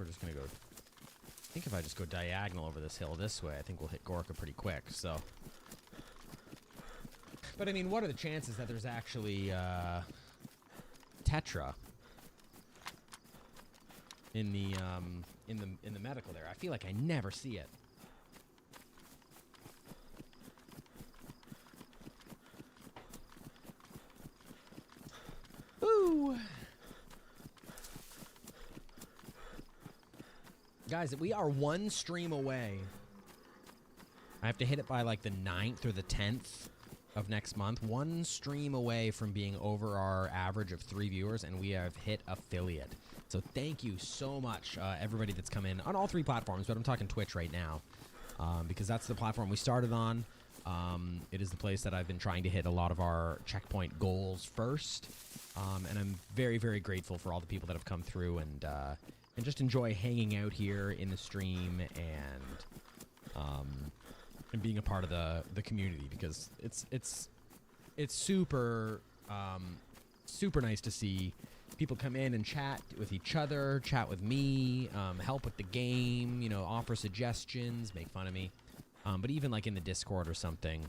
just gonna go. I think if I just go diagonal over this hill this way, I think we'll hit Gorka pretty quick. So, but I mean, what are the chances that there's actually Tetra in the medical there? I feel like I never see it. Ooh. Guys, we are one stream away. I have to hit it by like the 9th or the 10th of next month. One stream away from being over our average of 3 viewers, and we have hit affiliate. So thank you so much, everybody that's come in on all 3 platforms, but I'm talking Twitch right now because that's the platform we started on. It is the place that I've been trying to hit a lot of our checkpoint goals first, and I'm very, very grateful for all the people that have come through and just enjoy hanging out here in the stream and being a part of the community, because it's super super nice to see people come in and chat with each other, chat with me, help with the game, you know, offer suggestions, make fun of me. But even like in the Discord or something,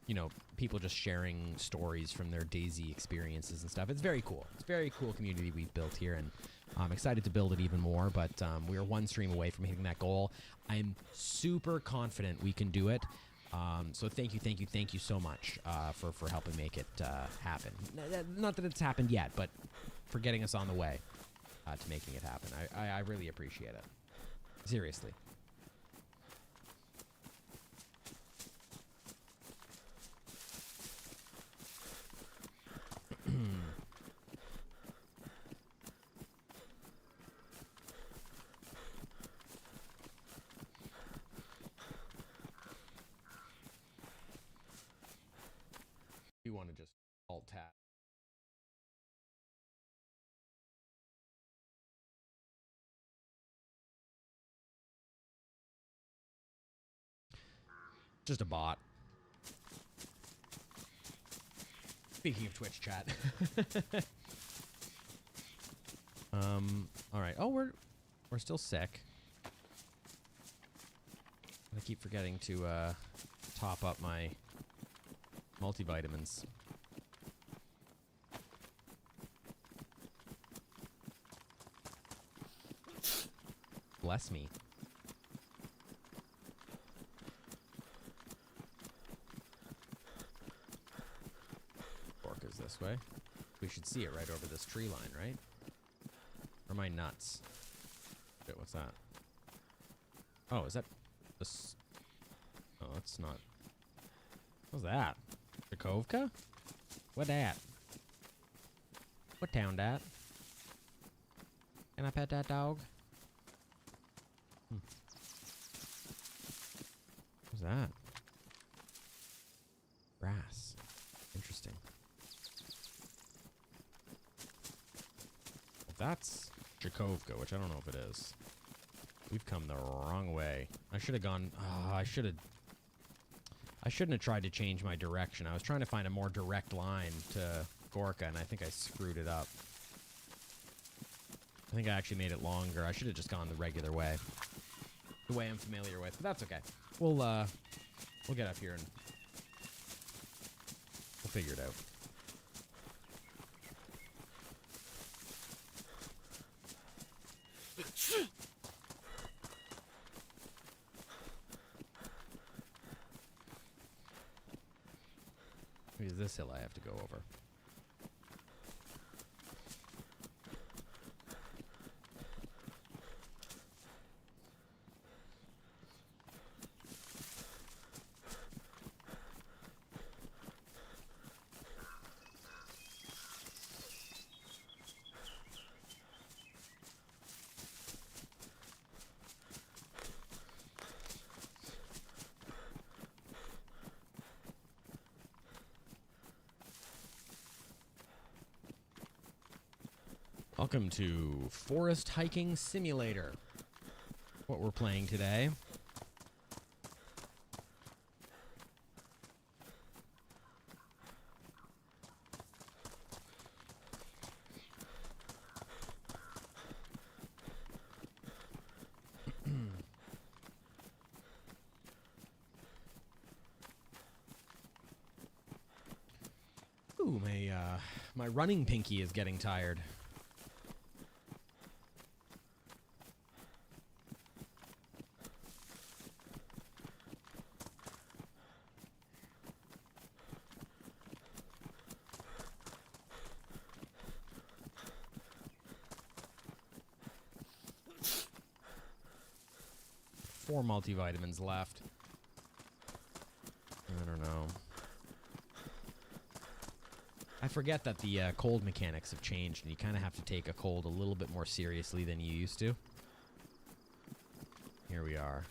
you know, people just sharing stories from their DayZ experiences and stuff. It's very cool. It's a very cool community we've built here, and I'm excited to build it even more, but we are one stream away from hitting that goal. I'm super confident we can do it. So thank you so much for helping make it happen. Not that it's happened yet, but for getting us on the way to making it happen. I really appreciate it. Seriously. You want to just alt tab. Just a bot. Speaking of Twitch chat. All right. Oh, we're still sick. I keep forgetting to top up my multivitamins. Bless me. Orca's this way. We should see it right over this tree line, right? Or am I nuts? Shit, what's that? Oh, is that this? Oh, that's not. What's that? Jakovka? What that? What town that? Can I pet that dog? What's that? Brass. Interesting. Well, that's Jakovka, which I don't know if it is. We've come the wrong way. I should have gone. Oh, I shouldn't have tried to change my direction. I was trying to find a more direct line to Gorka, and I think I screwed it up. I think I actually made it longer. I should have just gone the regular way. The way I'm familiar with. But that's okay. We'll get up here and we'll figure it out. Maybe this hill I have to go over. Welcome to Forest Hiking Simulator. What we're playing today. Ooh, my running pinky is getting tired. Four multivitamins left. I don't know. I forget that the cold mechanics have changed, and you kind of have to take a cold a little bit more seriously than you used to. Here we are.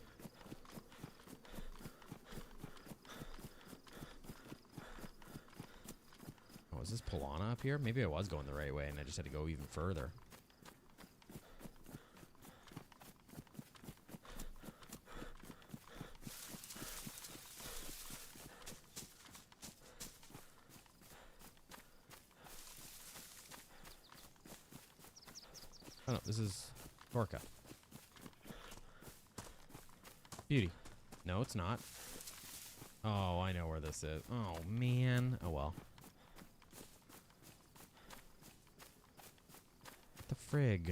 Oh, is this Polana up here? Maybe I was going the right way, and I just had to go even further. Oh, no, this is Gorka. Beauty. No, it's not. Oh, I know where this is. Oh, man. Oh, well. What the frig?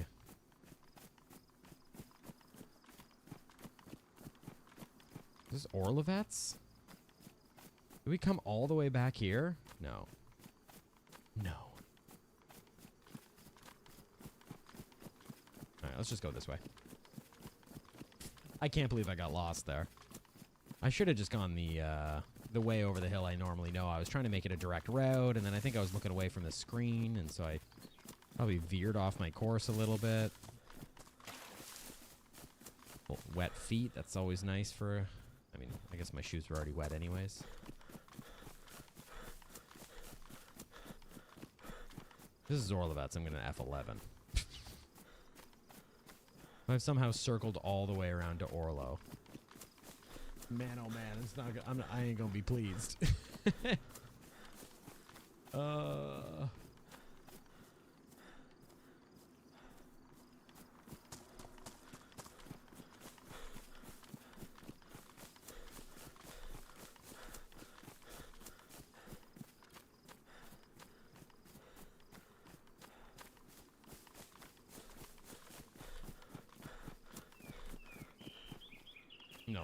Is this Orlovets? Did we come all the way back here? No. No. Alright, let's just go this way. I can't believe I got lost there. I should have just gone the way over the hill I normally know. I was trying to make it a direct route, and then I think I was looking away from the screen, and so I probably veered off my course a little bit. Well, wet feet, that's always nice for... I mean, I guess my shoes were already wet anyways. This is Orlovets. I'm going to F11. I've somehow circled all the way around to Orlo. Man, oh man, it's not. I ain't gonna be pleased. No,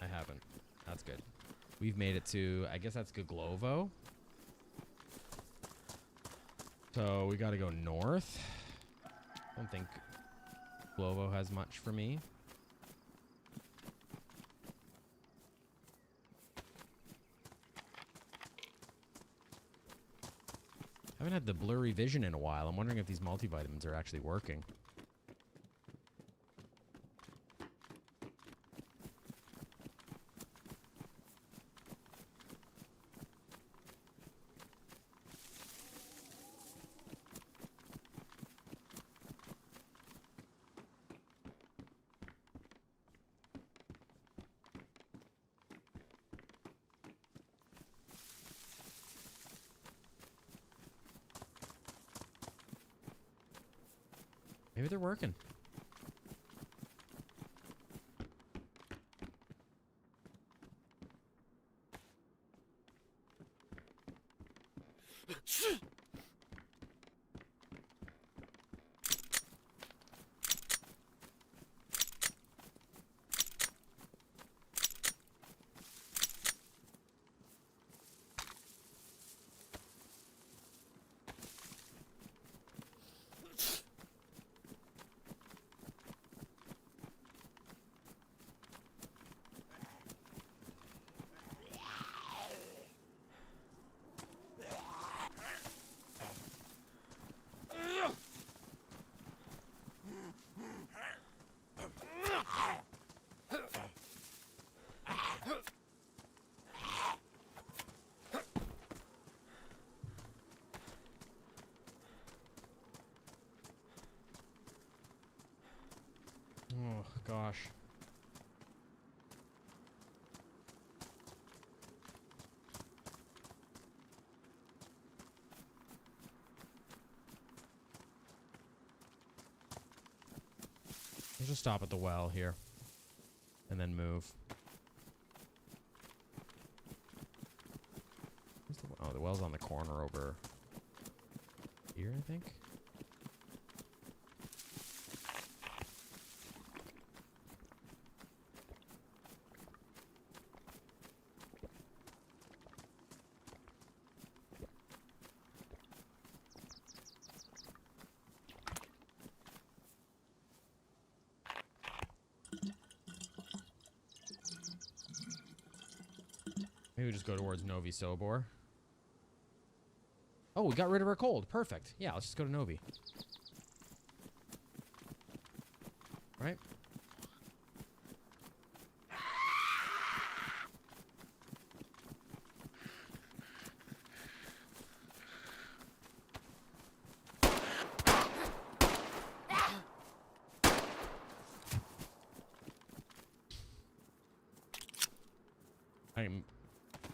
I haven't. That's good. We've made it to, I guess that's Goglovo. So we gotta go north. I don't think Glovo has much for me. I haven't had the blurry vision in a while. I'm wondering if these multivitamins are actually working. Maybe they're working. Oh, gosh. Let's just stop at the well here. And then move. Oh, the well's on the corner over here, I think. Maybe we just go towards Novi Sobor. Oh, we got rid of our cold. Perfect. Yeah, let's just go to Novi. Right?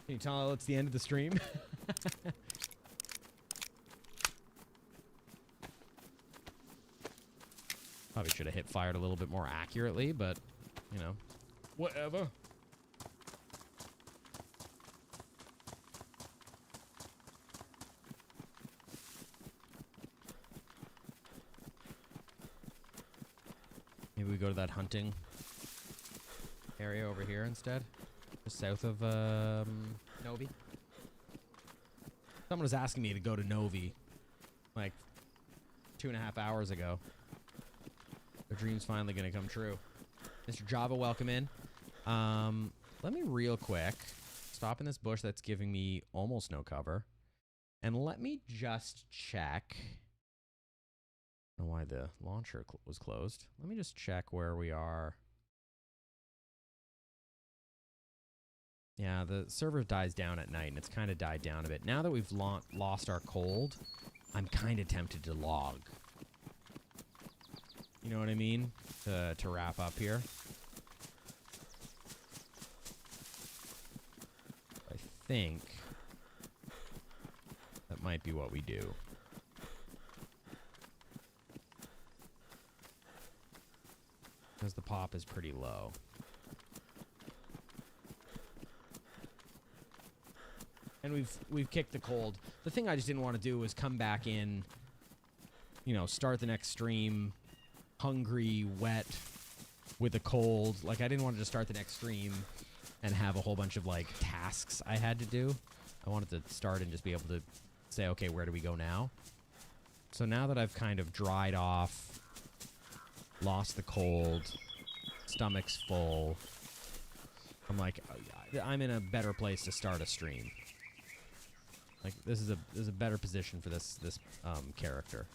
Can you tell it's the end of the stream? Probably should have hit fired a little bit more accurately, but, you know, whatever. Maybe we go to that hunting area over here instead. Just south of Novi. Someone was asking me to go to Novi like 2.5 hours ago. The dream's finally going to come true. Mr. Java, welcome in. Let me real quick stop in this bush that's giving me almost no cover. And let me just check. I don't know why the launcher was closed. Let me just check where we are. Yeah, the server dies down at night, and it's kind of died down a bit. Now that we've lost our cold, I'm kind of tempted to log. You know what I mean? To wrap up here. I think that might be what we do. Because the pop is pretty low. And we've kicked the cold. The thing I just didn't want to do was come back in, you know, start the next stream hungry, wet, with a cold. Like, I didn't want to just start the next stream and have a whole bunch of, like, tasks I had to do. I wanted to start and just be able to say, okay, where do we go now? So now that I've kind of dried off, lost the cold, stomach's full, I'm like, I'm in a better place to start a stream. Like, this is a better position for this character.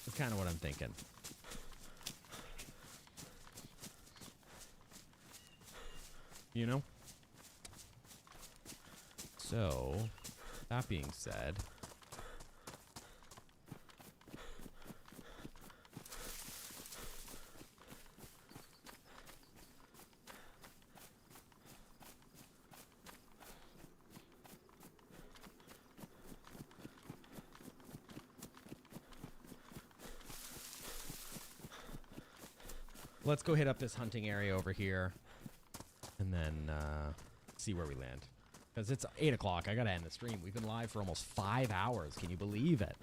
That's kind of what I'm thinking. You know? So, that being said, let's go hit up this hunting area over here and then see where we land. Because it's 8 o'clock. I got to end the stream. We've been live for almost 5 hours. Can you believe it?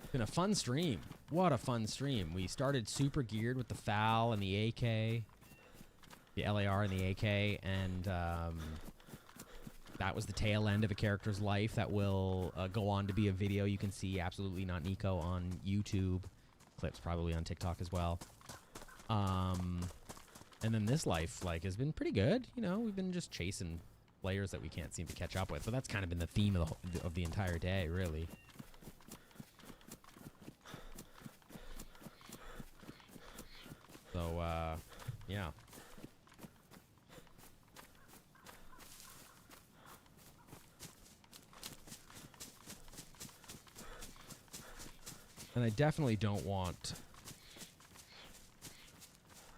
It's been a fun stream. What a fun stream. We started super geared with the FAL and the AK. The LAR and the AK. And that was the tail end of a character's life that will go on to be a video you can see. Absolutely Not Nico on YouTube. Clips probably on TikTok as well. And then this life, like, has been pretty good. You know, we've been just chasing players that we can't seem to catch up with. But that's kind of been the theme of the entire day, really. So, yeah. And I definitely don't want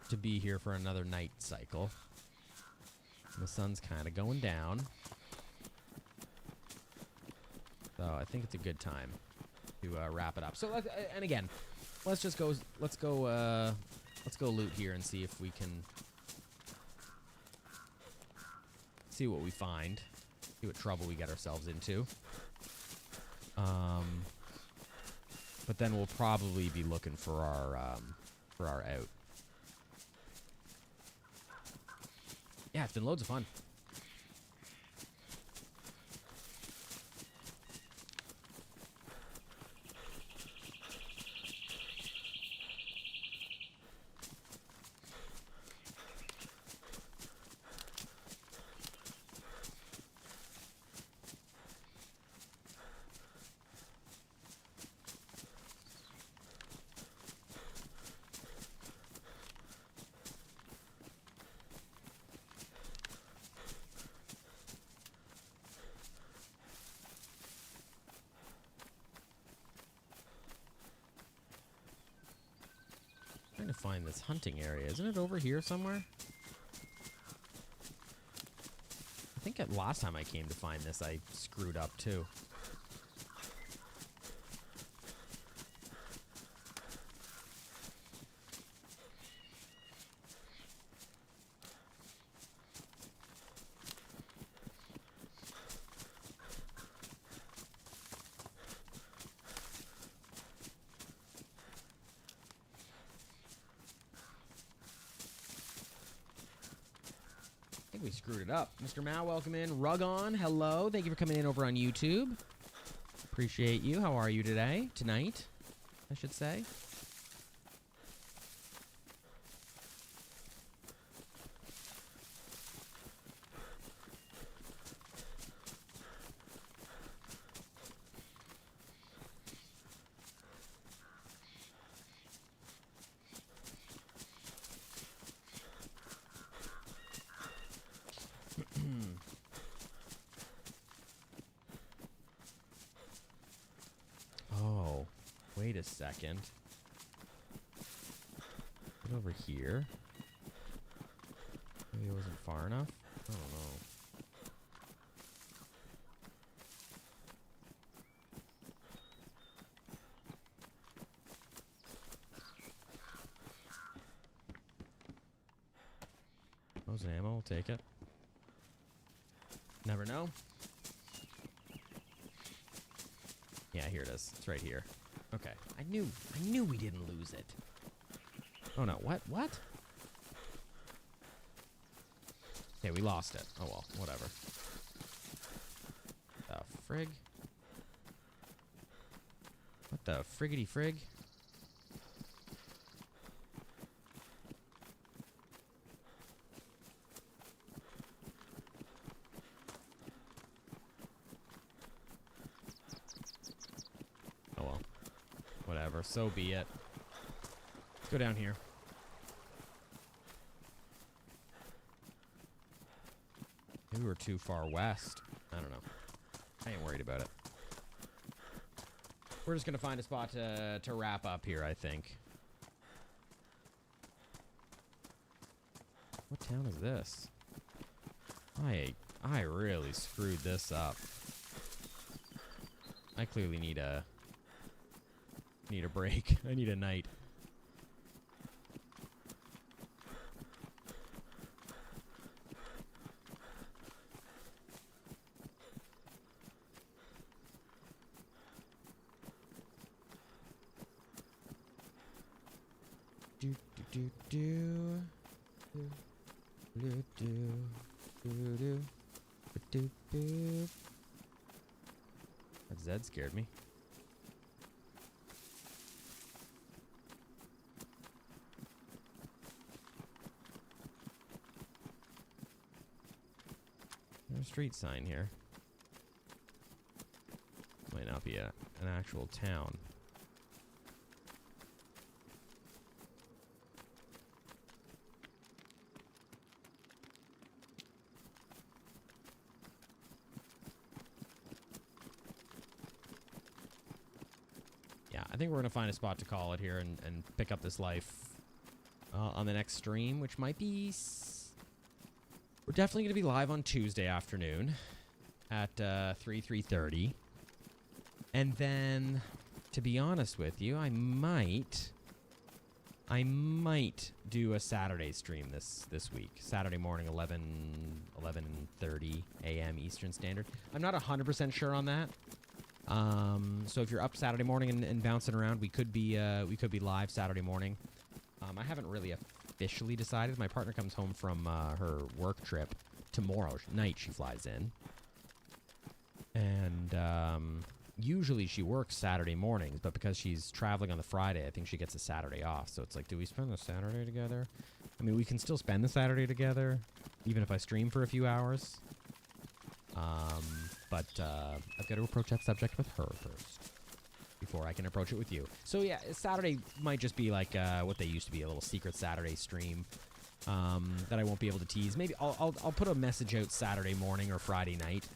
to be here for another night cycle. The sun's kind of going down, so I think it's a good time to wrap it up. So, and again, let's go loot here and see if we can see what we find. See what trouble we get ourselves into. But then we'll probably be looking for our out. Yeah, it's been loads of fun. Trying to find this hunting area. Isn't it over here somewhere? I think last time I came to find this, I screwed up too. We screwed it up. Mr. Mao, welcome in. Rugon, hello. Thank you for coming in over on YouTube. Appreciate you. How are you today? Tonight, I should say. Oh, wait a second. Get over here. Maybe it wasn't far enough? I don't know. That was an ammo, I'll take it. Never know. Yeah, here it is. It's right here. Okay. I knew we didn't lose it. Oh no, what? What? Okay, we lost it. Oh well, whatever. The frig? What the friggity frig? Whatever, so be it. Let's go down here. Maybe we're too far west. I don't know. I ain't worried about it. We're just gonna find a spot to wrap up here, I think. What town is this? I really screwed this up. I clearly need a break. I need a night. Do do do do do do do do do do. That Zed scared me. There's a street sign here. Might not be an actual town. Yeah, I think we're going to find a spot to call it here and pick up this life on the next stream, which might be... We're definitely going to be live on Tuesday afternoon at 3:30. And then, to be honest with you, I might I might do a Saturday stream this week. Saturday morning, 11:30 a.m. Eastern Standard. I'm not 100% sure on that. So if you're up Saturday morning and bouncing around, we could be live Saturday morning. I haven't really officially decided. My partner comes home from her work trip tomorrow night. She flies in, and usually she works Saturday mornings, but because she's traveling on the Friday, I think she gets a Saturday off. So it's like, do we spend the Saturday together? I mean, we can still spend the Saturday together, even if I stream for a few hours. But I've got to approach that subject with her first before I can approach it with you. So yeah, Saturday might just be like what they used to be, a little secret Saturday stream that I won't be able to tease. Maybe I'll put a message out Saturday morning or Friday night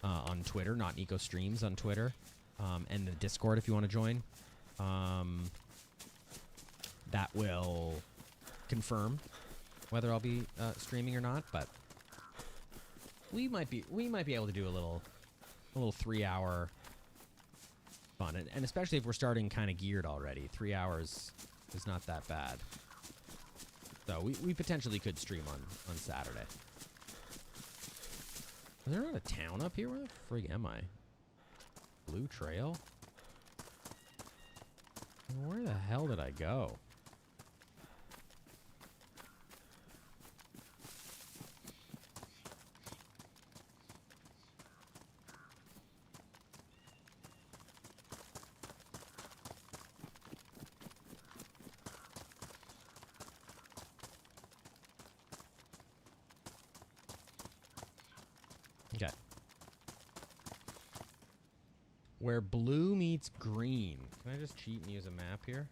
on Twitter, Not Nico Streams on Twitter, and the Discord if you want to join. That will confirm whether I'll be streaming or not, but we might be able to do a little 3-hour fun, and especially if we're starting kind of geared already. 3 hours is not that bad. So we potentially could stream on Saturday. Is there not a town up here? Where the frig am I? Blue Trail? Where the hell did I go? Okay. Where blue meets green. Can I just cheat and use a map here?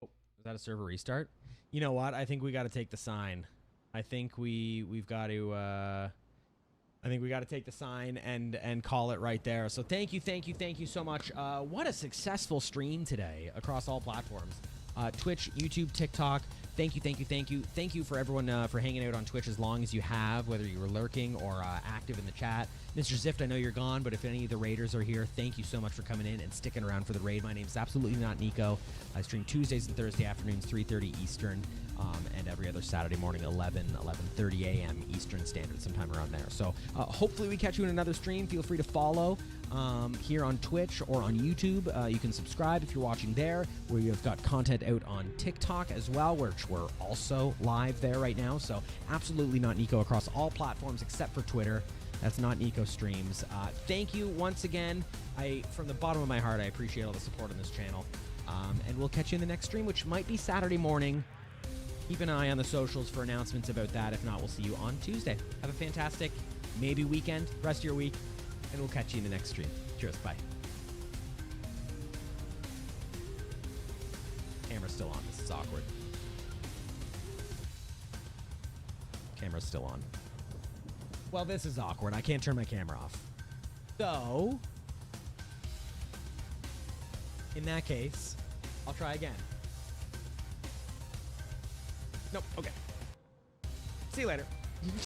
Oh, is that a server restart? You know what? I think we got to take the sign. I think we've got to I think we got to take the sign and call it right there. So thank you so much. What a successful stream today across all platforms. Twitch, YouTube, TikTok. Thank you. Thank you for everyone for hanging out on Twitch as long as you have, whether you were lurking or active in the chat. Mr. Zift, I know you're gone, but if any of the raiders are here, thank you so much for coming in and sticking around for the raid. My name's absolutely not Nico. I stream Tuesdays and Thursday afternoons, 3:30 Eastern, and every other Saturday morning, 11:30 a.m. Eastern Standard, sometime around there. So hopefully we catch you in another stream. Feel free to follow here on Twitch or on YouTube. You can subscribe if you're watching there. We've got content out on TikTok as well, which we're also live there right now. So absolutely not Nico across all platforms except for Twitter. That's Not Nico Streams. Thank you once again. From the bottom of my heart, I appreciate all the support on this channel. And we'll catch you in the next stream, which might be Saturday morning. Keep an eye on the socials for announcements about that. If not, we'll see you on Tuesday. Have a fantastic, maybe weekend, rest of your week, and we'll catch you in the next stream. Cheers. Bye. Camera's still on. This is awkward. Camera's still on. Well, this is awkward. I can't turn my camera off. So, in that case, I'll try again. Nope. Okay. See you later.